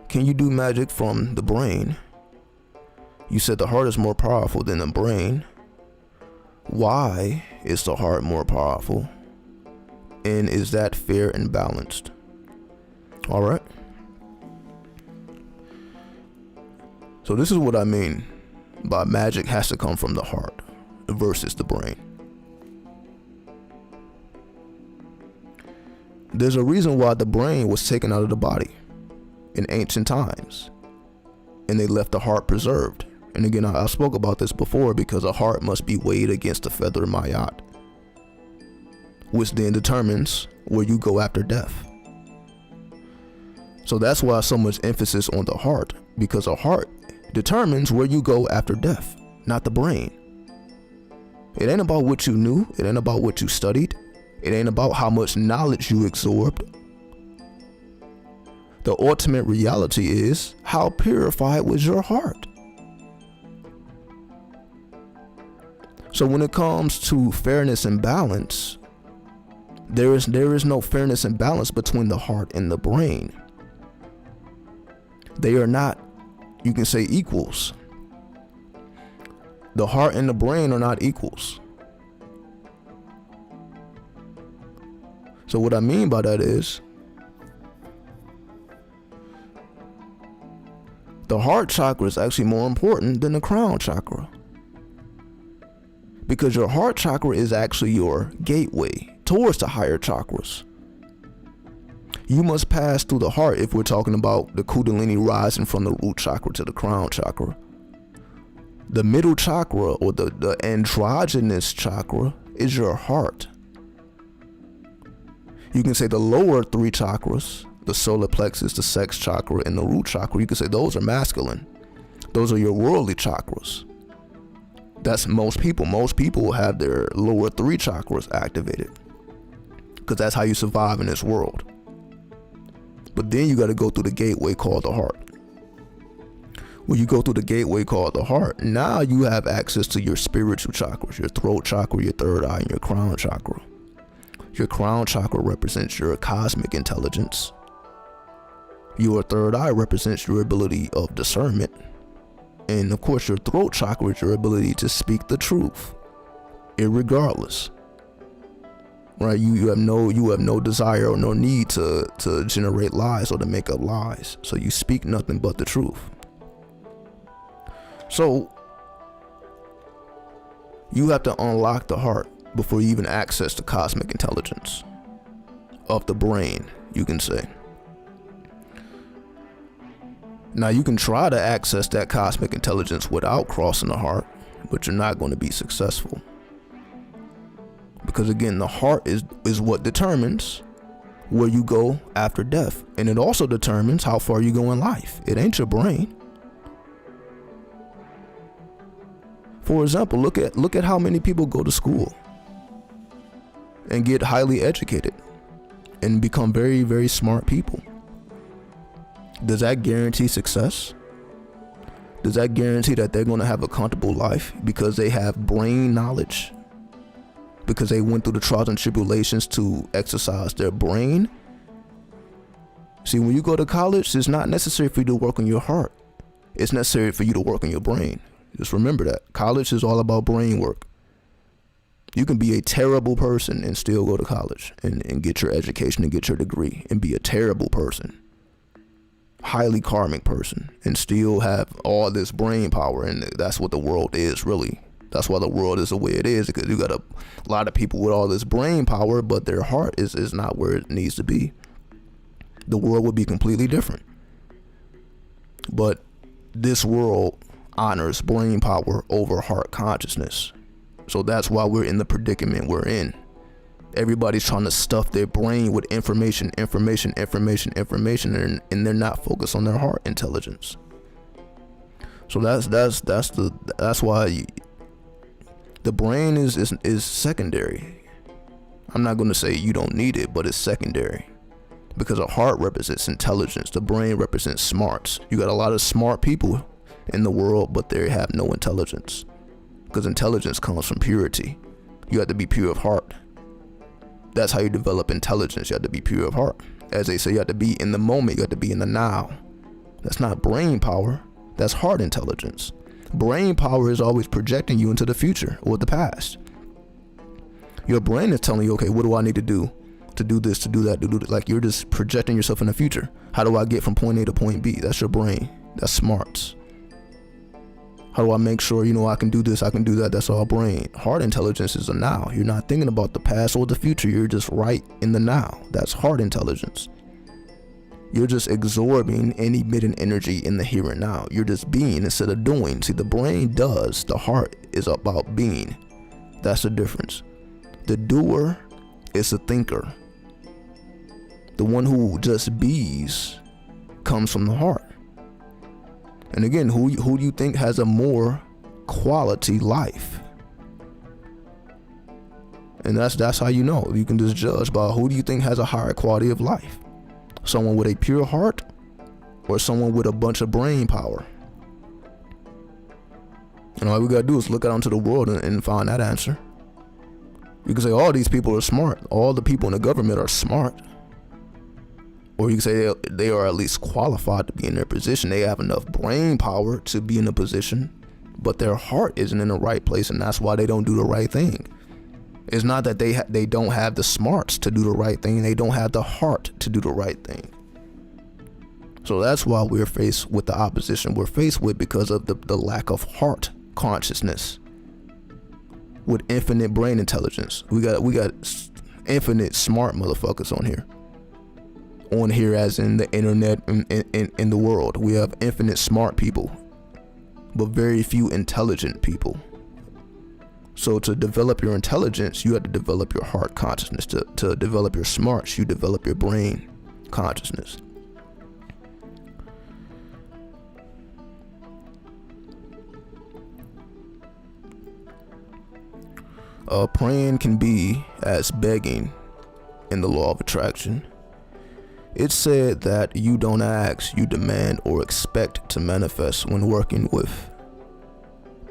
Speaker 1: Can you do magic from the brain? You said the heart is more powerful than the brain. Why is the heart more powerful? And is that fair and balanced? All right. So this is what I mean by magic has to come from the heart versus the brain. There's a reason why the brain was taken out of the body in ancient times, and they left the heart preserved. And again, I spoke about this before, because a heart must be weighed against the feather mayat, which then determines where you go after death. So that's why so much emphasis on the heart, because a heart determines where you go after death, not the brain. It ain't about what you knew. It ain't about what you studied. It ain't about how much knowledge you absorbed. The ultimate reality is, how purified was your heart? So when it comes to fairness and balance, there is no fairness and balance between the heart and the brain. They are not, you can say, equals. The heart and the brain are not equals. So what I mean by that is, the heart chakra is actually more important than the crown chakra, because your heart chakra is actually your gateway towards the higher chakras. You must pass through the heart if we're talking about the kundalini rising from the root chakra to the crown chakra. The middle chakra, or the androgynous chakra, is your heart. You can say the lower three chakras, the solar plexus, the sex chakra, and the root chakra, you can say those are masculine. Those are your worldly chakras. That's most people. Most people will have their lower three chakras activated, because that's how you survive in this world. But then you got to go through the gateway called the heart. When you go through the gateway called the heart, now you have access to your spiritual chakras, your throat chakra, your third eye, and your crown chakra. Your crown chakra represents your cosmic intelligence. Your third eye represents your ability of discernment. And of course, your throat chakra is your ability to speak the truth, irregardless. Right? You have no desire or no need to generate lies or to make up lies. So you speak nothing but the truth. So you have to unlock the heart before you even access the cosmic intelligence of the brain, you can say. Now you can try to access that cosmic intelligence without crossing the heart, but you're not going to be successful. Because again, the heart is what determines where you go after death. And it also determines how far you go in life. It ain't your brain. For example, look at how many people go to school and get highly educated and become very, very smart people. Does that guarantee success? Does that guarantee that they're going to have a comfortable life because they have brain knowledge? Because they went through the trials and tribulations to exercise their brain? See, when you go to college, it's not necessary for you to work on your heart. It's necessary for you to work on your brain. Just remember that. College is all about brain work. You can be a terrible person and still go to college and get your education and get your degree and be a terrible person, highly karmic person, and still have all this brain power. And that's what the world is, really. That's why the world is the way it is, because you got a lot of people with all this brain power, but their heart is not where it needs to be. The world would be completely different. But this world honors brain power over heart consciousness. So that's why we're in the predicament we're in. Everybody's trying to stuff their brain with information, and they're not focused on their heart intelligence. So that's why the brain is secondary. I'm not going to say you don't need it, but it's secondary, because a heart represents intelligence. The brain represents smarts. You got a lot of smart people in the world, but they have no intelligence, because intelligence comes from purity. You have to be pure of heart. That's how you develop intelligence. You have to be pure of heart. As they say, you have to be in the moment. You have to be in the now. That's not brain power. That's heart intelligence. Brain power is always projecting you into the future or the past. Your brain is telling you, okay, what do I need to do this, to do that, to do that? Like, you're just projecting yourself in the future. How do I get from point A to point B? That's your brain. That's smarts. How do I make sure, I can do this, I can do that? That's all brain. Heart intelligence is a now. You're not thinking about the past or the future. You're just right in the now. That's heart intelligence. You're just absorbing and emitting energy in the here and now. You're just being instead of doing. See, the brain does. The heart is about being. That's the difference. The doer is a thinker. The one who just bees comes from the heart. And again, who do you think has a more quality life? And that's how you know. You can just judge by who do you think has a higher quality of life? Someone with a pure heart or someone with a bunch of brain power? And all we gotta do is look out into the world and find that answer. You can say all these people are smart. All the people in the government are smart. Or you can say they are at least qualified to be in their position. They have enough brain power to be in a position, but their heart isn't in the right place, and that's why they don't do the right thing. It's not that they don't have the smarts to do the right thing. They don't have the heart to do the right thing. So that's why we're faced with the opposition we're faced with, because of the lack of heart consciousness. With infinite brain intelligence, we got infinite smart motherfuckers on here. On here as in the internet in the world. We have infinite smart people, but very few intelligent people. So to develop your intelligence, you have to develop your heart consciousness. To develop your smarts, you develop your brain consciousness. Praying can be as begging in the law of attraction. It's said that you don't ask, you demand or expect to manifest when working with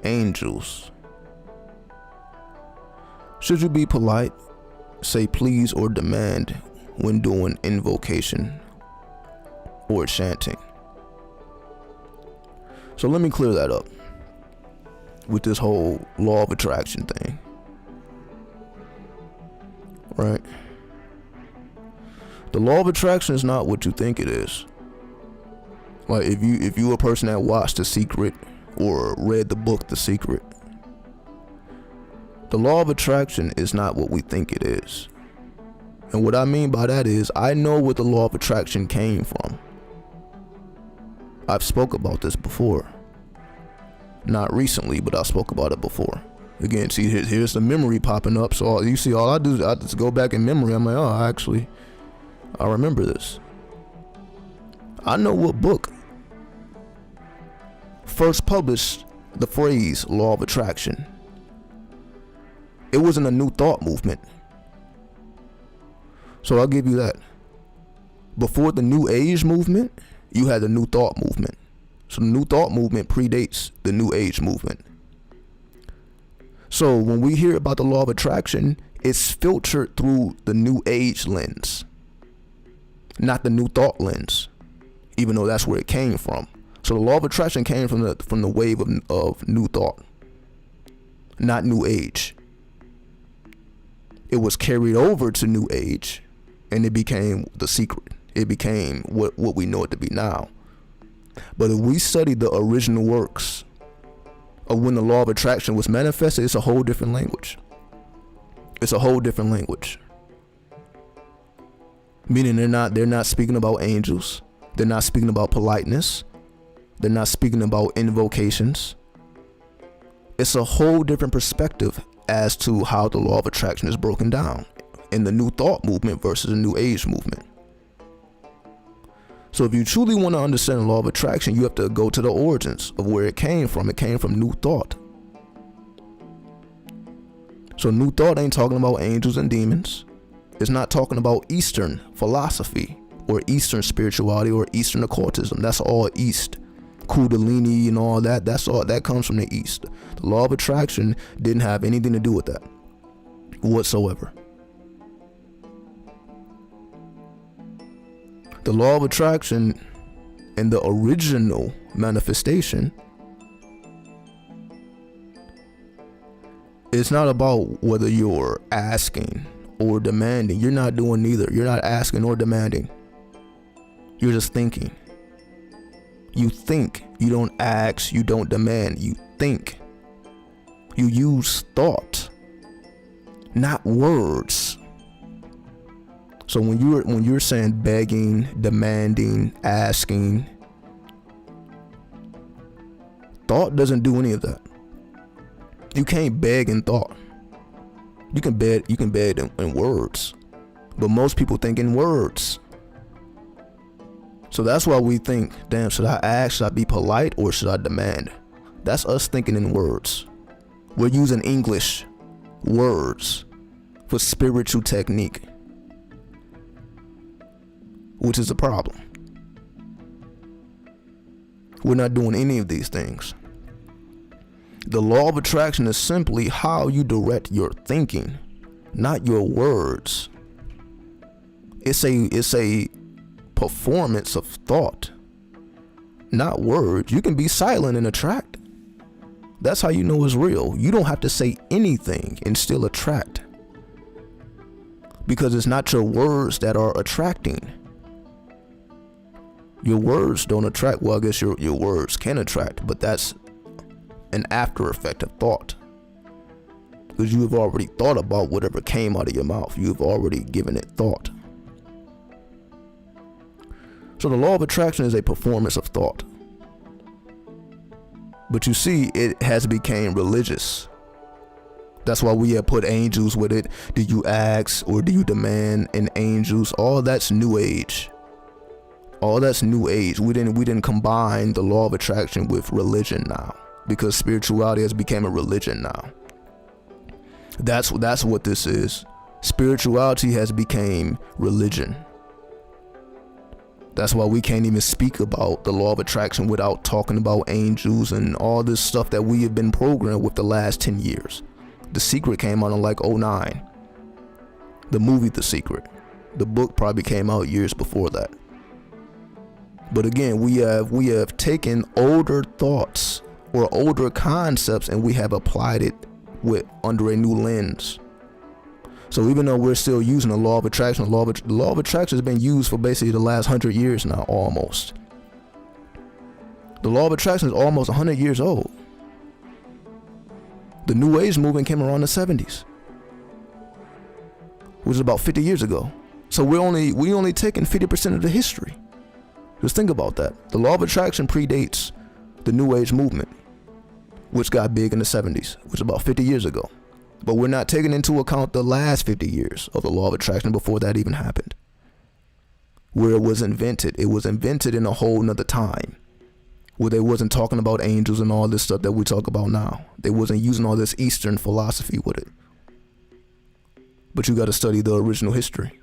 Speaker 1: angels. Should you be polite, say please or demand when doing invocation or chanting? So let me clear that up with this whole law of attraction thing. Right? The law of attraction is not what you think it is. Like if you a person that watched The Secret or read the book The Secret, the law of attraction is not what we think it is. And what I mean by that is, I know where the law of attraction came from. I've spoke about this before. Not recently, but I spoke about it before. Again, see, here's the memory popping up. So you see, all I do is I just go back in memory. I'm like, oh, I remember this. I know what book first published the phrase law of attraction. It wasn't a New Thought movement. So I'll give you that. Before the New Age movement, you had the New Thought movement. So the New Thought movement predates the New Age movement. So when we hear about the law of attraction, it's filtered through the New Age lens, not the New Thought lens, even though that's where it came from. So the law of attraction came from the wave of New Thought, not New Age. It was carried over to New Age, and it became The Secret. It became what we know it to be now. But if we study the original works of when the law of attraction was manifested, it's a whole different language. It's a whole different language. Meaning they're not speaking about angels. They're not speaking about politeness. They're not speaking about invocations. It's a whole different perspective as to how the law of attraction is broken down in the New Thought movement versus the New Age movement. So if you truly want to understand the law of attraction, you have to go to the origins of where it came from. It came from New Thought. So New Thought ain't talking about angels and demons. It's not talking about Eastern philosophy, or Eastern spirituality or Eastern occultism. That's all East. Kundalini and all that, that's all that comes from the East. The law of attraction didn't have anything to do with that whatsoever. The law of attraction and the original manifestation, it's not about whether you're asking or demanding. You're not doing neither. You're not asking or demanding. You're just thinking. You think. You don't ask. You don't demand. You think. You use thought, not words. So when you're saying begging, demanding, asking, thought doesn't do any of that. You can't beg in thought. You can beg in words, but most people think in words. So that's why we think, damn, should I ask, should I be polite, or should I demand? That's us thinking in words. We're using English words for spiritual technique, which is a problem. We're not doing any of these things. The law of attraction is simply how you direct your thinking, not your words. It's a performance of thought, not words. You can be silent and attract. That's how you know it's real. You don't have to say anything and still attract, because it's not your words that are attracting. Your words don't attract. Well, I guess your words can attract, but that's an after effect of thought, because you have already thought about whatever came out of your mouth. You've already given it thought. So the law of attraction is a performance of thought. But you see, it has become religious. That's why we have put angels with it. Do you ask or do you demand? And angels, all that's new age. All that's new age. We didn't combine the law of attraction with religion now, because spirituality has become a religion now. That's what this is. Spirituality has become religion. That's why we can't even speak about the law of attraction without talking about angels and all this stuff that we have been programmed with the last 10 years. The Secret came out in like 2009. The movie The Secret. The book probably came out years before that. But again, we have taken older thoughts or older concepts and we have applied it under a new lens. So even though we're still using the law of attraction, the law of attraction has been used for basically the last 100 years now, almost. The law of attraction is almost 100 years old. The New Age movement came around in the 70s, which is about 50 years ago. So we only taking 50% of the history. Just think about that. The law of attraction predates the New Age movement, which got big in the 70s, which is about 50 years ago. But we're not taking into account the last 50 years of the law of attraction before that even happened. Where it was invented. It was invented in a whole nother time, where they wasn't talking about angels and all this stuff that we talk about now. They wasn't using all this Eastern philosophy with it. But you got to study the original history.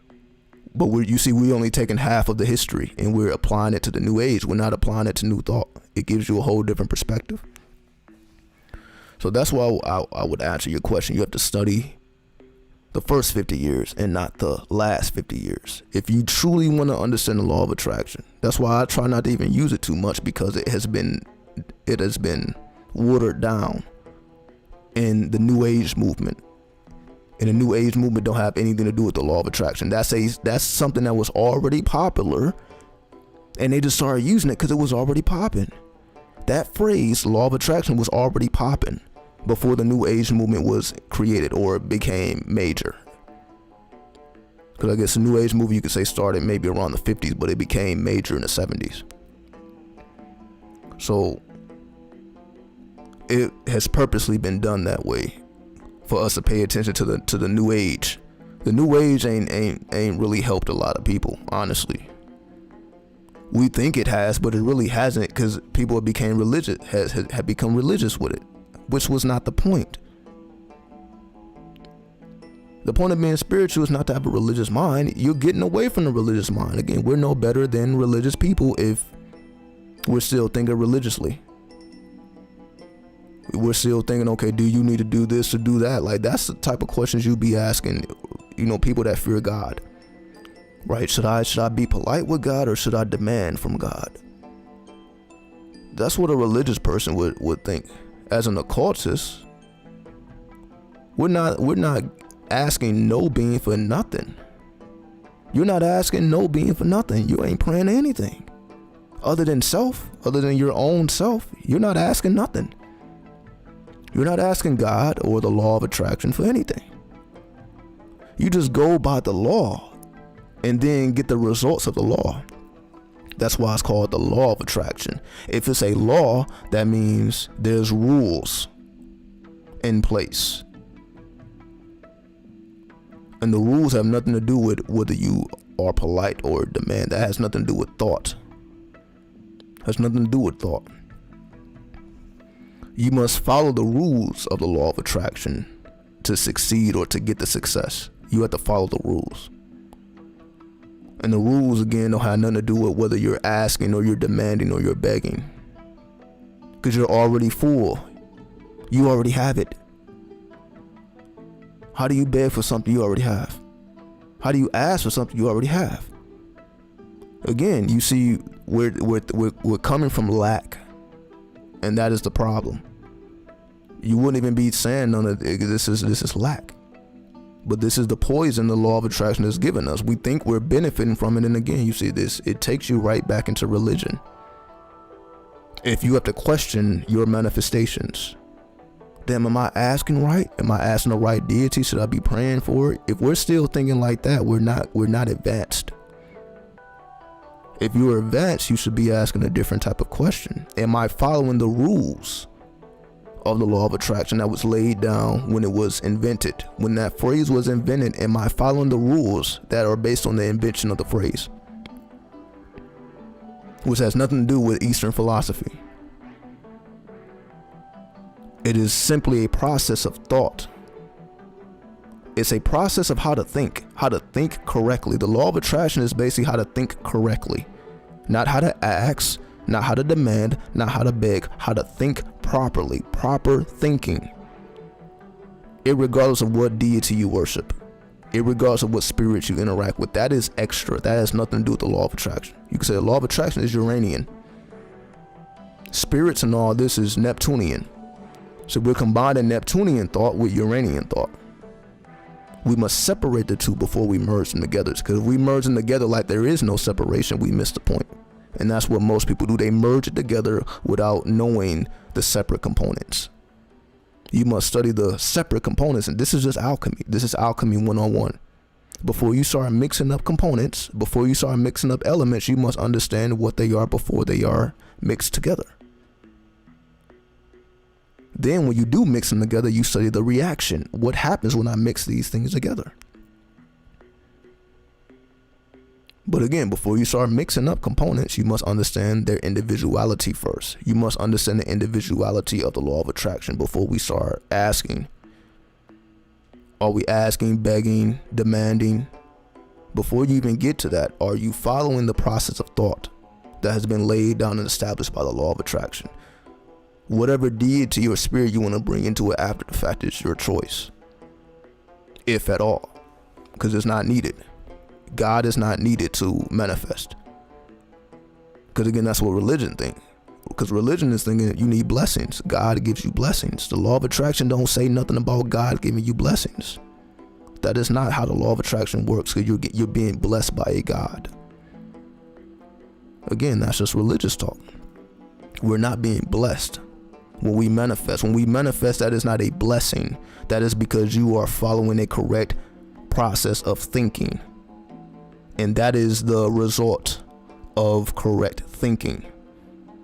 Speaker 1: But you see, we only taking half of the history and we're applying it to the New Age. We're not applying it to New Thought. It gives you a whole different perspective. So that's why I would answer your question. You have to study the first 50 years and not the last 50 years. If you truly want to understand the law of attraction. That's why I try not to even use it too much, because it has been watered down in the New Age movement. And the New Age movement don't have anything to do with the law of attraction. That's something that was already popular, and they just started using it because it was already popping. That phrase, law of attraction, was already popping before the New Age movement was created or became major. Because I guess the New Age movement, you could say, started maybe around the 50s, but it became major in the 70s. So it has purposely been done that way for us to pay attention to the New Age. The New Age ain't really helped a lot of people, honestly. We think it has, but it really hasn't, because people have become religious, have become religious with it, which was not the point. The point of being spiritual is not to have a religious mind. You're getting away from the religious mind. Again, we're no better than religious people if we're still thinking religiously. We're still thinking, okay, do you need to do this or do that? Like, that's the type of questions you be asking, people that fear God. Right? Should I be polite with God, or should I demand from God? That's what a religious person would think. As an occultist, we're not asking no being for nothing. You're not asking no being for nothing. You ain't praying to anything other than self, other than your own self. You're not asking nothing. You're not asking God or the law of attraction for anything. You just go by the law and then get the results of the law. That's why it's called the law of attraction. If it's a law, that means there's rules in place. And the rules have nothing to do with whether you are polite or demand. That has nothing to do with thought. Has nothing to do with thought. You must follow the rules of the law of attraction to succeed or to get the success. You have to follow the rules. And the rules, again, don't have nothing to do with whether you're asking or you're demanding or you're begging. Because you're already full. You already have it. How do you beg for something you already have? How do you ask for something you already have? Again, you see, we're coming from lack. And that is the problem. You wouldn't even be saying none of this is lack. But this is the poison the law of attraction has given us. We think we're benefiting from it. And again, you see this, it takes you right back into religion. If you have to question your manifestations, then am I asking right? Am I asking the right deity? Should I be praying for it? If we're still thinking like that, we're not advanced. If you're advanced, you should be asking a different type of question. Am I following the rules of the law of attraction that was laid down when it was invented? When that phrase was invented, am I following the rules that are based on the invention of the phrase? Which has nothing to do with Eastern philosophy. It is simply a process of thought. It's a process of how to think correctly. The law of attraction is basically how to think correctly. Not how to ask, not how to demand, not how to beg, how to think properly, proper thinking. Irregardless of what deity you worship, irregardless of what spirit you interact with, that is extra. That has nothing to do with the law of attraction. You can say the law of attraction is Uranian. Spirits and all this is Neptunian. So we're combining Neptunian thought with Uranian thought. We must separate the two before we merge them together. Because if we merge them together like there is no separation, we miss the point. And that's what most people do. They merge it together without knowing the separate components. You must study the separate components. And this is just alchemy. This is alchemy 101. Before you start mixing up components, before you start mixing up elements, you must understand what they are before they are mixed together. Then when you do mix them together, you study the reaction. What happens when I mix these things together? But again, before you start mixing up components, you must understand their individuality first. You must understand the individuality of the law of attraction before we start asking. Are we asking, begging, demanding? Before you even get to that, are you following the process of thought that has been laid down and established by the law of attraction? Whatever deity or spirit you want to bring into it after the fact is your choice, if at all, because it's not needed. God is not needed to manifest. Because again, that's what religion thinks. Because religion is thinking you need blessings. God gives you blessings. The law of attraction don't say nothing about God giving you blessings. That is not how the law of attraction works, because you're being blessed by a God. Again, that's just religious talk. We're not being blessed. When we manifest, that is not a blessing. That is because you are following a correct process of thinking. And that is the result of correct thinking.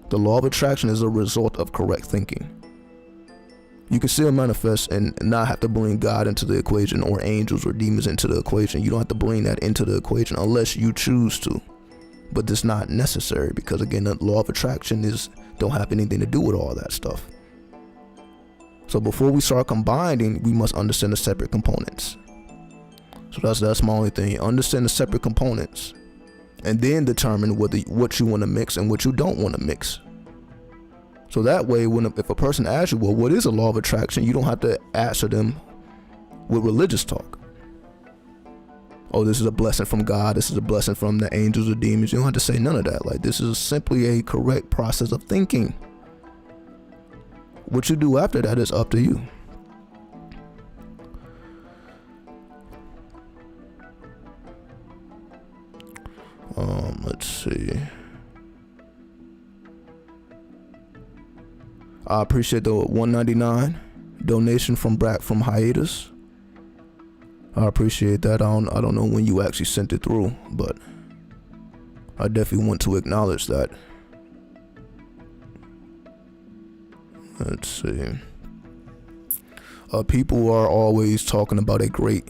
Speaker 1: The law of attraction is a result of correct thinking. You can still manifest and not have to bring God into the equation or angels or demons into the equation. You don't have to bring that into the equation unless you choose to. But it's not necessary, because again, the law of attraction don't have anything to do with all that stuff. So before we start combining, we must understand the separate components. So that's my only thing. Understand the separate components, and then determine what you want to mix and what you don't want to mix. So that way, if a person asks you, well, what is a law of attraction? You don't have to answer them with religious talk. Oh, this is a blessing from God. This is a blessing from the angels or demons. You don't have to say none of that. Like, this is simply a correct process of thinking. What you do after that is up to you. Let's see. I appreciate the $1.99 donation from hiatus. I appreciate that. I don't know when you actually sent it through, but I definitely want to acknowledge that. Let's see. People are always talking about a great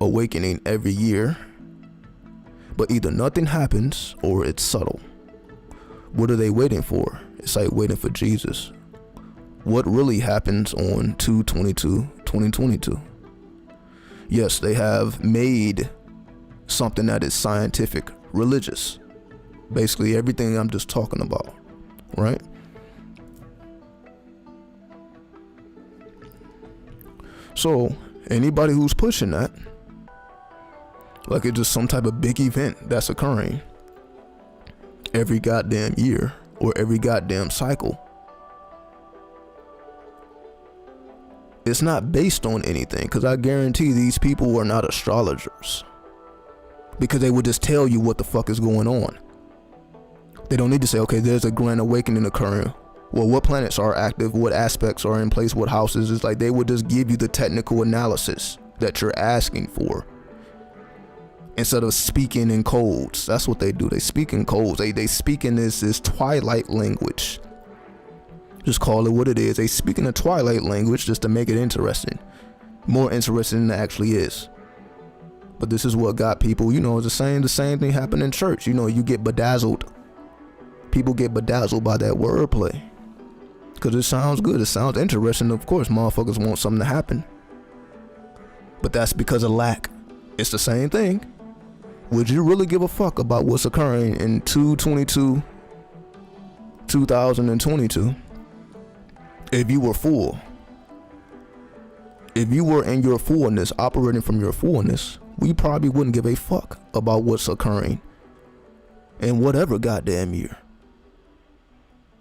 Speaker 1: awakening every year, but either nothing happens or it's subtle. What are they waiting for? It's like waiting for Jesus. What really happens on 2/22/2022? Yes, they have made something that is scientific, religious. Basically everything I'm just talking about, right? So anybody who's pushing that, like it's just some type of big event that's occurring every goddamn year or every goddamn cycle, it's not based on anything, because I guarantee these people are not astrologers, because they would just tell you what the fuck is going on. They don't need to say, okay, there's a grand awakening occurring. Well, what planets are active, what aspects are in place, what houses. It's like they would just give you the technical analysis that you're asking for, instead of speaking in codes. That's what they do. They speak in codes. They speak in this twilight language. Just call it what it is. They speak in a twilight language just to make it interesting. More interesting than it actually is. But this is what got people, it's the same thing happened in church. You get bedazzled. People get bedazzled by that wordplay. Because it sounds good. It sounds interesting. Of course, motherfuckers want something to happen. But that's because of lack. It's the same thing. Would you really give a fuck about what's occurring in 2/22/2022 if you were full? If you were in your fullness, operating from your fullness, we probably wouldn't give a fuck about what's occurring in whatever goddamn year,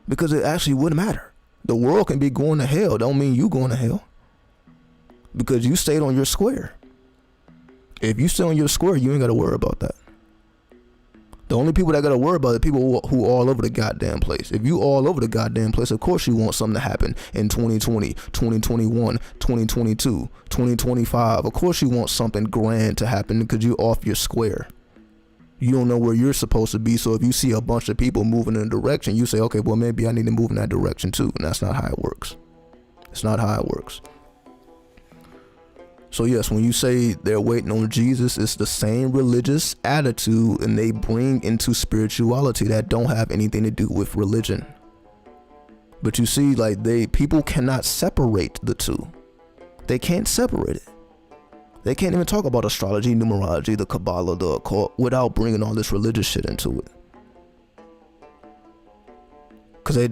Speaker 1: because it actually wouldn't matter. The world can be going to hell, don't mean you going to hell, because you stayed on your square. If you stay on your square, you ain't got to worry about that. The only people that got to worry about are the people who are all over the goddamn place. If you all over the goddamn place, of course you want something to happen in 2020, 2021, 2022, 2025. Of course you want something grand to happen, because you off your square. You don't know where you're supposed to be. So if you see a bunch of people moving in a direction, you say, okay, well, maybe I need to move in that direction too. And that's not how it works. It's not how it works. So yes, when you say they're waiting on Jesus, it's the same religious attitude, and they bring into spirituality that don't have anything to do with religion. But you see, like, people cannot separate the two. They can't separate it. They can't even talk about astrology, numerology, the Kabbalah, the occult, without bringing all this religious shit into it. Because they're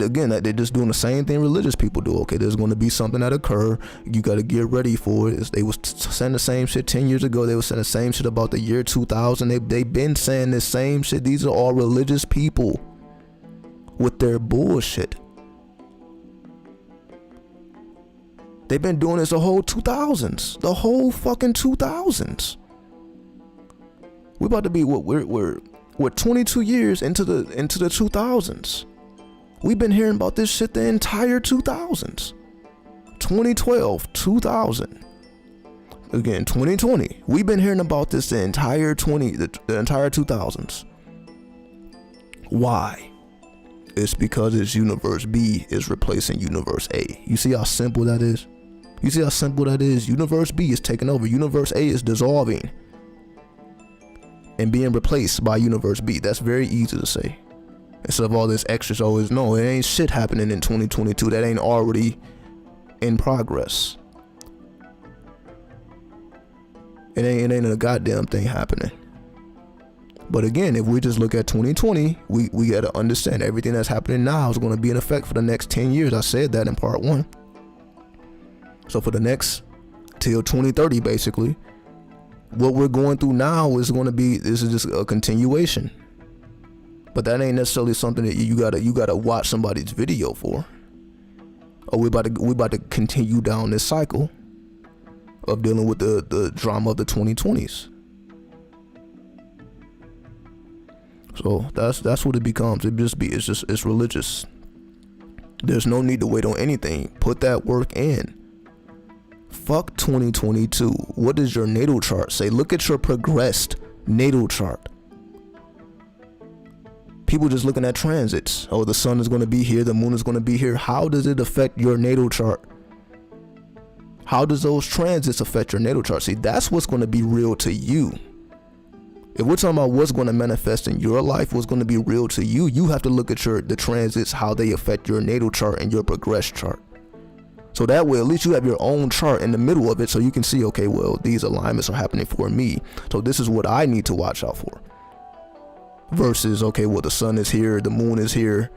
Speaker 1: just doing the same thing religious people do. Okay, there's going to be something that occur. You got to get ready for it. They was saying the same shit 10 years ago. They were saying the same shit about the year 2000. They've been saying the same shit. These are all religious people with their bullshit. They've been doing this the whole 2000s. The whole fucking 2000s. We're about to be we're 22 years into the 2000s. We've been hearing about this shit the entire 2000s. 2012, 2000. Again, 2020. We've been hearing about this the entire 2000s. Why? It's because it's Universe B is replacing Universe A. You see how simple that is? You see how simple that is? Universe B is taking over. Universe A is dissolving and being replaced by Universe B. That's very easy to say. Instead of all this extras, always, no, it ain't shit happening in 2022 that ain't already in progress. It ain't a goddamn thing happening. But again, if we just look at 2020, we got to understand everything that's happening now is going to be in effect for the next 10 years. I said that in part 1. So for the next, till 2030, basically, what we're going through now is going to be, this is just a continuation. But that ain't necessarily something that you gotta watch somebody's video for. Or we about to continue down this cycle of dealing with the drama of the 2020s. So that's what it becomes. It's religious. There's no need to wait on anything. Put that work in. Fuck 2022. What does your natal chart say? Look at your progressed natal chart. People just looking at transits. Oh, the sun is going to be here, the moon is going to be here. How does it affect your natal chart? How does those transits affect your natal chart? See, that's what's going to be real to you. If we're talking about what's going to manifest in your life, what's going to be real to you, you have to look at the transits, how they affect your natal chart and your progressed chart. So that way, at least you have your own chart in the middle of it, so you can see, okay, well, these alignments are happening for me, so this is what I need to watch out for. Versus, okay, well, the sun is here, the moon is here.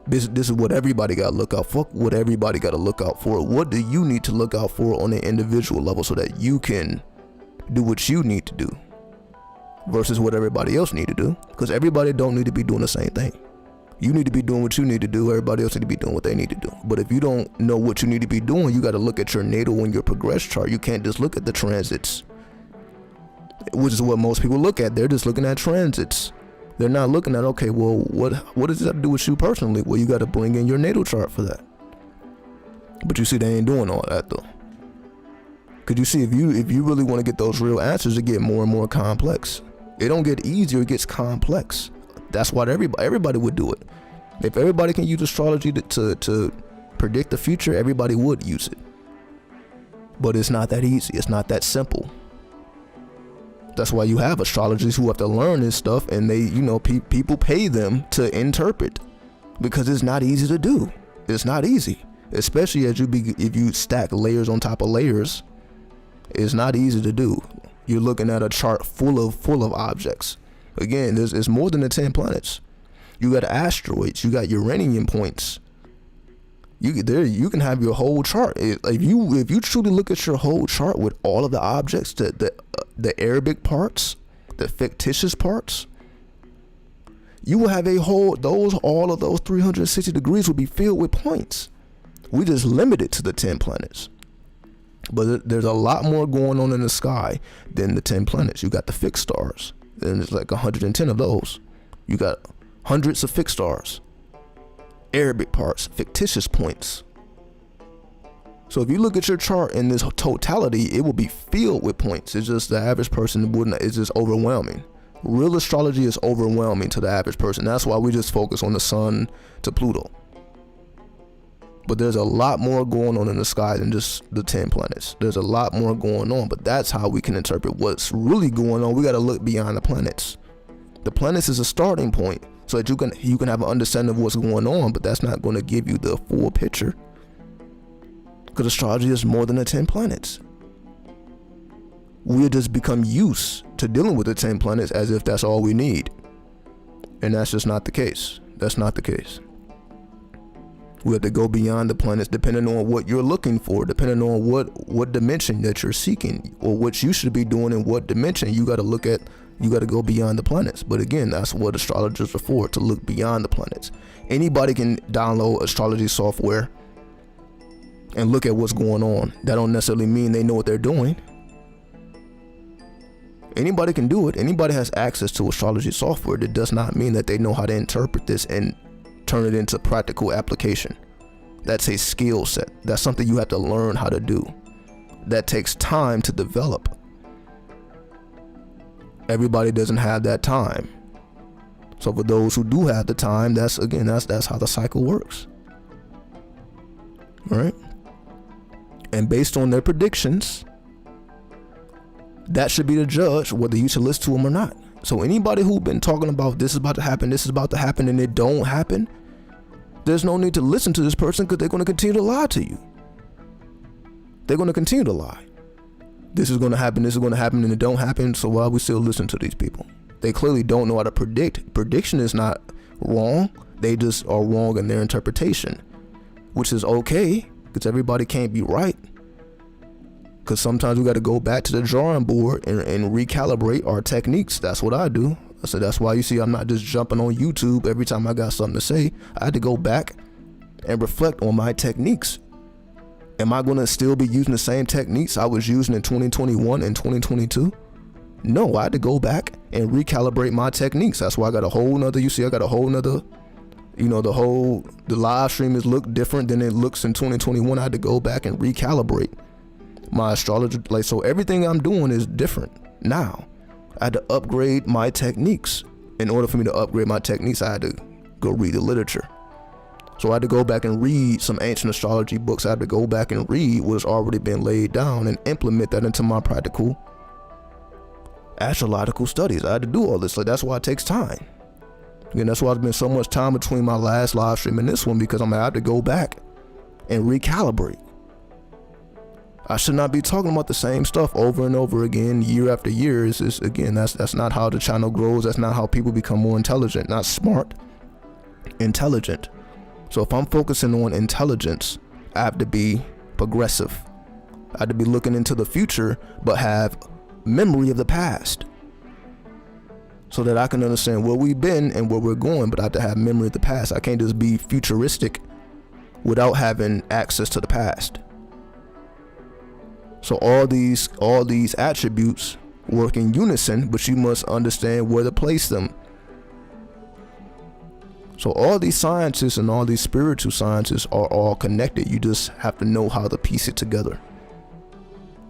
Speaker 1: This is what everybody got to look out for. What everybody got to look out for. What do you need to look out for on an individual level so that you can do what you need to do versus what everybody else need to do? Because everybody don't need to be doing the same thing. You need to be doing what you need to do. Everybody else need to be doing what they need to do. But if you don't know what you need to be doing, you got to look at your natal and your progress chart. You can't just look at the transits, which is what most people look at. They're just looking at transits. They're not looking at, okay, well, what does that have to do with you personally? Well, you got to bring in your natal chart for that. But you see, they ain't doing all that though. Cause you see, if you really want to get those real answers, it get more and more complex. It don't get easier, it gets complex. That's why everybody would do it. If everybody can use astrology to predict the future, everybody would use it. But it's not that easy. It's not that simple. That's why you have astrologers who have to learn this stuff, and they, people pay them to interpret, because it's not easy to do. It's not easy, especially if you stack layers on top of layers. It's not easy to do. You're looking at a chart full of objects. Again, it's more than the 10 planets. You got asteroids. You got Uranian points. You can have your whole chart. If you truly look at your whole chart with all of the objects, the Arabic parts, the fictitious parts, you will have all of those 360 degrees will be filled with points. We just limit it to the 10 planets. But there's a lot more going on in the sky than the 10 planets. You got the fixed stars, and there's like 110 of those. You got hundreds of fixed stars, Arabic parts, fictitious points. So if you look at your chart in this totality, it will be filled with points. It's just the average person wouldn't. It's just overwhelming. Real astrology is overwhelming to the average person. That's why we just focus on the sun to Pluto. But there's a lot more going on in the sky than just the 10 planets. There's a lot more going on, but that's how we can interpret what's really going on. We got to look beyond the planets. The planets is a starting point so that you can have an understanding of what's going on, but that's not going to give you the full picture, because astrology is more than the 10 planets. We just become used to dealing with the 10 planets as if that's all we need, and that's just not the case. That's not the case. We have to go beyond the planets, depending on what you're looking for, depending on what dimension that you're seeking, or what you should be doing in what dimension. You got to go beyond the planets. But again, that's what astrologers are for, to look beyond the planets. Anybody can download astrology software and look at what's going on. That don't necessarily mean they know what they're doing. Anybody can do it. Anybody has access to astrology software. That does not mean that they know how to interpret this and turn it into practical application. That's a skill set. That's something you have to learn how to do. That takes time to develop. Everybody doesn't have that time. So for those who do have the time, that's how the cycle works. Right? And based on their predictions, that should be the judge whether you should listen to them or not. So anybody who's been talking about this is about to happen, and it don't happen, there's no need to listen to this person, because they're going to continue to lie to you. They're going to continue to lie. this is going to happen, and it don't happen. So why we still listen to these people? They clearly don't know how to predict. Prediction is not wrong. They just are wrong in their interpretation, which is okay, because everybody can't be right. Because sometimes we got to go back to the drawing board and recalibrate our techniques. That's what I do. So that's why you see I'm not just jumping on YouTube every time I got something to say. I had to go back and reflect on my techniques. Am I going to still be using the same techniques I was using in 2021 and 2022? No, I had to go back and recalibrate my techniques. That's why I got a whole nother, you see, I got a whole nother, the live stream is look different than it looks in 2021. I had to go back and recalibrate my astrology. Like, so everything I'm doing is different now. I had to upgrade my techniques. In order for me to upgrade my techniques, I had to go read the literature. So I had to go back and read some ancient astrology books. I had to go back and read what's already been laid down and implement that into my practical astrological studies. I had to do all this. Like, that's why it takes time. Again, that's why there's been so much time between my last live stream and this one, because I'm gonna have to go back and recalibrate. I should not be talking about the same stuff over and over again, year after year. Again, that's not how the channel grows. That's not how people become more intelligent. Not smart, intelligent. So if I'm focusing on intelligence, I have to be progressive. I have to be looking into the future, but have memory of the past, so that I can understand where we've been and where we're going. But I have to have memory of the past. I can't just be futuristic without having access to the past. So all these attributes work in unison, but you must understand where to place them. So all these sciences and all these spiritual sciences are all connected. You just have to know how to piece it together.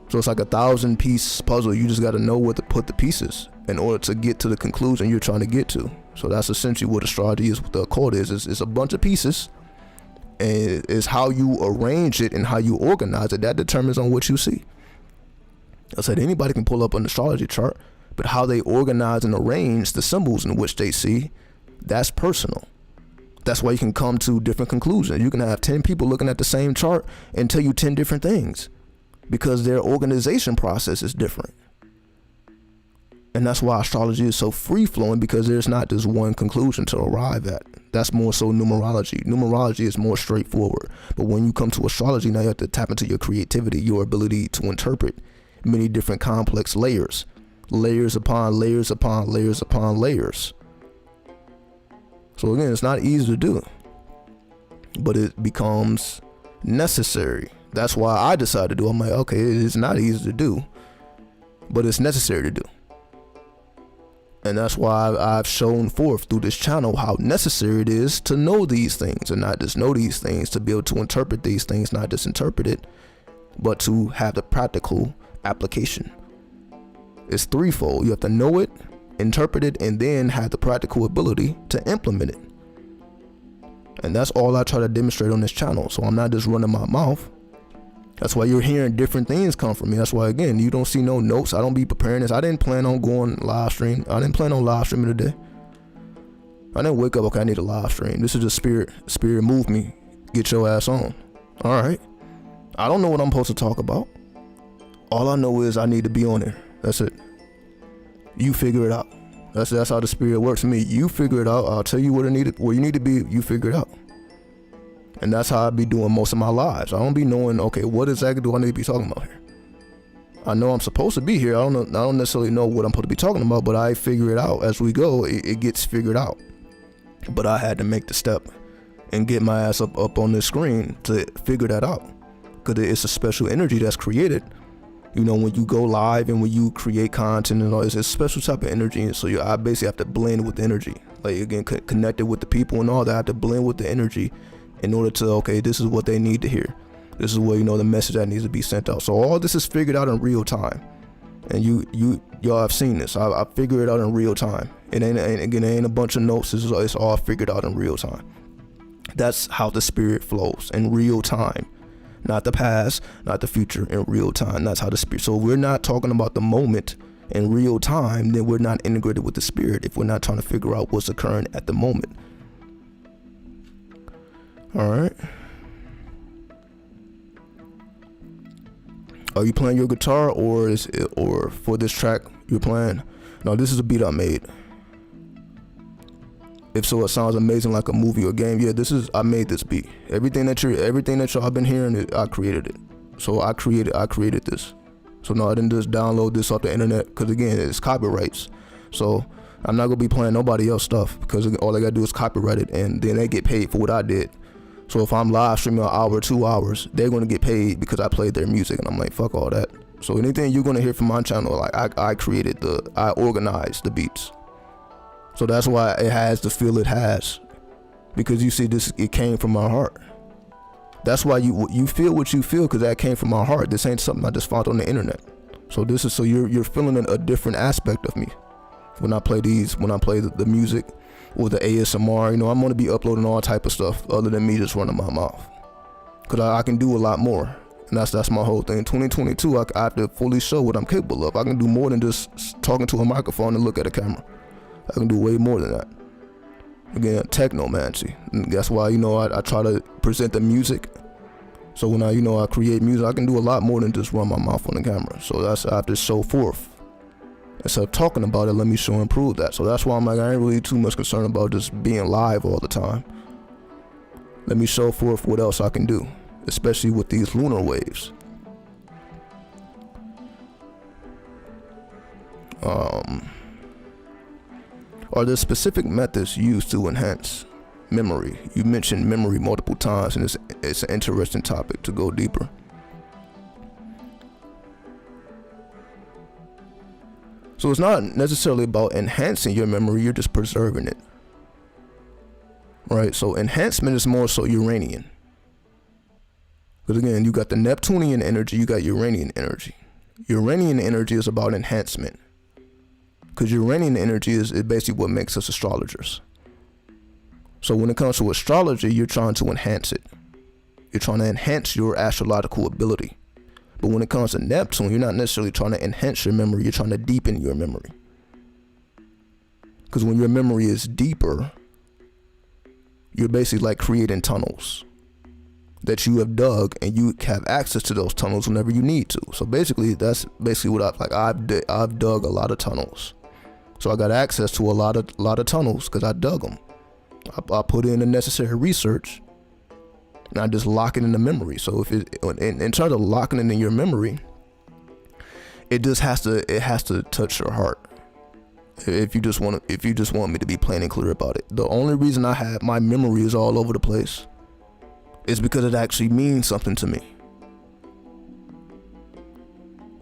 Speaker 1: So it's like a 1,000-piece puzzle. You just got to know where to put the pieces in order to get to the conclusion you're trying to get to. So that's essentially what astrology is, what the occult is. It's a bunch of pieces, and it's how you arrange it and how you organize it that determines on what you see. I said anybody can pull up an astrology chart, but how they organize and arrange the symbols in which they see, that's personal. That's why you can come to different conclusions. You can have 10 people looking at the same chart and tell you 10 different things, because their organization process is different. And that's why astrology is so free-flowing, because there's not just one conclusion to arrive at. That's more so numerology. Numerology is more straightforward. But when you come to astrology, now you have to tap into your creativity, your ability to interpret many different complex layers. Layers upon layers upon layers upon layers. So again, it's not easy to do, but it becomes necessary. That's why I decided to do it. I'm like, okay, it's not easy to do, but it's necessary to do. And that's why I've shown forth through this channel how necessary it is to know these things, and not just know these things, to be able to interpret these things, not just interpret it, but to have the practical application. It's threefold. You have to know it, interpret it, and then have the practical ability to implement it. And that's all I try to demonstrate on this channel. So I'm not just running my mouth. That's why you're hearing different things come from me. That's why, again, you don't see no notes. I don't be preparing this. I didn't plan on going live stream. I didn't plan on live streaming today. I didn't wake up, okay, I need a live stream. This is just spirit move me. Get your ass on. All right. I don't know what I'm supposed to talk about. All I know is I need to be on there. That's it. You figure it out. That's how the spirit works for me. You figure it out. I'll tell you where you need to be. You figure it out. And that's how I be doing most of my lives. I don't be knowing, okay, what exactly do I need to be talking about here? I know I'm supposed to be here. I don't necessarily know what I'm supposed to be talking about, but I figure it out as we go. It gets figured out. But I had to make the step and get my ass up on the screen to figure that out, because it's a special energy that's created. You know, when you go live and when you create content and all, it's a special type of energy. And so I basically have to blend with the energy. Like, again, connected with the people and all that. I have to blend with the energy in order to, okay, this is what they need to hear. This is what, the message that needs to be sent out. So all this is figured out in real time. And y'all have seen this. I figure it out in real time. It ain't a bunch of notes. It's all figured out in real time. That's how the spirit flows, in real time. Not the past, not the future, in real time. That's how the spirit. So we're not talking about the moment in real time, then we're not integrated with the spirit if we're not trying to figure out what's occurring at the moment. All right. Are you playing your guitar, or for this track you're playing? No, this is a beat I made. If so, it sounds amazing like a movie or game. Yeah, I made this beat. Everything that y'all been hearing, I created it. So I created this. So no, I didn't just download this off the internet, because again, it's copyrights. So I'm not gonna be playing nobody else stuff, because all I gotta do is copyright it, and then they get paid for what I did. So if I'm live streaming an hour, 2 hours, they're gonna get paid because I played their music, and I'm like, fuck all that. So anything you're gonna hear from my channel, like I organized the beats. So that's why it has the feel it has, because you see this, it came from my heart. That's why you feel what you feel, because that came from my heart. This ain't something I just found on the internet. So this is, so you're feeling a different aspect of me when I play the music or the ASMR. You know, I'm gonna be uploading all type of stuff other than me just running my mouth, because I can do a lot more. And that's my whole thing. 2022, I have to fully show what I'm capable of. I can do more than just talking to a microphone and look at a camera. I can do way more than that. Again, technomancy. And that's why, you know, I try to present the music. So when I create music, I can do a lot more than just run my mouth on the camera. So I have to show forth. Instead of talking about it, let me show and prove that. So that's why I'm like, I ain't really too much concerned about just being live all the time. Let me show forth what else I can do, especially with these lunar waves. Are there specific methods used to enhance memory? You mentioned memory multiple times, and it's an interesting topic to go deeper. So it's not necessarily about enhancing your memory, you're just preserving it. Right? So enhancement is more so Uranian. Because again, you got the Neptunian energy, you got Uranian energy. Uranian energy is about enhancement. Because Uranian energy is basically what makes us astrologers. So when it comes to astrology, you're trying to enhance it. You're trying to enhance your astrological ability. But when it comes to Neptune, you're not necessarily trying to enhance your memory, you're trying to deepen your memory. Because when your memory is deeper, you're basically like creating tunnels that you have dug, and you have access to those tunnels whenever you need to. So basically, that's basically what I've dug a lot of tunnels. So I got access to a lot of tunnels because I dug them. I put in the necessary research, and I just lock it in the memory. So if in terms of locking it in your memory, it has to touch your heart. If you just want me to be plain and clear about it, the only reason I have my memory is all over the place is because it actually means something to me.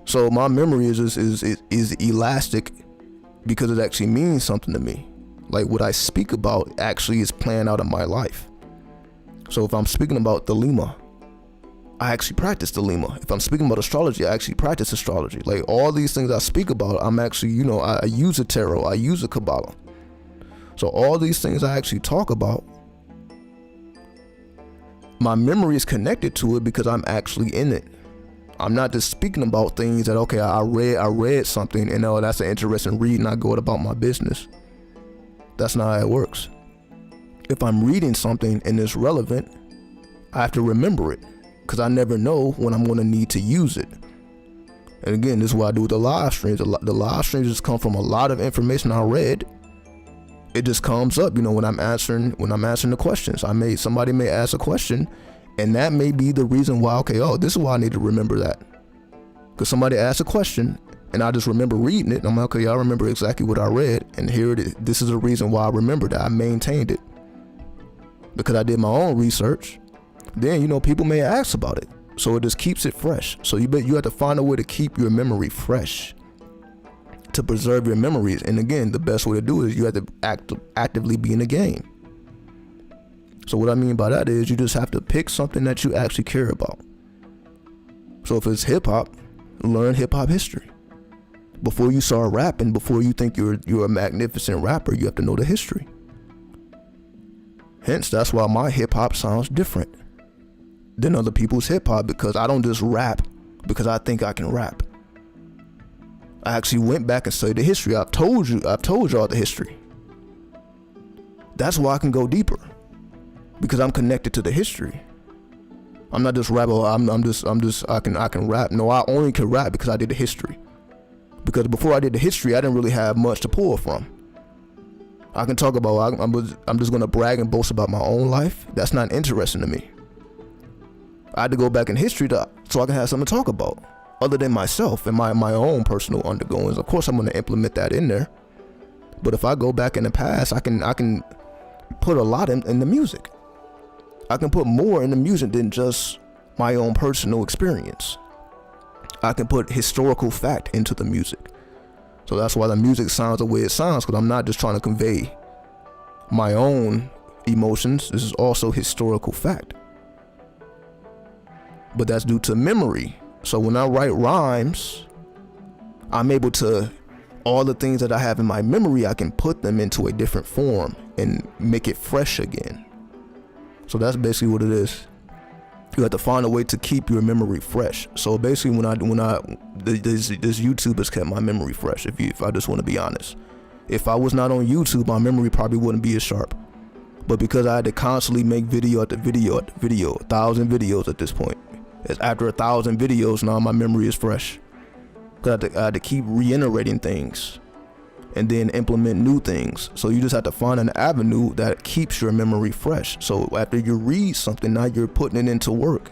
Speaker 1: So my memory is elastic because it actually means something to me. Like what I speak about actually is playing out in my life. So if I'm speaking about the Lima, I actually practice the Lima. If I'm speaking about astrology, I actually practice astrology. Like all these things I speak about, I'm actually, I use a tarot, I use a Kabbalah. So all these things I actually talk about, my memory is connected to it because I'm actually in it. I'm not just speaking about things that, okay, I read something and oh, that's an interesting read and I go about my business. That's not how it works. If I'm reading something and it's relevant, I have to remember it because I never know when I'm going to need to use it. And again, this is what I do with the live streams. The live streams just come from a lot of information I read. It just comes up, when I'm answering the questions. Somebody may ask a question, and that may be the reason why, this is why I need to remember that. Because somebody asked a question, and I just remember reading it, and I'm like, I remember exactly what I read, and here it is. This is the reason why I remembered that. I maintained it. Because I did my own research. Then, people may ask about it. So it just keeps it fresh. So you have to find a way to keep your memory fresh, to preserve your memories. And again, the best way to do it is you have to actively be in the game. So what I mean by that is you just have to pick something that you actually care about. So if it's hip hop, learn hip hop history. Before you start rapping, before you think you're a magnificent rapper, you have to know the history. Hence, that's why my hip hop sounds different than other people's hip hop, because I don't just rap because I think I can rap. I actually went back and studied the history. I've told y'all the history. That's why I can go deeper, because I'm connected to the history. I'm not just rapper. I can rap. No, I only can rap because I did the history. Because before I did the history, I didn't really have much to pull from. I can talk about, I'm just gonna brag and boast about my own life. That's not interesting to me. I had to go back in history so I can have something to talk about, other than myself and my own personal undergoings. Of course, I'm gonna implement that in there. But if I go back in the past, I can put a lot in the music. I can put more in the music than just my own personal experience. I can put historical fact into the music. So that's why the music sounds the way it sounds, because I'm not just trying to convey my own emotions. This is also historical fact. But that's due to memory. So when I write rhymes, I'm able to, all the things that I have in my memory, I can put them into a different form and make it fresh again. So that's basically what it is. You have to find a way to keep your memory fresh. So basically, this YouTube has kept my memory fresh. If I just want to be honest, if I was not on YouTube, my memory probably wouldn't be as sharp. But because I had to constantly make video after video after video, 1,000 videos at this point. After 1,000 videos, now my memory is fresh. Cause I had to keep reiterating things and then implement new things. So you just have to find an avenue that keeps your memory fresh. So after you read something, now you're putting it into work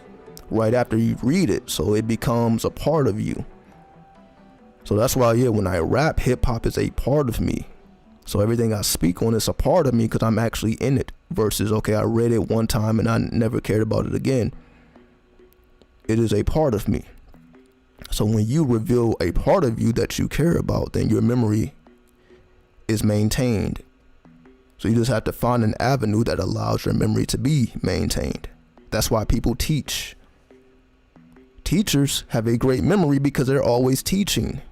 Speaker 1: right after you read it. So it becomes a part of you. So that's why, when I rap, hip hop is a part of me. So everything I speak on is a part of me because I'm actually in it, versus, okay, I read it one time and I never cared about it again. It is a part of me. So when you reveal a part of you that you care about, then your memory is maintained. So you just have to find an avenue that allows your memory to be maintained. That's why people teach. Teachers have a great memory because they're always teaching.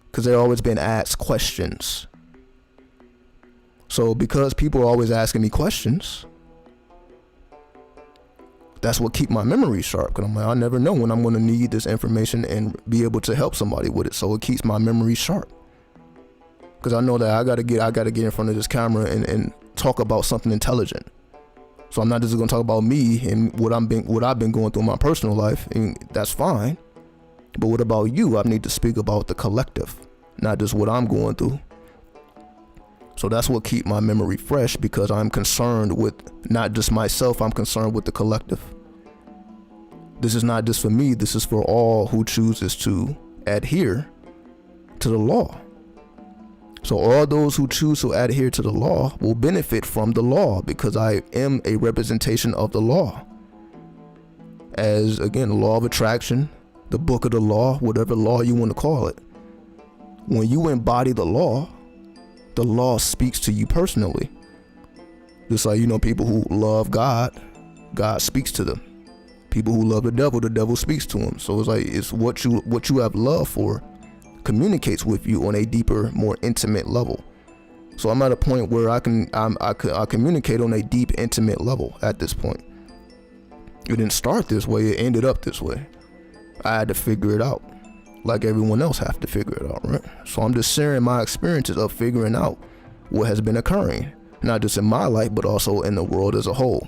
Speaker 1: Because they're always being asked questions. So because people are always asking me questions, that's what keep my memory sharp. Because I'm like, I never know when I'm going to need this information and be able to help somebody with it. So it keeps my memory sharp. Because I know that I gotta get in front of this camera and talk about something intelligent. So I'm not just gonna talk about me and what I've been going through in my personal life, and that's fine. But what about you? I need to speak about the collective, not just what I'm going through. So that's what keep my memory fresh, because I'm concerned with not just myself, I'm concerned with the collective. This is not just for me, this is for all who chooses to adhere to the law. So all those who choose to adhere to the law will benefit from the law, because I am a representation of the law. As, again, the law of attraction, the book of the law, whatever law you want to call it. When you embody the law speaks to you personally. Just like, people who love God, God speaks to them. People who love the devil speaks to them. So it's like, it's what you have love for communicates with you on a deeper, more intimate level. So I'm at a point where I communicate on a deep, intimate level at this point. It didn't start this way, it ended up this way. I had to figure it out, like everyone else have to figure it out, right? So I'm just sharing my experiences of figuring out what has been occurring, not just in my life, but also in the world as a whole.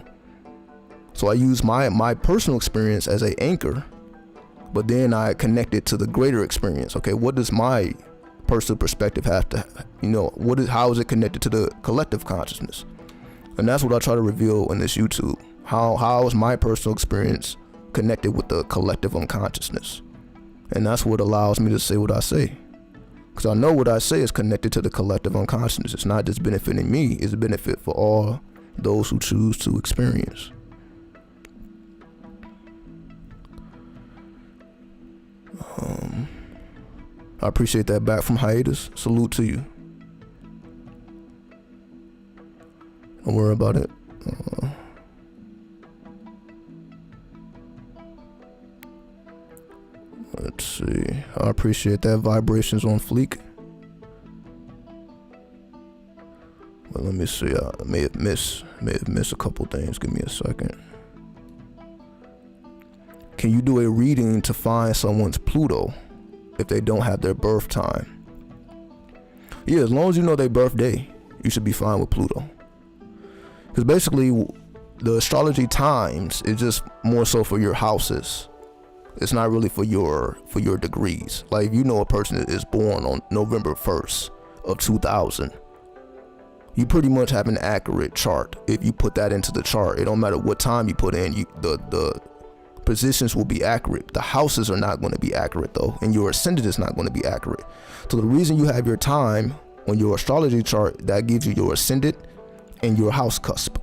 Speaker 1: So I use my personal experience as an anchor, but then I connect it to the greater experience. Okay, what does my personal perspective have to, how is it connected to the collective consciousness? And that's what I try to reveal in this YouTube. How is my personal experience connected with the collective unconsciousness? And that's what allows me to say what I say. Because I know what I say is connected to the collective unconsciousness. It's not just benefiting me, it's a benefit for all those who choose to experience. I appreciate that back from hiatus. Salute to you. Don't worry about it. Let's see. I appreciate that. Vibrations on fleek. Well, let me see. I may have missed a couple things. Give me a second. Can you do a reading to find someone's Pluto if they don't have their birth time? Yeah, as long as you know their birthday, you should be fine with Pluto. Because basically, the astrology times is just more so for your houses. It's not really for your degrees. Like if you know a person that is born on November 1st of 2000, you pretty much have an accurate chart. If you put that into the chart, it don't matter what time you put in, the positions will be accurate. The houses are not going to be accurate though, and your ascendant is not going to be accurate. So the reason you have your time on your astrology chart, that gives you your ascendant and your house cusp.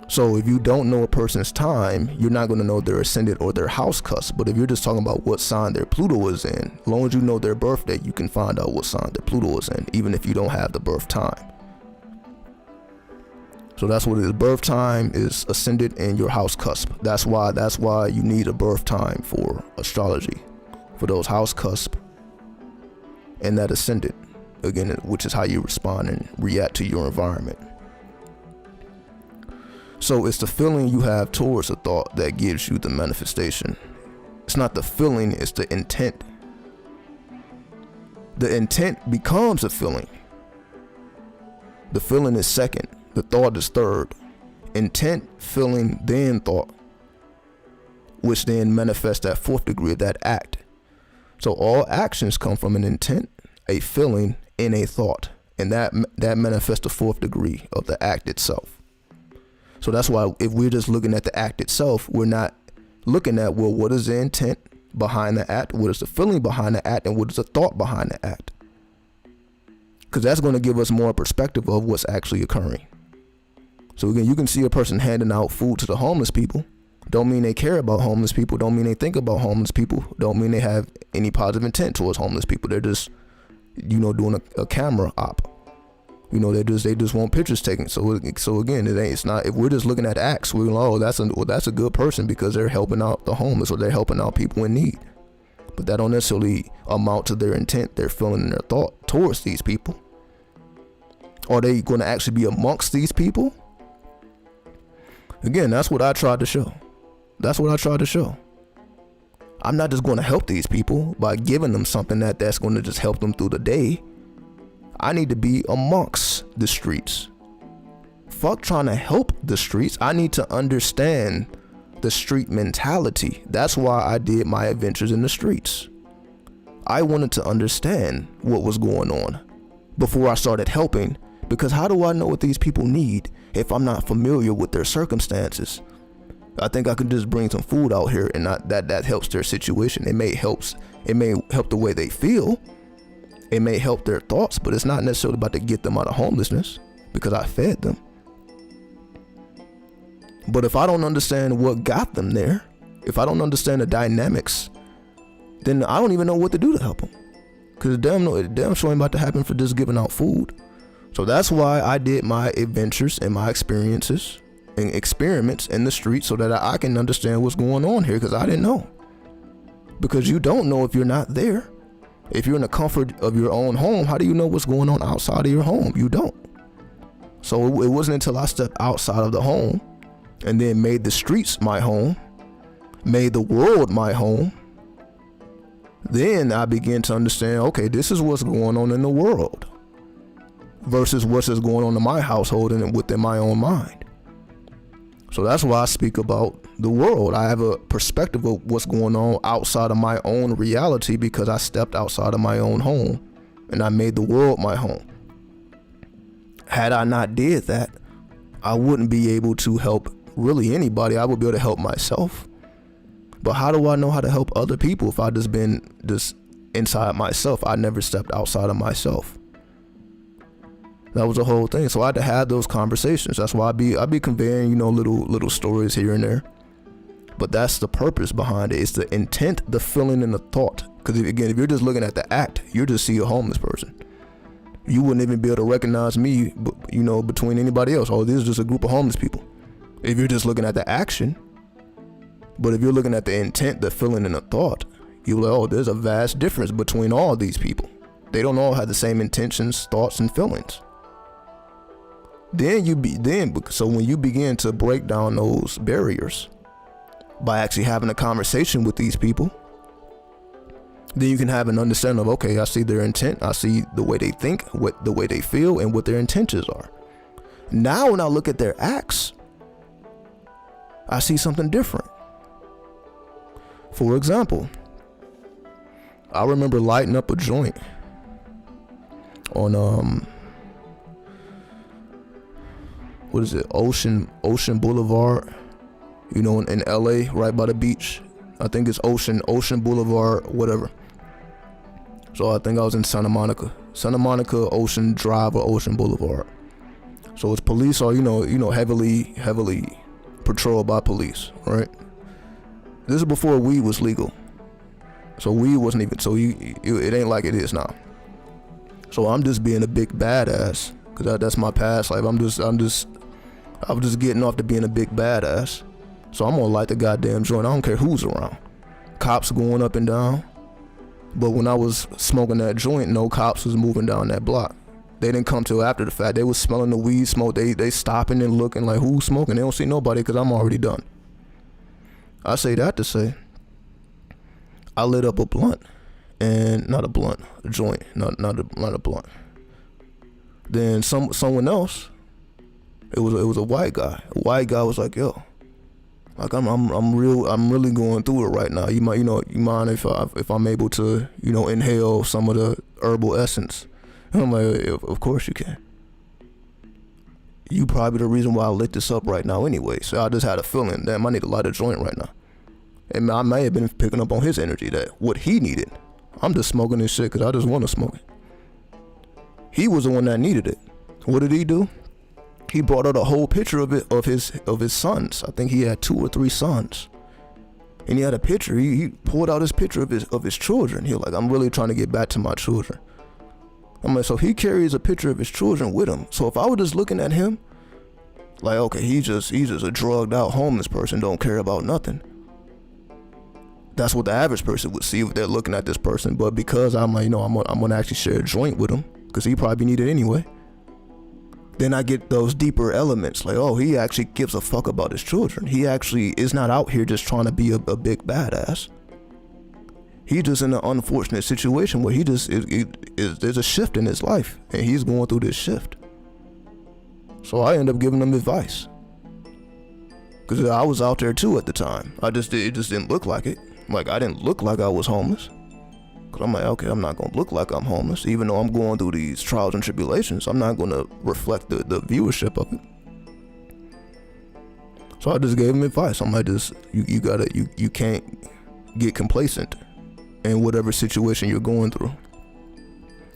Speaker 1: So if you don't know a person's time, you're not going to know their ascendant or their house cusp. But if you're just talking about what sign their Pluto is in, as long as you know their birthday, you can find out what sign their Pluto is in, even if you don't have the birth time. So that's what it is. Birth time is ascendant and your house cusp. That's why you need a birth time for astrology, for those house cusp and that ascendant, again, which is how you respond and react to your environment. So it's the feeling you have towards a thought that gives you the manifestation. It's not the feeling, it's the intent. The intent becomes a feeling. The feeling is second. The thought is third. Intent, feeling, then thought, which then manifests that fourth degree of that act. So all actions come from an intent, a feeling, and a thought. And that manifests the fourth degree of the act itself. So that's why if we're just looking at the act itself, we're not looking at, well, what is the intent behind the act? What is the feeling behind the act? And what is the thought behind the act? Because that's going to give us more perspective of what's actually occurring. So again, you can see a person handing out food to the homeless people. Don't mean they care about homeless people. Don't mean they think about homeless people. Don't mean they have any positive intent towards homeless people. They're just, doing a camera op. They just want pictures taken. So again, it's not, if we're just looking at acts, we're like, that's a good person because they're helping out the homeless or they're helping out people in need. But that don't necessarily amount to their intent, their feeling, and their thought towards these people. Are they going to actually be amongst these people? Again, that's what I tried to show. I'm not just going to help these people by giving them something that's going to just help them through the day. I need to be amongst the streets. Fuck trying to help the streets. I need to understand the street mentality. That's why I did my adventures in the streets. I wanted to understand what was going on before I started helping, because how do I know what these people need if I'm not familiar with their circumstances? I think I could just bring some food out here and that helps their situation. It may help the way they feel. It may help their thoughts, but it's not necessarily about to get them out of homelessness because I fed them. But if I don't understand what got them there, if I don't understand the dynamics, then I don't even know what to do to help them. Because damn sure ain't about to happen for just giving out food. So that's why I did my adventures and my experiences and experiments in the street so that I can understand what's going on here, because I didn't know. Because you don't know if you're not there. If you're in the comfort of your own home, how do you know what's going on outside of your home? You don't. So it wasn't until I stepped outside of the home and then made the streets my home, made the world my home, then I began to understand, okay, this is what's going on in the world versus what's just going on in my household and within my own mind. So that's why I speak about the world. I have a perspective of what's going on outside of my own reality because I stepped outside of my own home and I made the world my home. Had I not did that, I wouldn't be able to help really anybody. I would be able to help myself. But how do I know how to help other people if I just been inside myself? I never stepped outside of myself. That was the whole thing. So I had to have those conversations. That's why I be conveying, little stories here and there. But that's the purpose behind it. It's the intent, the feeling, and the thought. Because again, if you're just looking at the act, you just see a homeless person. You wouldn't even be able to recognize me, between anybody else. Oh, this is just a group of homeless people. If you're just looking at the action. But if you're looking at the intent, the feeling, and the thought, you're like, oh, there's a vast difference between all these people. They don't all have the same intentions, thoughts, and feelings. So when you begin to break down those barriers by actually having a conversation with these people, then you can have an understanding of, okay, I see their intent, I see the way they think, the way they feel, and what their intentions are. Now when I look at their acts, I see something different. For example, I remember lighting up a joint on what is it, Ocean Boulevard, you know, in LA, right by the beach. I think it's Ocean Boulevard, whatever. So I think I was in Santa Monica, Ocean Drive or Ocean Boulevard. So it's police are, you know, heavily patrolled by police, right? This is before weed was legal. So weed wasn't even, so it ain't like it is now. So I'm just being a big badass, cause that's my past life. I'm just getting off to being a big badass. So I'm gonna light the goddamn joint. I don't care who's around. Cops going up and down. But when I was smoking that joint, no cops was moving down that block. They didn't come till after the fact. They was smelling the weed smoke. They stopping and looking like, who's smoking? They don't see nobody because I'm already done. I say that to say, I lit up a blunt, and not a blunt, a joint, not a blunt. Then someone else, it was a white guy. A white guy was like, yo, like I'm really going through it right now. You mind if I'm able to, you know, inhale some of the herbal essence? And I'm like, of course you can. You probably the reason why I lit this up right now anyway. So I just had a feeling, damn, I need to light a joint right now. And I may have been picking up on his energy, that what he needed. I'm just smoking this shit because I just want to smoke it. He was the one that needed it. What did he do? He brought out a whole picture of it, of his sons. I think he had 2 or 3 sons. And he had a picture. He pulled out his picture of his children. He was like, I'm really trying to get back to my children. I'm like, so he carries a picture of his children with him. So if I were just looking at him, like, okay, he's just a drugged out homeless person, don't care about nothing. That's what the average person would see if they're looking at this person. But because I'm like, you know, I'm gonna actually share a joint with him, because he probably need it anyway. Then I get those deeper elements, like, oh, he actually gives a fuck about his children. He actually is not out here just trying to be a big badass. He just in an unfortunate situation where he just there's a shift in his life, and he's going through this shift. So I end up giving him advice, because I was out there too at the time. It just didn't look like it. Like, I didn't look like I was homeless. Cause I'm like, okay, I'm not gonna look like I'm homeless. Even though I'm going through these trials and tribulations, I'm not gonna reflect the viewership of it. So I just gave him advice. I'm like, you can't get complacent in whatever situation you're going through.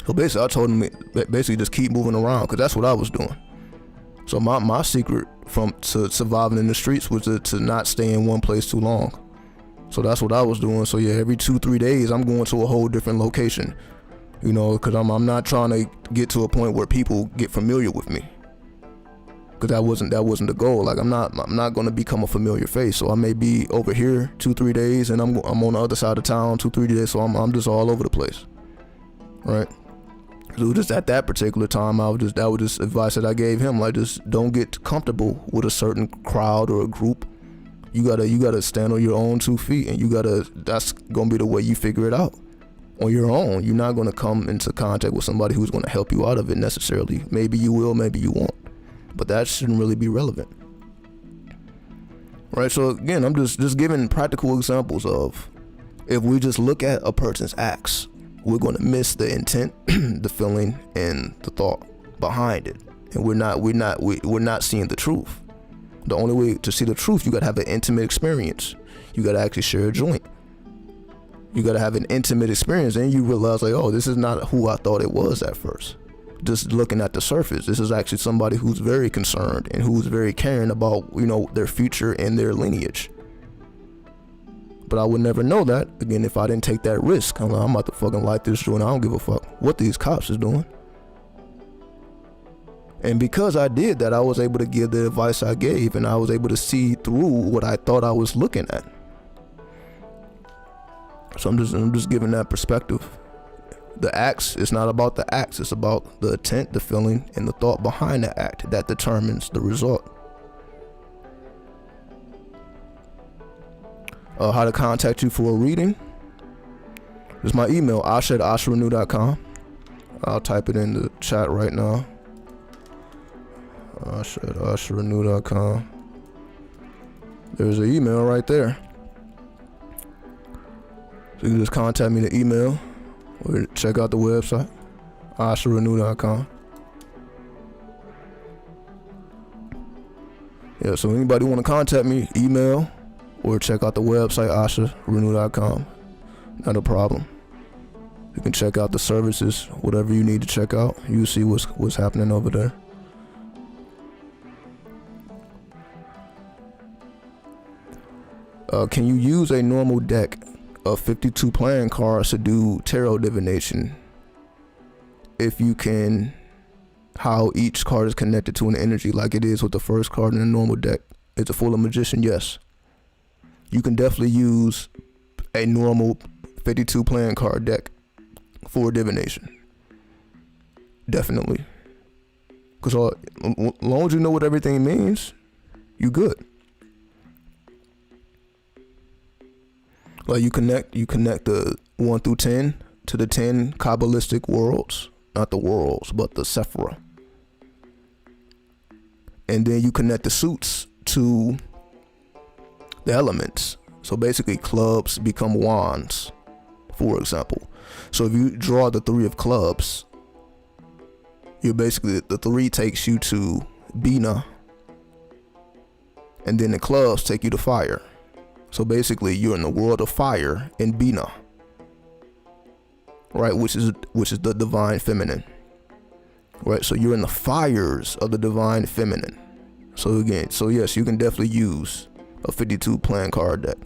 Speaker 1: So basically I told him, basically just keep moving around, cause that's what I was doing. So my secret to surviving in the streets was to not stay in one place too long. So that's what I was doing. So yeah, every 2-3 days I'm going to a whole different location, you know, because I'm not trying to get to a point where people get familiar with me, because that wasn't the goal. Like, I'm not going to become a familiar face. So I may be over here 2-3 days, and I'm on the other side of town 2-3 days. So I'm just all over the place, right? So just at that particular time, that was just advice that I gave him. Like, just don't get comfortable with a certain crowd or a group. You gotta stand on your own 2 feet, and that's gonna be the way you figure it out on your own. You're not gonna come into contact with somebody who's gonna help you out of it necessarily. Maybe you will, maybe you won't, but that shouldn't really be relevant, right? So again, I'm just giving practical examples of, if we just look at a person's acts, we're gonna miss the intent, the feeling, and the thought behind it, and we're not seeing the truth. The only way to see the truth, you gotta have an intimate experience. You gotta actually share a joint. You gotta have an intimate experience, and you realize, like, oh, this is not who I thought it was at first. Just looking at the surface, this is actually somebody who's very concerned and who's very caring about, you know, their future and their lineage. But I would never know that, again, if I didn't take that risk. I'm about to fucking light this joint. I don't give a fuck what these cops is doing. And because I did that, I was able to give the advice I gave, and I was able to see through what I thought I was looking at. So I'm just giving that perspective. The acts, it's not about the acts, it's about the intent, the feeling, and the thought behind the act that determines the result. How to contact you for a reading? It's my email, asha@asharenu.com. I'll type it in the chat right now. Asha@asharenu.com. There's an email right there. So you can just contact me in the email or check out the website, asharenu.com. Yeah, so anybody want to contact me, email or check out the website, asharenu.com. Not a problem. You can check out the services, whatever you need to check out. You'll see what's happening over there. Can you use a normal deck of 52 playing cards to do tarot divination? If you can, how each card is connected to an energy like it is with the first card in a normal deck. It's a full of magician, yes. You can definitely use a normal 52 playing card deck for divination. Definitely. Because as long as you know what everything means, you good. Like you connect the 1 through 10 to the 10 Kabbalistic worlds. Not the worlds, but the Sephira. And then you connect the suits to the elements. So basically clubs become wands, for example. So if you draw the 3 of clubs, you're basically, the 3 takes you to Bina. And then the clubs take you to fire. So basically you're in the world of fire in Bina. Right, which is the divine feminine. Right, so you're in the fires of the divine feminine. So again, so yes, you can definitely use a 52 playing card deck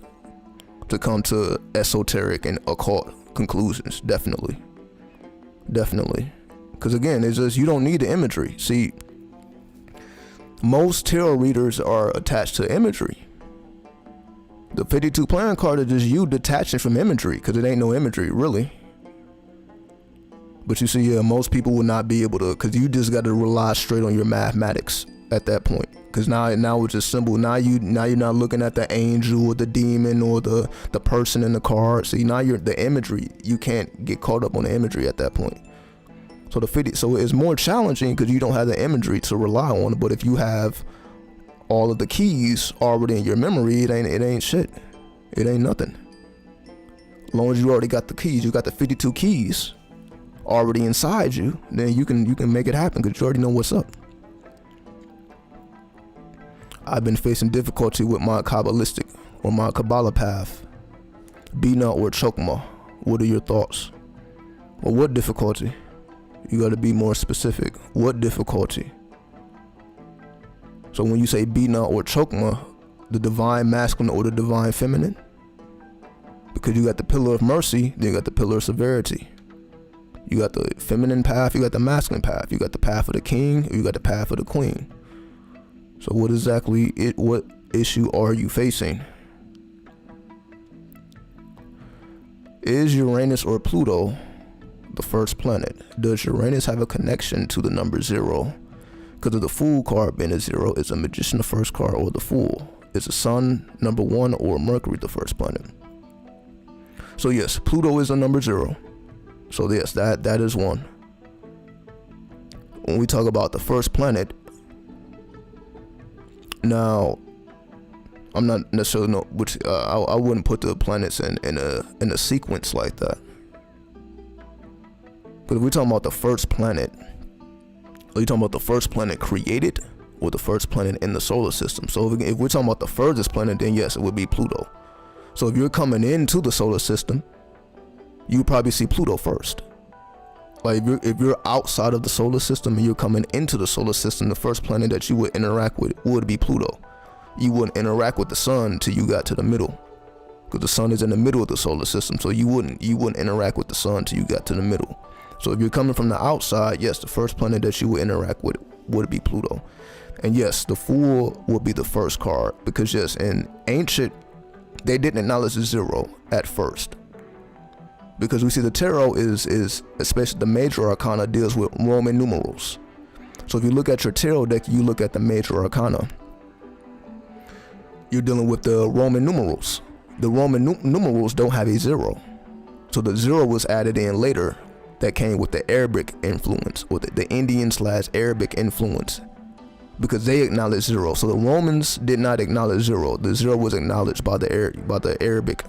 Speaker 1: to come to esoteric and occult conclusions. Definitely. Because again, it's just, you don't need the imagery. See, most tarot readers are attached to imagery. The 52 playing card is just you detaching from imagery, because it ain't no imagery really. But you see, yeah, most people will not be able to, because you just got to rely straight on your mathematics at that point. Because now it's just simple. Now you're not looking at the angel or the demon or the person in the card. See, now you're the imagery. You can't get caught up on the imagery at that point. So it's more challenging because you don't have the imagery to rely on. But if you have all of the keys already in your memory, it ain't shit. It ain't nothing. As long as you already got the keys, you got the 52 keys already inside you, then you can make it happen because you already know what's up. I've been facing difficulty with my Kabbalistic or my Kabbalah path, Bina or Chokmah. What are your thoughts? Well, what difficulty? You got to be more specific. What difficulty? So when you say Bina or Chokmah, the divine masculine or the divine feminine, because you got the pillar of mercy, then you got the pillar of severity. You got the feminine path, you got the masculine path, you got the path of the king, you got the path of the queen. So what issue are you facing? Is Uranus or Pluto the first planet? Does Uranus have a connection to the number 0? Because of the Fool card being a 0, is a Magician the first card or the Fool? Is the Sun number 1 or Mercury the first planet? So yes, Pluto is a number 0. So yes, that is one. When we talk about the first planet, now I'm not necessarily know which I wouldn't put the planets in a sequence like that. But if we're talking about the first planet, are you talking about the first planet created or the first planet in the solar system? So if we're talking about the furthest planet, then yes, it would be Pluto. So if you're coming into the solar system, you probably see Pluto first. Like if you're outside of the solar system and you're coming into the solar system, the first planet that you would interact with would be Pluto. You wouldn't interact with the sun until you got to the middle, because the sun is in the middle of the solar system. So you wouldn't interact with the sun until you got to the middle. So if you're coming from the outside, yes, the first planet that you would interact with would be Pluto. And yes, the Fool would be the first card, because yes, in ancient, they didn't acknowledge the 0 at first. Because we see the tarot is especially the major arcana deals with Roman numerals. So if you look at your tarot deck, you look at the major arcana, you're dealing with the Roman numerals. The Roman numerals don't have a 0. So the 0 was added in later, that came with the Arabic influence, or the Indian/Arabic influence because they acknowledge zero. So the Romans did not acknowledge zero. The zero was acknowledged by the Arabic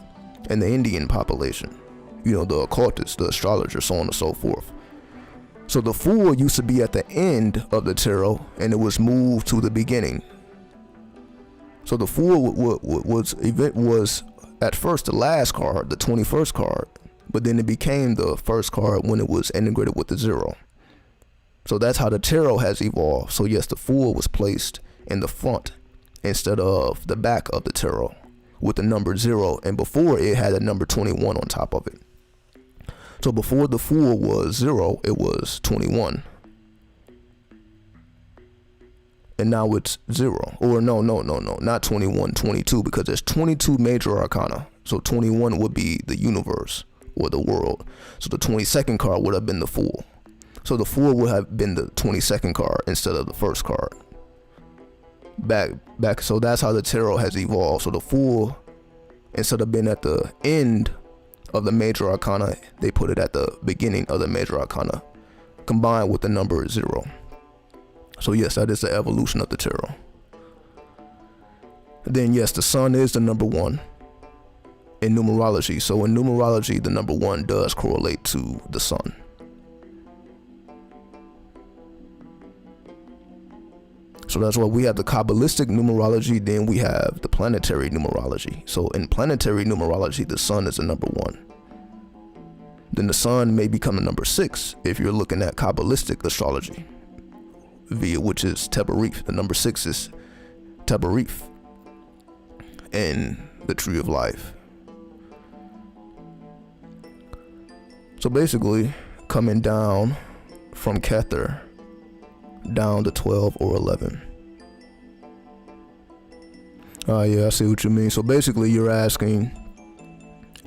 Speaker 1: and the Indian population. You know, the occultists, the astrologers, so on and so forth. So the fool used to be at the end of the tarot, and it was moved to the beginning. So the fool was at first the last card, the 21st card, but then it became the first card when it was integrated with the zero. So that's how the tarot has evolved. So yes, the fool was placed in the front instead of the back of the tarot with the number 0, and before it had a number 21 on top of it. So before the fool was 0, it was 21. And now it's 0. Or no, not 21, 22, because there's 22 major arcana. So 21 would be the universe or the world. So the 22nd card would have been the fool. So the fool would have been the 22nd card instead of the first card. Back. So that's how the tarot has evolved. So the fool, instead of being at the end of the major arcana, they put it at the beginning of the major arcana, combined with the number 0. So yes, that is the evolution of the tarot. Then yes, the sun is the number 1 in numerology. So in numerology, the number 1 does correlate to the sun. So that's why we have the Kabbalistic numerology, then we have the planetary numerology. So in planetary numerology, the sun is the number 1. Then the sun may become the number 6 if you're looking at Kabbalistic astrology, which is Tebarif. The number 6 is Tebarif in the tree of life. So basically, coming down from Kether down to 12 or 11. Yeah, I see what you mean. So basically you're asking,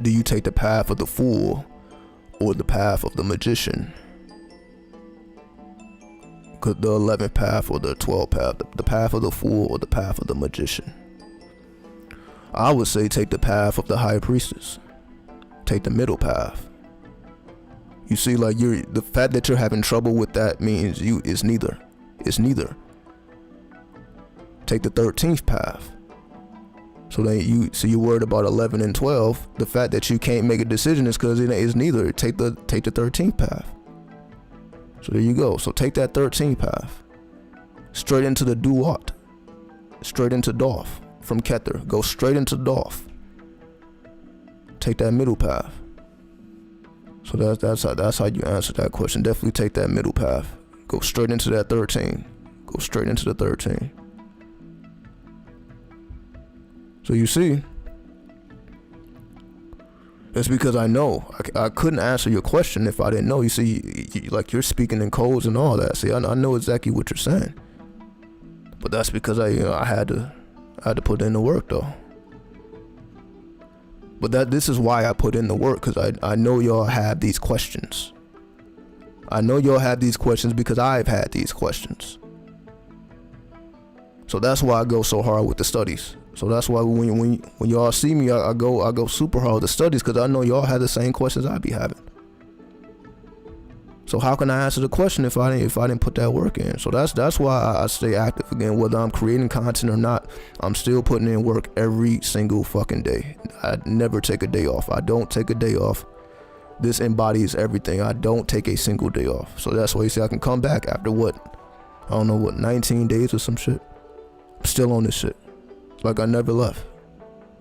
Speaker 1: do you take the path of the fool or the path of the magician? The 11th path or the 12th path, the path of the fool or the path of the magician? I would say take the path of the high priestess. Take the middle path. You see, like, the fact that you're having trouble with that means it's neither. It's neither. Take the 13th path. So then you're worried about 11 and 12. The fact that you can't make a decision is because it is neither. Take the 13th path. So there you go. So take that 13th path. Straight into the Duat. Straight into Doth from Kether. Go straight into Doth. Take that middle path. So that's how you answer that question. Definitely take that middle path. Go straight into that 13. Go straight into the 13. So you see, it's because I know. I couldn't answer your question if I didn't know. You see, like, you're speaking in codes and all that. See, I know exactly what you're saying. But that's because I had to put in the work though. But this is why I put in the work, because I know y'all have these questions. I know y'all have these questions because I've had these questions. So that's why I go so hard with the studies. So that's why when y'all see me, I go super hard with the studies, because I know y'all have the same questions I be having. So how can I answer the question if I didn't put that work in? So that's why I stay active again. Whether I'm creating content or not, I'm still putting in work every single fucking day. I never take a day off. I don't take a day off. This embodies everything. I don't take a single day off. So that's why you see I can come back after 19 days or some shit. I'm still on this shit. It's like I never left.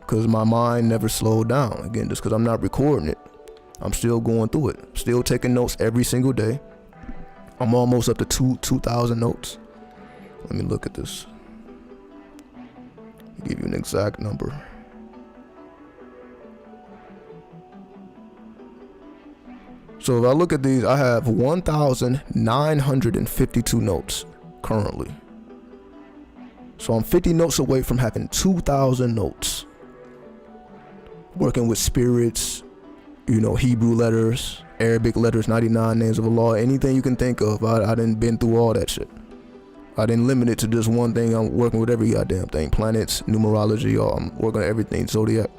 Speaker 1: Because my mind never slowed down. Again, just because I'm not recording it. I'm still going through it. Still taking notes every single day. I'm almost up to 2,000 notes. Let me look at this. I'll give you an exact number. So if I look at these, I have 1,952 notes currently. So I'm 50 notes away from having 2,000 notes. Working with spirits, Hebrew letters, Arabic letters, 99 names of Allah, anything you can think of. I done been through all that shit. I didn't limit it to just one thing. I'm working with every goddamn thing. Planets, numerology, I'm working on everything, zodiac.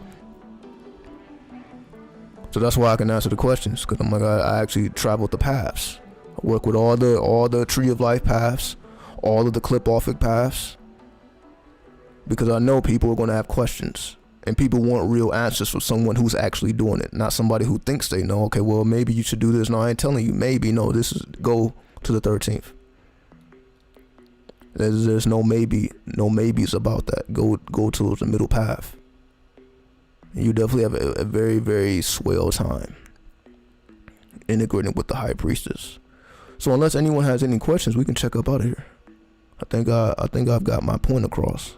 Speaker 1: So that's why I can answer the questions, because I actually traveled the paths. I work with all the tree of life paths, all of the clip-offic paths, because I know people are going to have questions, and people want real answers from someone who's actually doing it, not somebody who thinks they know. Okay, well, maybe you should do this. No, I ain't telling you maybe. No, this is go to the 13th. There's no maybes about that. Go to the middle path. And you definitely have a very, very swell time integrating with the High Priestess. So unless anyone has any questions, we can check up out of here. I think I've got my point across.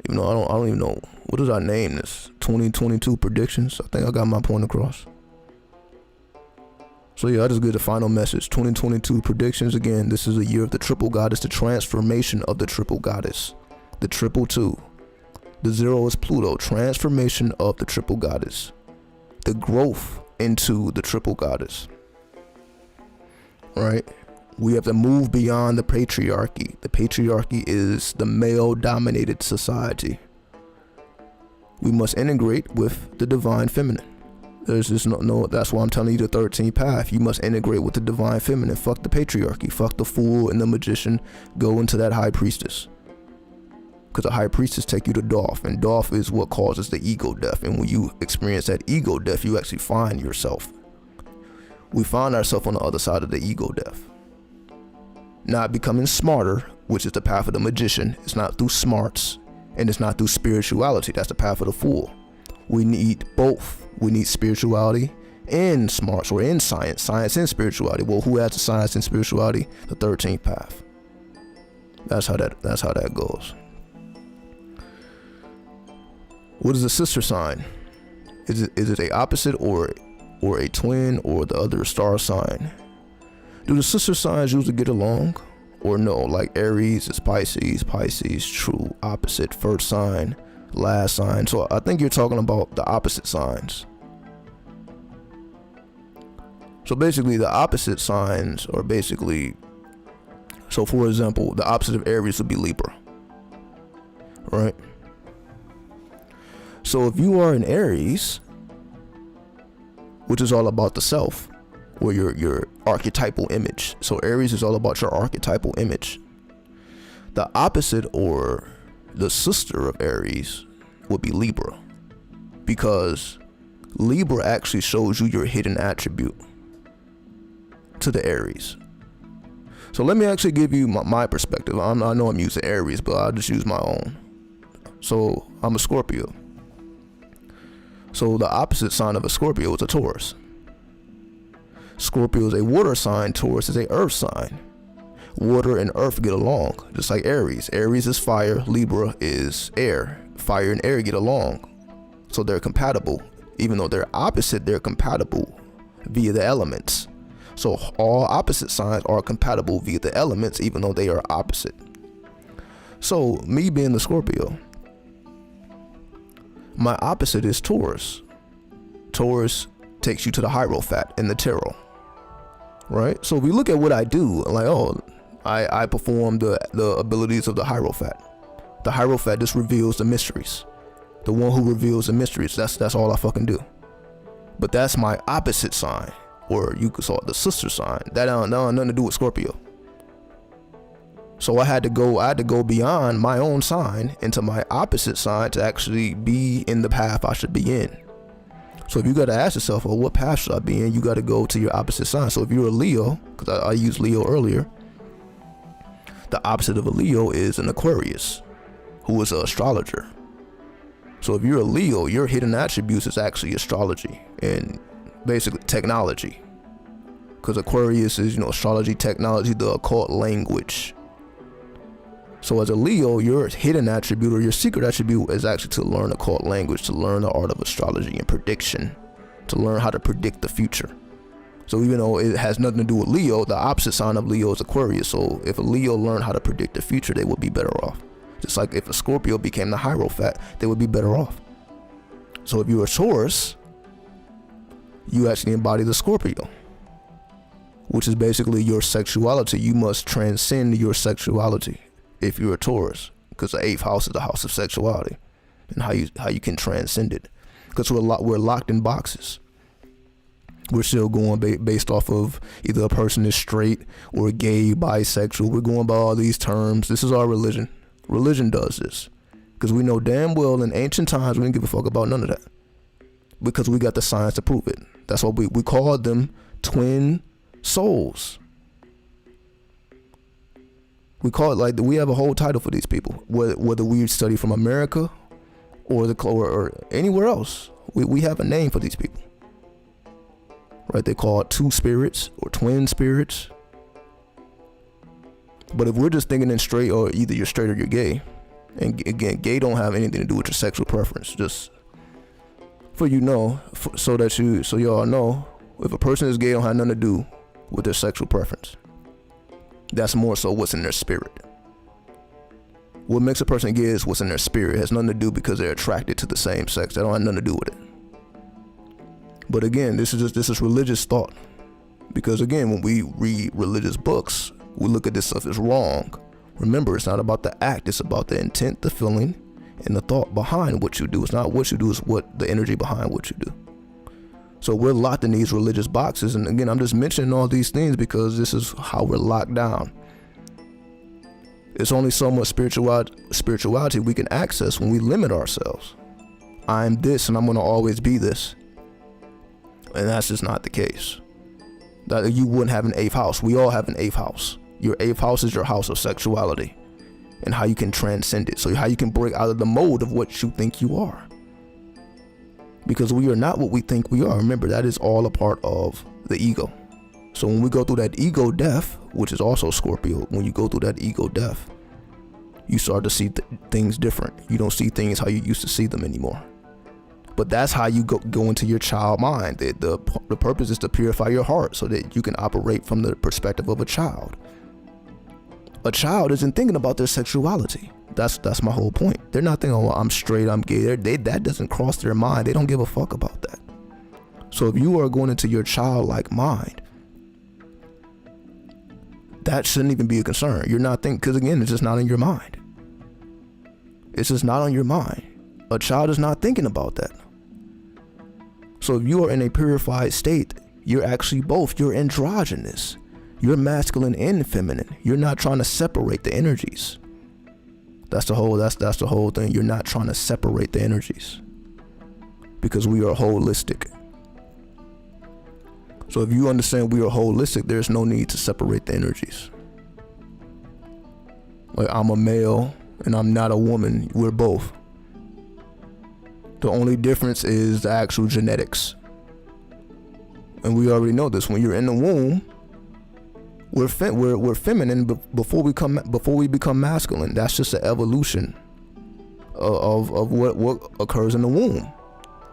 Speaker 1: Even though I don't even know, what did I name this? 2022 predictions. I think I got my point across. So yeah, I just get the final message. 2022 predictions. Again, this is a year of the triple goddess, the transformation of the triple goddess, the triple two. The 0 is Pluto, transformation of the triple goddess, the growth into the triple goddess. Right? We have to move beyond the patriarchy. The patriarchy is the male-dominated society. We must integrate with the divine feminine. There's just no, that's why I'm telling you the 13th path. You must integrate with the divine feminine. Fuck the patriarchy. Fuck the fool and the magician. Go into that high priestess. Because the high priestess take you to Dolph, and Dolph is what causes the ego death. And when you experience that ego death, you actually find yourself. We find ourselves on the other side of the ego death. Not becoming smarter, which is the path of the magician. It's not through smarts, and it's not through spirituality. That's the path of the fool. We need both. We need spirituality and smarts, or in science and spirituality. Well, who has the science and spirituality? The 13th path. That's how that goes. What is a sister sign? Is it a opposite or a twin or the other star sign? Do the sister signs usually get along? Or no, like Aries is Pisces, true, opposite, first sign, last sign. So I think you're talking about the opposite signs. So basically the opposite signs are basically, so for example, the opposite of Aries would be Libra, right? So if you are in Aries, which is all about the self, or your archetypal image. So Aries is all about your archetypal image. The opposite or the sister of Aries would be Libra, because Libra actually shows you your hidden attribute to the Aries. So let me actually give you my perspective. I know I'm using Aries, but I'll just use my own. So I'm a Scorpio. So the opposite sign of a Scorpio is a Taurus. Scorpio is a water sign, Taurus is a earth sign. Water and earth get along, just like Aries. Aries is fire, Libra is air. Fire and air get along, so they're compatible. Even though they're opposite, they're compatible via the elements. So all opposite signs are compatible via the elements, even though they are opposite. So me being the Scorpio, my opposite is Taurus. Taurus takes you to the Hierophant in the tarot, right? So if we look at what I do, like, oh, I perform the abilities of the Hierophant. The Hierophant just reveals the mysteries. The one who reveals the mysteries, that's all I fucking do. But that's my opposite sign, or you could call it the sister sign. That don't have nothing to do with Scorpio. So I had to go beyond my own sign into my opposite sign to actually be in the path I should be in. So if you got to ask yourself, well, what path should I be in? You got to go to your opposite sign. So if you're a Leo, because I used Leo earlier, the opposite of a Leo is an Aquarius, who is an astrologer. So if you're a Leo, your hidden attributes is actually astrology and basically technology. Because Aquarius is, astrology, technology, the occult language. So as a Leo, your hidden attribute or your secret attribute is actually to learn occult language, to learn the art of astrology and prediction, to learn how to predict the future. So even though it has nothing to do with Leo, the opposite sign of Leo is Aquarius. So if a Leo learned how to predict the future, they would be better off. Just like if a Scorpio became the Hierophant, they would be better off. So if you're a Taurus, you actually embody the Scorpio, which is basically your sexuality. You must transcend your sexuality if you're a Taurus, because the 8th house is the house of sexuality and how you can transcend it, because we're locked in boxes. We're still going based off of either a person is straight or gay, bisexual. We're going by all these terms. This is our religion. Religion does this. Because we know damn well in ancient times we didn't give a fuck about none of that. Because we got the science to prove it. That's why we called them twin souls. We call it like, we have a whole title for these people. Whether we study from America or anywhere else, we have a name for these people. Right? They call it two spirits or twin spirits. But if we're just thinking in straight, or either you're straight or you're gay, and again, gay don't have anything to do with your sexual preference. Just so y'all know, if a person is gay, it don't have nothing to do with their sexual preference. That's more so what's in their spirit. What makes a person gay is what's in their spirit. It has nothing to do because they're attracted to the same sex. That don't have nothing to do with it. But again, this is religious thought. Because again, when we read religious books, we look at this stuff as wrong. Remember, it's not about the act, it's about the intent, the feeling, and the thought behind what you do. It's not what you do, it's what the energy behind what you do. So we're locked in these religious boxes. And again, I'm just mentioning all these things because this is how we're locked down. It's only so much spirituality we can access when we limit ourselves. I'm this and I'm going to always be this. And that's just not the case. That you wouldn't have an 8th house. We all have an 8th house. Your 8th house is your house of sexuality and how you can transcend it. So how you can break out of the mold of what you think you are. Because we are not what we think we are. Remember, that is all a part of the ego. So when we go through that ego death, which is also Scorpio, when you go through that ego death, you start to see things different. You don't see things how you used to see them anymore. But that's how you go into your child mind. The purpose is to purify your heart so that you can operate from the perspective of a child. A child isn't thinking about their sexuality. That's my whole point. They're not thinking, oh, I'm straight, I'm gay. That doesn't cross their mind. They don't give a fuck about that. So if you are going into your childlike mind, that shouldn't even be a concern. You're not thinking, because again, it's just not in your mind. It's just not on your mind. A child is not thinking about that. So if you are in a purified state, you're actually both. You're androgynous. You're masculine and feminine. You're not trying to separate the energies. That's the whole thing. You're not trying to separate the energies because we are holistic. So if you understand we are holistic, there's no need to separate the energies. Like, I'm a male and I'm not a woman. We're both. The only difference is the actual genetics. And we already know this. When you're in the womb, we're feminine before we become masculine. That's just an evolution of what occurs in the womb.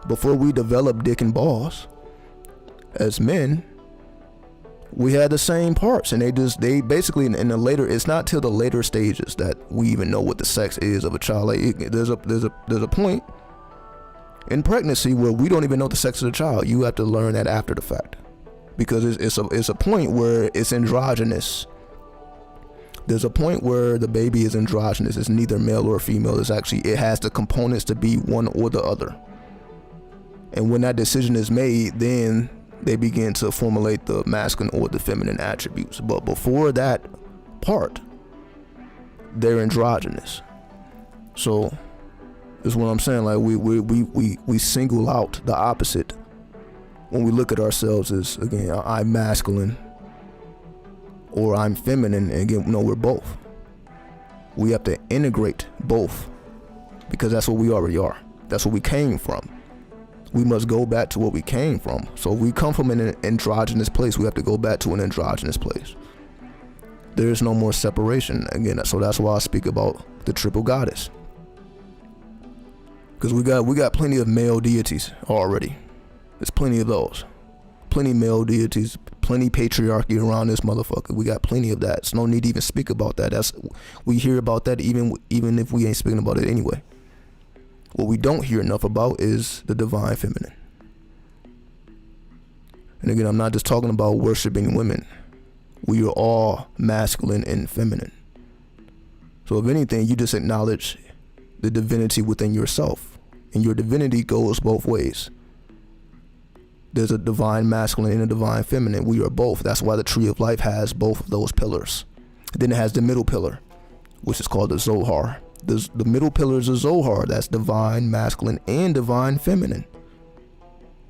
Speaker 1: Before we develop dick and balls, as men, we had the same parts, and they basically in the later. It's not till the later stages that we even know what the sex is of a child. Like, there's a point in pregnancy where we don't even know the sex of the child. You have to learn that after the fact, because it's a point where it's androgynous. There's a point where the baby is androgynous. It's neither male or female. It has the components to be one or the other. And when that decision is made, then they begin to formulate the masculine or the feminine attributes. But before that part, they're androgynous. So is what I'm saying. Like, we single out the opposite when we look at ourselves as, again, I'm masculine or I'm feminine. And again, no, we're both. We have to integrate both because that's what we already are. That's what we came from. We must go back to what we came from. So if we come from an androgynous place, we have to go back to an androgynous place. There is no more separation. Again, so that's why I speak about the triple goddess. Because we got plenty of male deities already. There's plenty of those. Plenty male deities, plenty patriarchy around this motherfucker. We got plenty of that. It's no need to even speak about that. We hear about that even if we ain't speaking about it anyway. What we don't hear enough about is the divine feminine. And again, I'm not just talking about worshiping women. We are all masculine and feminine. So if anything, you just acknowledge the divinity within yourself. And your divinity goes both ways. There's a divine masculine and a divine feminine. We are both. That's why the tree of life has both of those pillars. Then it has the middle pillar, which is called the Zohar. The middle pillar is the Zohar. That's divine masculine and divine feminine.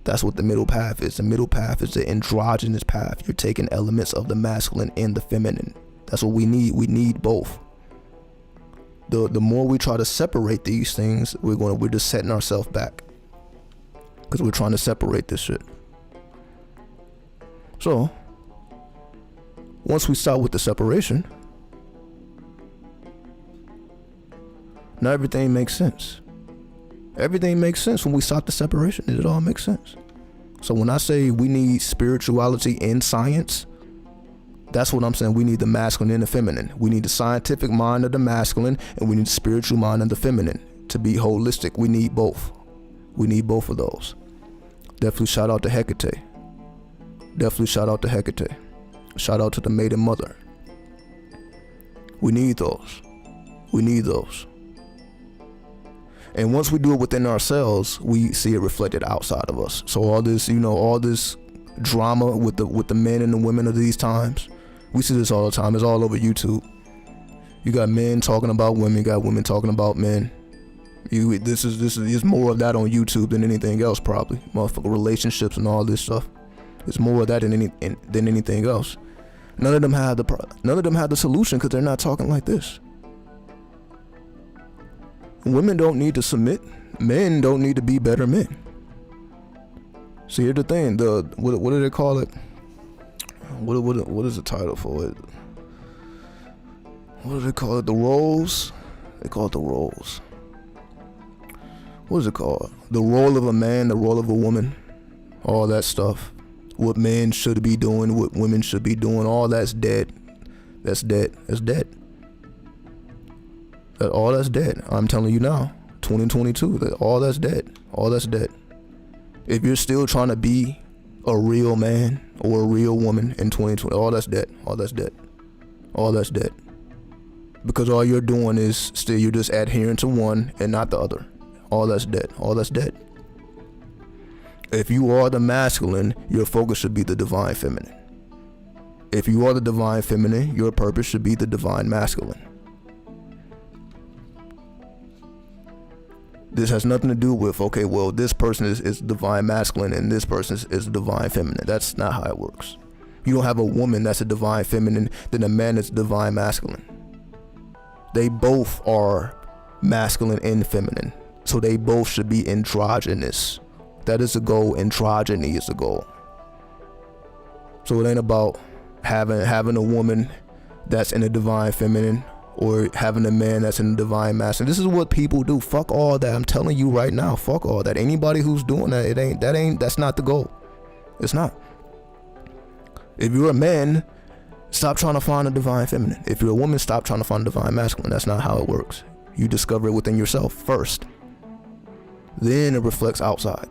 Speaker 1: That's what the middle path is. The middle path is the androgynous path. You're taking elements of the masculine and the feminine. That's what we need. We need both. The more we try to separate these things, we're just setting ourselves back, because we're trying to separate this shit. So once we start with the separation, now everything makes sense. Everything makes sense when we stop the separation. It all makes sense. So when I say we need spirituality and science, that's what I'm saying. We need the masculine and the feminine. We need the scientific mind of the masculine, and we need the spiritual mind of the feminine. To be holistic, we need both. We need both of those. Definitely shout out to Hecate. Definitely shout out to Hecate. Shout out to the maiden mother. We need those. We need those. And once we do it within ourselves, we see it reflected outside of us. So all this, all this drama with the men and the women of these times, we see this all the time. It's all over YouTube. You got men talking about women, you got women talking about men. This is more of that on YouTube than anything else, probably. Motherfucker relationships and all this stuff. It's more of that than anything else. None of them have the solution, because they're not talking like this. Women don't need to submit. Men don't need to be better men. See, here's the thing. What do they call it? What is the title for it? What do they call it? The roles? They call it the roles. What is it called? The role of a man, the role of a woman, all that stuff. What men should be doing, what women should be doing, all that's dead. That's dead. That's dead. All that's dead. I'm telling you now, 2022, all that's dead. All that's dead. If you're still trying to be a real man or a real woman in 2020, all that's dead. All that's dead. All that's dead. Because all you're doing is you're just adhering to one and not the other. All that's dead. All that's dead. If you are the masculine, your focus should be the divine feminine. If you are the divine feminine, your purpose should be the divine masculine. This has nothing to do with, okay, well, this person is divine masculine and this person is divine feminine. That's not how it works. You don't have a woman that's a divine feminine, then a man that's divine masculine. They both are masculine and feminine. So they both should be androgynous. That is the goal. Androgyny is the goal. So it ain't about having a woman that's in a divine feminine or having a man that's in the divine masculine. This is what people do. Fuck all that. I'm telling you right now, fuck all that. Anybody who's doing that, that's not the goal. It's not. If you're a man, stop trying to find a divine feminine. If you're a woman, stop trying to find a divine masculine. That's not how it works. You discover it within yourself first. Then it reflects outside.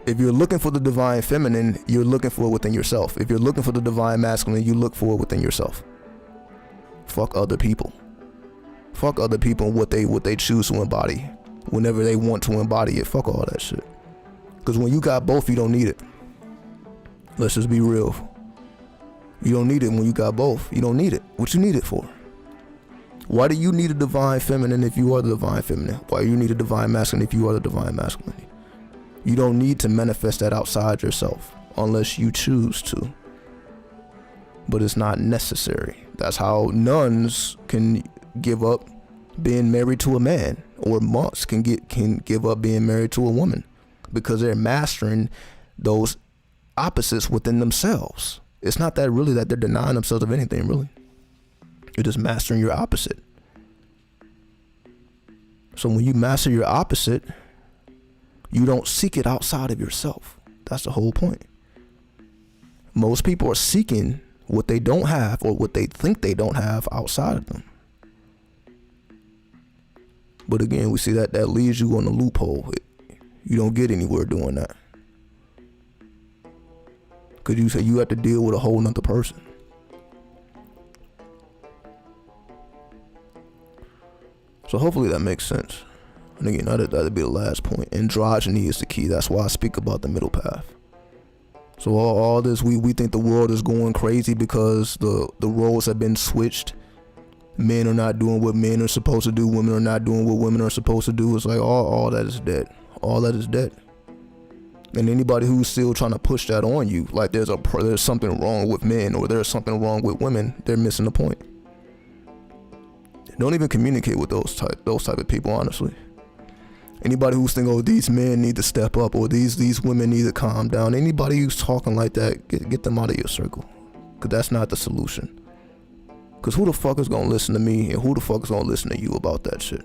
Speaker 1: If you're looking for the divine feminine, you're looking for it within yourself. If you're looking for the divine masculine, you look for it within yourself. Fuck other people. Fuck other people and what they choose to embody whenever they want to embody it. Fuck all that shit. Because when you got both, you don't need it. Let's just be real. You don't need it when you got both. You don't need it. What you need it for? Why do you need a divine feminine if you are the divine feminine? Why do you need a divine masculine if you are the divine masculine? You don't need to manifest that outside yourself unless you choose to. But it's not necessary. That's how nuns can give up being married to a man, or monks can give up being married to a woman, because they're mastering those opposites within themselves. It's not that really that they're denying themselves of anything, really. You're just mastering your opposite. So when you master your opposite, you don't seek it outside of yourself. That's the whole point. Most people are seeking what they don't have or what they think they don't have outside of them. But again, we see that leaves you on a loophole. You don't get anywhere doing that. Because you say you have to deal with a whole nother person. So hopefully that makes sense. And again, that'd be the last point. Androgyny is the key. That's why I speak about the middle path. So all this, we think the world is going crazy because the roles have been switched. Men are not doing what men are supposed to do. Women are not doing what women are supposed to do. It's like all that is dead. All that is dead. And anybody who's still trying to push that on you, like there's something wrong with men or there's something wrong with women, they're missing the point. Don't even communicate with those type of people, honestly. Anybody who's thinking, oh, these men need to step up or these women need to calm down. Anybody who's talking like that, get them out of your circle. Because that's not the solution. Because who the fuck is going to listen to me and who the fuck is going to listen to you about that shit?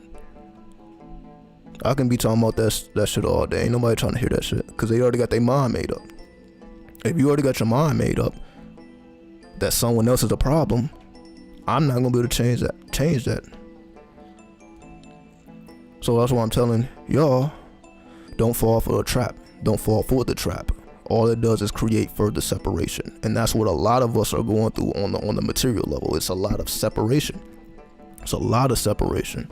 Speaker 1: I can be talking about that shit all day. Ain't nobody trying to hear that shit. Because they already got their mind made up. If you already got your mind made up that someone else is a problem, I'm not going to be able to change that. So that's why I'm telling y'all, don't fall for the trap. Don't fall for the trap. All it does is create further separation. And that's what a lot of us are going through on the material level. It's a lot of separation. It's a lot of separation.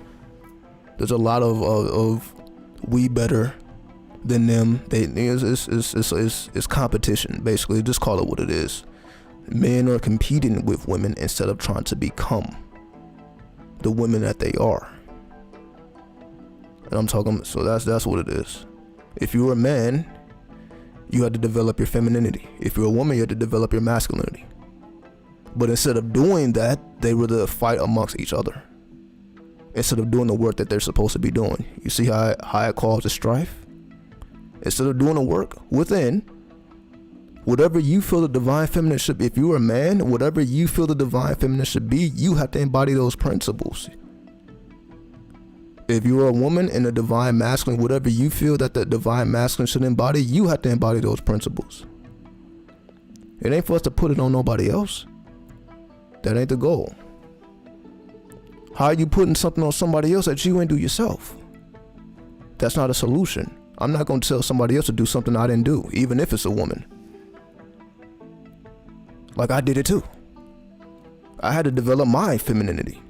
Speaker 1: There's a lot of we better than them. It's competition, basically. Just call it what it is. Men are competing with women instead of trying to become the women that they are. And I'm talking, so that's what it is. If you're a man, you have to develop your femininity. If you're a woman, you have to develop your masculinity. But instead of doing that, they rather fight amongst each other instead of doing the work that they're supposed to be doing. You see how it causes strife? Instead of doing the work within, whatever you feel the divine feminine should be, if you're a man, whatever you feel the divine feminine should be, you have to embody those principles. If you're a woman in the divine masculine, whatever you feel that the divine masculine should embody, you have to embody those principles. It ain't for us to put it on nobody else. That ain't the goal. How are you putting something on somebody else that you ain't do yourself? That's not a solution. I'm not going to tell somebody else to do something I didn't do, even if it's a woman. Like I did it too. I had to develop my femininity.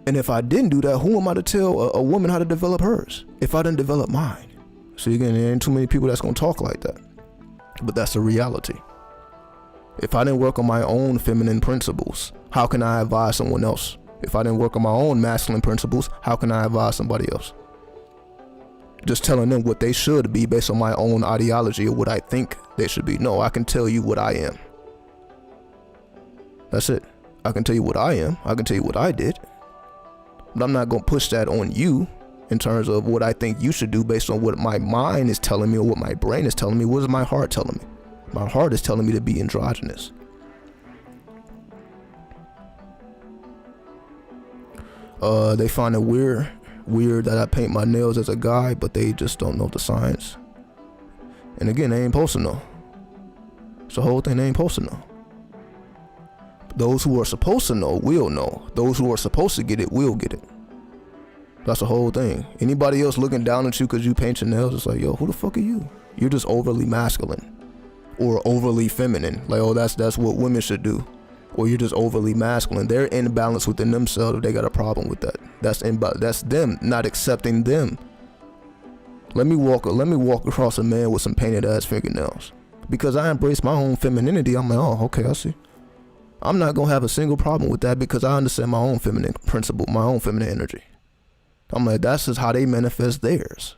Speaker 1: And if I didn't do that, who am I to tell a woman how to develop hers if I didn't develop mine? See, again, there ain't too many people that's going to talk like that. But that's the reality. If I didn't work on my own feminine principles, how can I advise someone else? If I didn't work on my own masculine principles, how can I advise somebody else? Just telling them what they should be based on my own ideology or what I think they should be. No, I can tell you what I am. That's it. I can tell you what I am. I can tell you what I did. But I'm not going to push that on you in terms of what I think you should do based on what my mind is telling me or what my brain is telling me. What is my heart telling me? My heart is telling me to be androgynous. They find it weird that I paint my nails as a guy, but they just don't know the science. And again, they ain't supposed to know. It's the whole thing, they ain't supposed to know. Those who are supposed to know will know. Those who are supposed to get it will get it. That's the whole thing. Anybody else looking down at you because you paint your nails, it's like, yo, who the fuck are you? You're just overly masculine or overly feminine. Like, oh, that's what women should do. Or you're just overly masculine. They're in balance within themselves if they got a problem with that. That's them not accepting them. Let me walk across a man with some painted ass fingernails. Because I embrace my own femininity, I'm like, oh, okay, I see. I'm not gonna have a single problem with that because I understand my own feminine principle, my own feminine energy. I'm like, that's just how they manifest theirs.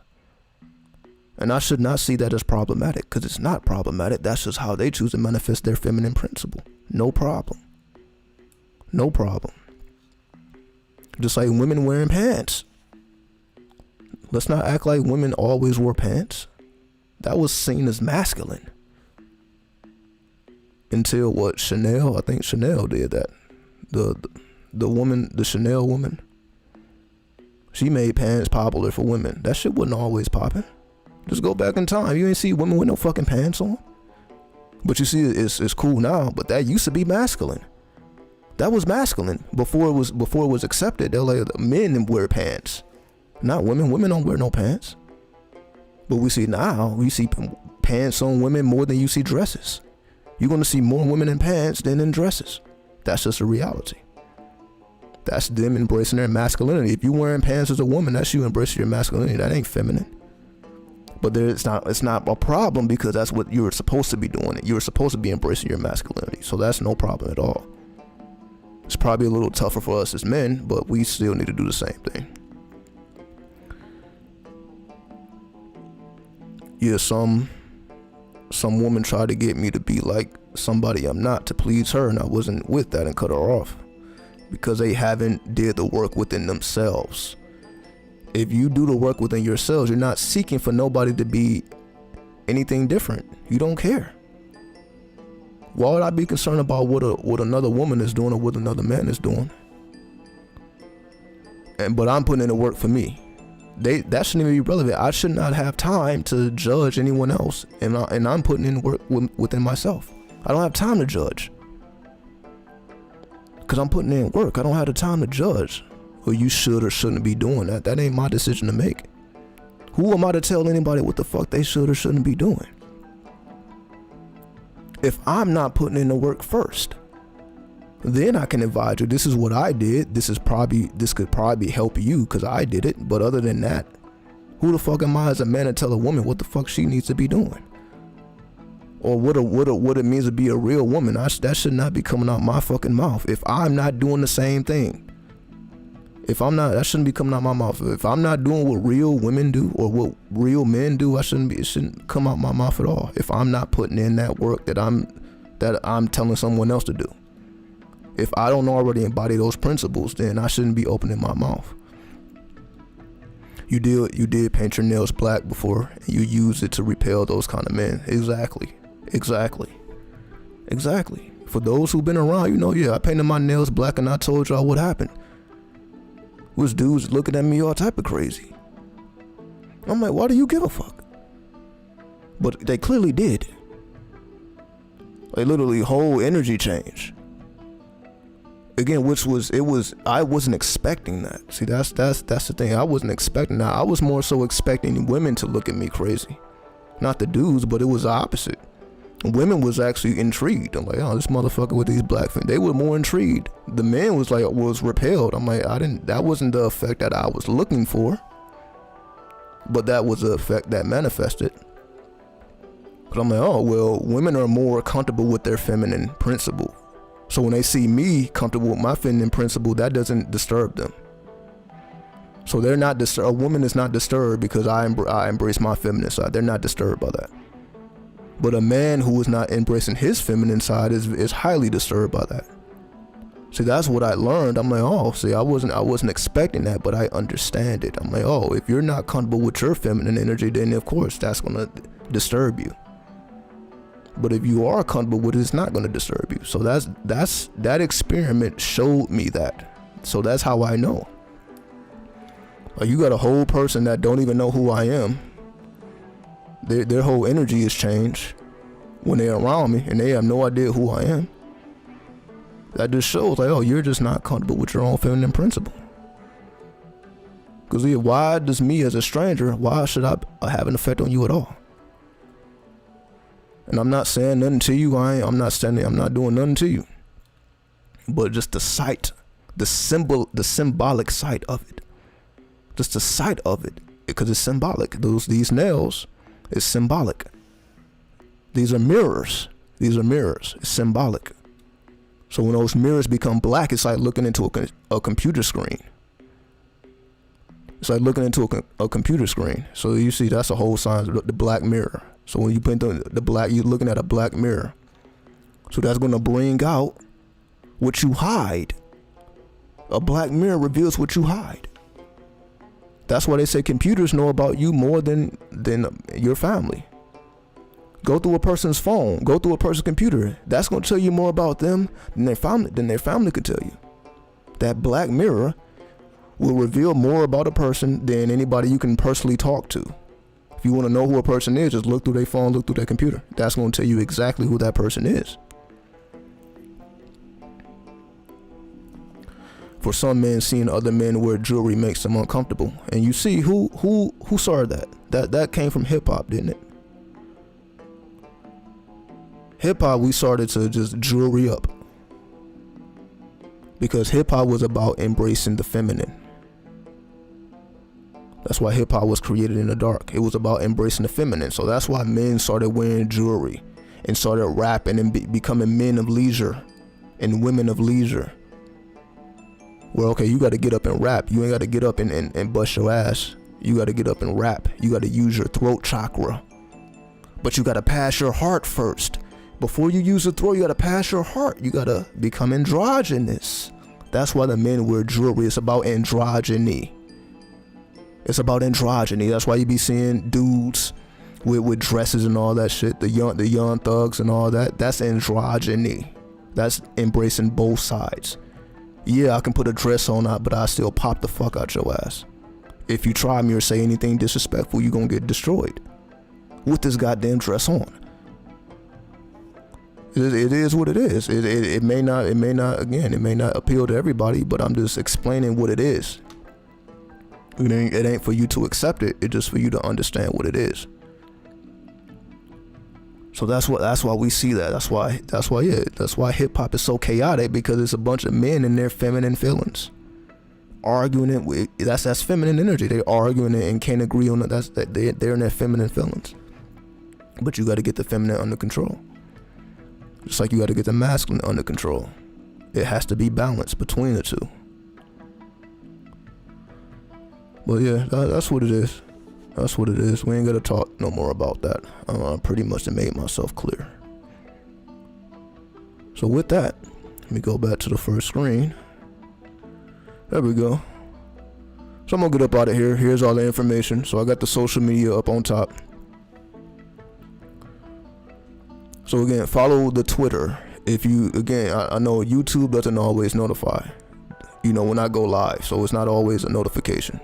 Speaker 1: And I should not see that as problematic because it's not problematic. That's just how they choose to manifest their feminine principle. No problem. No problem. Just like women wearing pants. Let's not act like women always wore pants. That was seen as masculine. Until what, Chanel? I think Chanel did that. The woman, the Chanel woman. She made pants popular for women. That shit wasn't always popping. Just go back in time. You ain't see women with no fucking pants on. But you see, it's cool now. But that used to be masculine. That was masculine before it was accepted. They're like, men wear pants, not women. Women don't wear no pants. But we see now, we see pants on women more than you see dresses. You're gonna see more women in pants than in dresses. That's just a reality. That's them embracing their masculinity. If you wearing pants as a woman, that's you embracing your masculinity. That ain't feminine. But it's not a problem, because that's what you're supposed to be doing. You're supposed to be embracing your masculinity. So that's no problem at all. It's probably a little tougher for us as men, but we still need to do the same thing. Yeah, some woman tried to get me to be like somebody I'm not to please her, and I wasn't with that and cut her off because they haven't did the work within themselves. If you do the work within yourselves, you're not seeking for nobody to be anything different. You don't care. Why would I be concerned about what another woman is doing or what another man is doing? But I'm putting in the work for me. That shouldn't even be relevant. I should not have time to judge anyone else, and I'm putting in work within myself. I don't have time to judge because I'm putting in work. I don't have the time to judge. Well, you should or shouldn't be doing that. That ain't my decision to make. Who am I to tell anybody what the fuck they should or shouldn't be doing? If I'm not putting in the work first, then I can advise you, this is what I did. This could probably help you because I did it. But other than that, who the fuck am I as a man to tell a woman what the fuck she needs to be doing? Or what it means to be a real woman? That should not be coming out my fucking mouth. If I'm not doing the same thing, that shouldn't be coming out my mouth. If I'm not doing what real women do or what real men do, it shouldn't come out my mouth at all. If I'm not putting in that work that I'm telling someone else to do. If I don't already embody those principles, then I shouldn't be opening my mouth. You did paint your nails black before, and you use it to repel those kind of men. Exactly. For those who've been around, I painted my nails black and I told y'all what happened. Was dudes looking at me all type of crazy. I'm like, why do you give a fuck? But they clearly did. Like literally whole energy change. Again, I wasn't expecting that. See, that's the thing. I wasn't expecting that. I was more so expecting women to look at me crazy. Not the dudes, but it was the opposite. Women was actually intrigued. I'm like, oh, this motherfucker with these black fins. They were more intrigued. The man was repelled. I'm like, that wasn't the effect that I was looking for. But that was the effect that manifested. But I'm like, oh, well, women are more comfortable with their feminine principle. So when they see me comfortable with my feminine principle, that doesn't disturb them. So they're not disturbed. A woman is not disturbed because I embrace my feminine side. They're not disturbed by that. But a man who is not embracing his feminine side is highly disturbed by that. See, that's what I learned. I'm like, oh, see, I wasn't expecting that, but I understand it. I'm like, oh, if you're not comfortable with your feminine energy, then of course that's gonna disturb you. But if you are comfortable with it, it's not gonna disturb you. So that experiment showed me that. So that's how I know. Like, you got a whole person that don't even know who I am. Their whole energy is changed when they're around me and they have no idea who I am. That just shows like, oh, you're just not comfortable with your own feminine principle. Because why does me as a stranger, why should I have an effect on you at all? And I'm not saying nothing to you. I'm not doing nothing to you. But just the sight, the symbolic sight of it. Just the sight of it, because it's symbolic. These nails is symbolic. These are mirrors. It's symbolic. So when those mirrors become black, it's like looking into a computer screen. It's like looking into a computer screen. So you see, that's a whole sign of the black mirror. So when you put the black, you're looking at a black mirror. So that's going to bring out what you hide. A black mirror reveals what you hide. That's why they say computers know about you more than your family. Go through a person's phone, go through a person's computer. That's going to tell you more about them than their family could tell you. That black mirror will reveal more about a person than anybody you can personally talk to. If you want to know who a person is, just look through their phone, look through their computer. That's going to tell you exactly who that person is. For some men, seeing other men wear jewelry makes them uncomfortable. And you see, who saw that? That came from hip hop, didn't it? Hip hop, we started to just jewelry up. Because hip-hop was about embracing the feminine. That's why hip-hop was created in the dark. It was about embracing the feminine. So that's why men started wearing jewelry and started rapping and becoming men of leisure and women of leisure. Well, okay, you got to get up and rap. You ain't got to get up and bust your ass. You got to get up and rap. You got to use your throat chakra. But you got to pass your heart first. Before you use the throat, you got to pass your heart. You got to become androgynous. That's why the men wear jewelry. It's about androgyny. It's about androgyny. That's why you be seeing dudes with dresses and all that shit. The young thugs and all that. That's androgyny. That's embracing both sides. Yeah, I can put a dress on, but I still pop the fuck out your ass. If you try me or say anything disrespectful, you gonna get destroyed with this goddamn dress on. It is what it is. It may not appeal to everybody, but I'm just explaining what it is. It ain't for you to accept it. It's just for you to understand what it is. So that's why we see that. That's why hip hop is so chaotic, because it's a bunch of men in their feminine feelings arguing it. That's feminine energy. They're arguing it and can't agree on it. They're in their feminine feelings. But you got to get the feminine under control. Just like you got to get the masculine under control. It has to be balanced between the two. But yeah, that's what it is. That's what it is. We ain't gotta talk no more about that. I pretty much made myself clear. So with that, let me go back to the first screen. There we go. So I'm gonna get up out of here. Here's all the information. So I got the social media up on top. So again, follow the Twitter. If you, again, I know YouTube doesn't always notify, when I go live. So it's not always a notification.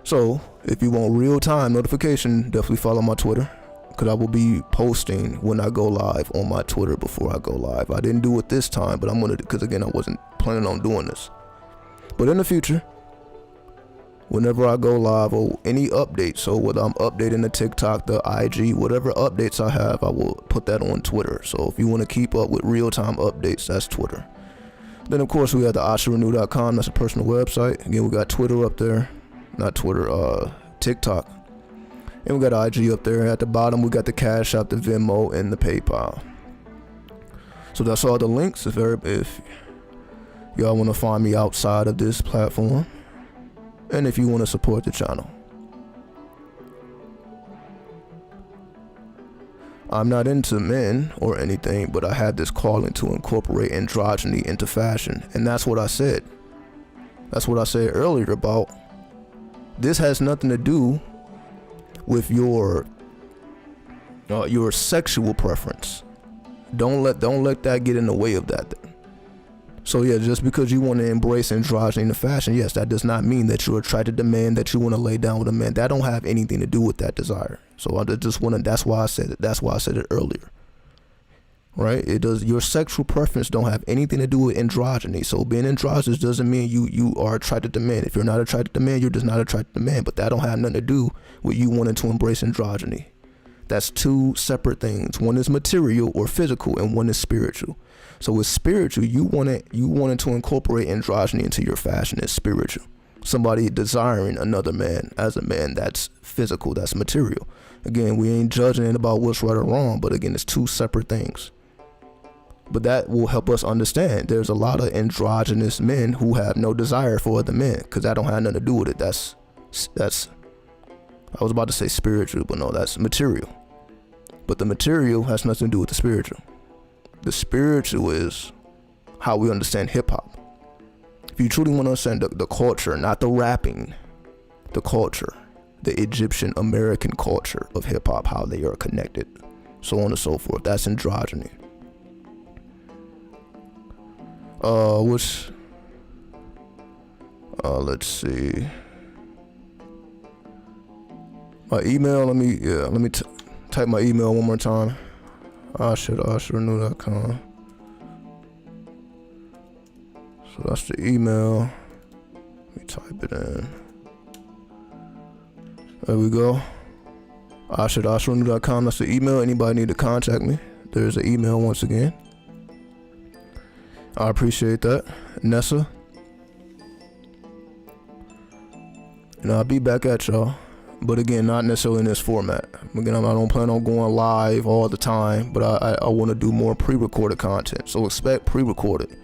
Speaker 1: So if you want real-time notification, definitely follow my Twitter, because I will be posting when I go live on my Twitter before I go live. I didn't do it this time, but I'm gonna, because again, I wasn't planning on doing this. But in the future, whenever I go live or any updates, so whether I'm updating the TikTok, the IG, whatever updates I have, I will put that on Twitter. So if you want to keep up with real-time updates, that's Twitter. Then of course we have the AshaRenu.com. That's a personal website. Again, we got Twitter up there. Not Twitter, TikTok. And we got IG up there. At the bottom, we got the Cash App, the Venmo, and the PayPal. So that's all the links. If y'all want to find me outside of this platform, and if you want to support the channel. I'm not into men or anything, but I have this calling to incorporate androgyny into fashion. And that's what I said. That's what I said earlier about this has nothing to do with your sexual preference. Don't let that get in the way of that. So yeah, just because you want to embrace androgyny in the fashion, yes, that does not mean that you're attracted to men, that you want to lay down with a man. That don't have anything to do with that desire. So I just want to. That's why I said it. That's why I said it earlier. Right? It does. Your sexual preference don't have anything to do with androgyny. So being androgynous doesn't mean you are attracted to men. If you're not attracted to men, you're just not attracted to men. But that don't have nothing to do with you wanting to embrace androgyny. That's two separate things. One is material or physical, and one is spiritual. So with spiritual, you wanted to incorporate androgyny into your fashion. It's spiritual. Somebody desiring another man as a man, that's physical, that's material. Again, we ain't judging it about what's right or wrong, but again, it's two separate things. But that will help us understand there's a lot of androgynous men who have no desire for other men, because that don't have nothing to do with it. That's I was about to say spiritual, but no, that's material. But the material has nothing to do with the spiritual. The spiritual is how we understand hip-hop. If you truly want to understand the culture, not the rapping, the culture, the Egyptian American culture of hip-hop, how they are connected, so on and so forth, that's androgyny. Let's see. My email, let me type my email one more time. Asha@asharenu.com. So that's the email. Let me type it in. There we go. Asha@asharenu.com. That's the email. Anybody need to contact me, there's an email once again. I appreciate that. Nessa. And I'll be back at y'all. But again, not necessarily in this format. Again, I don't plan on going live all the time, but I want to do more pre-recorded content. So expect pre-recorded.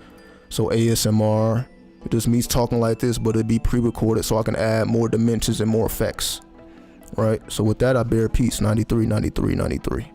Speaker 1: So ASMR, just me talking like this, but it'd be pre-recorded so I can add more dimensions and more effects. Right? So with that, I bear peace. 93, 93, 93.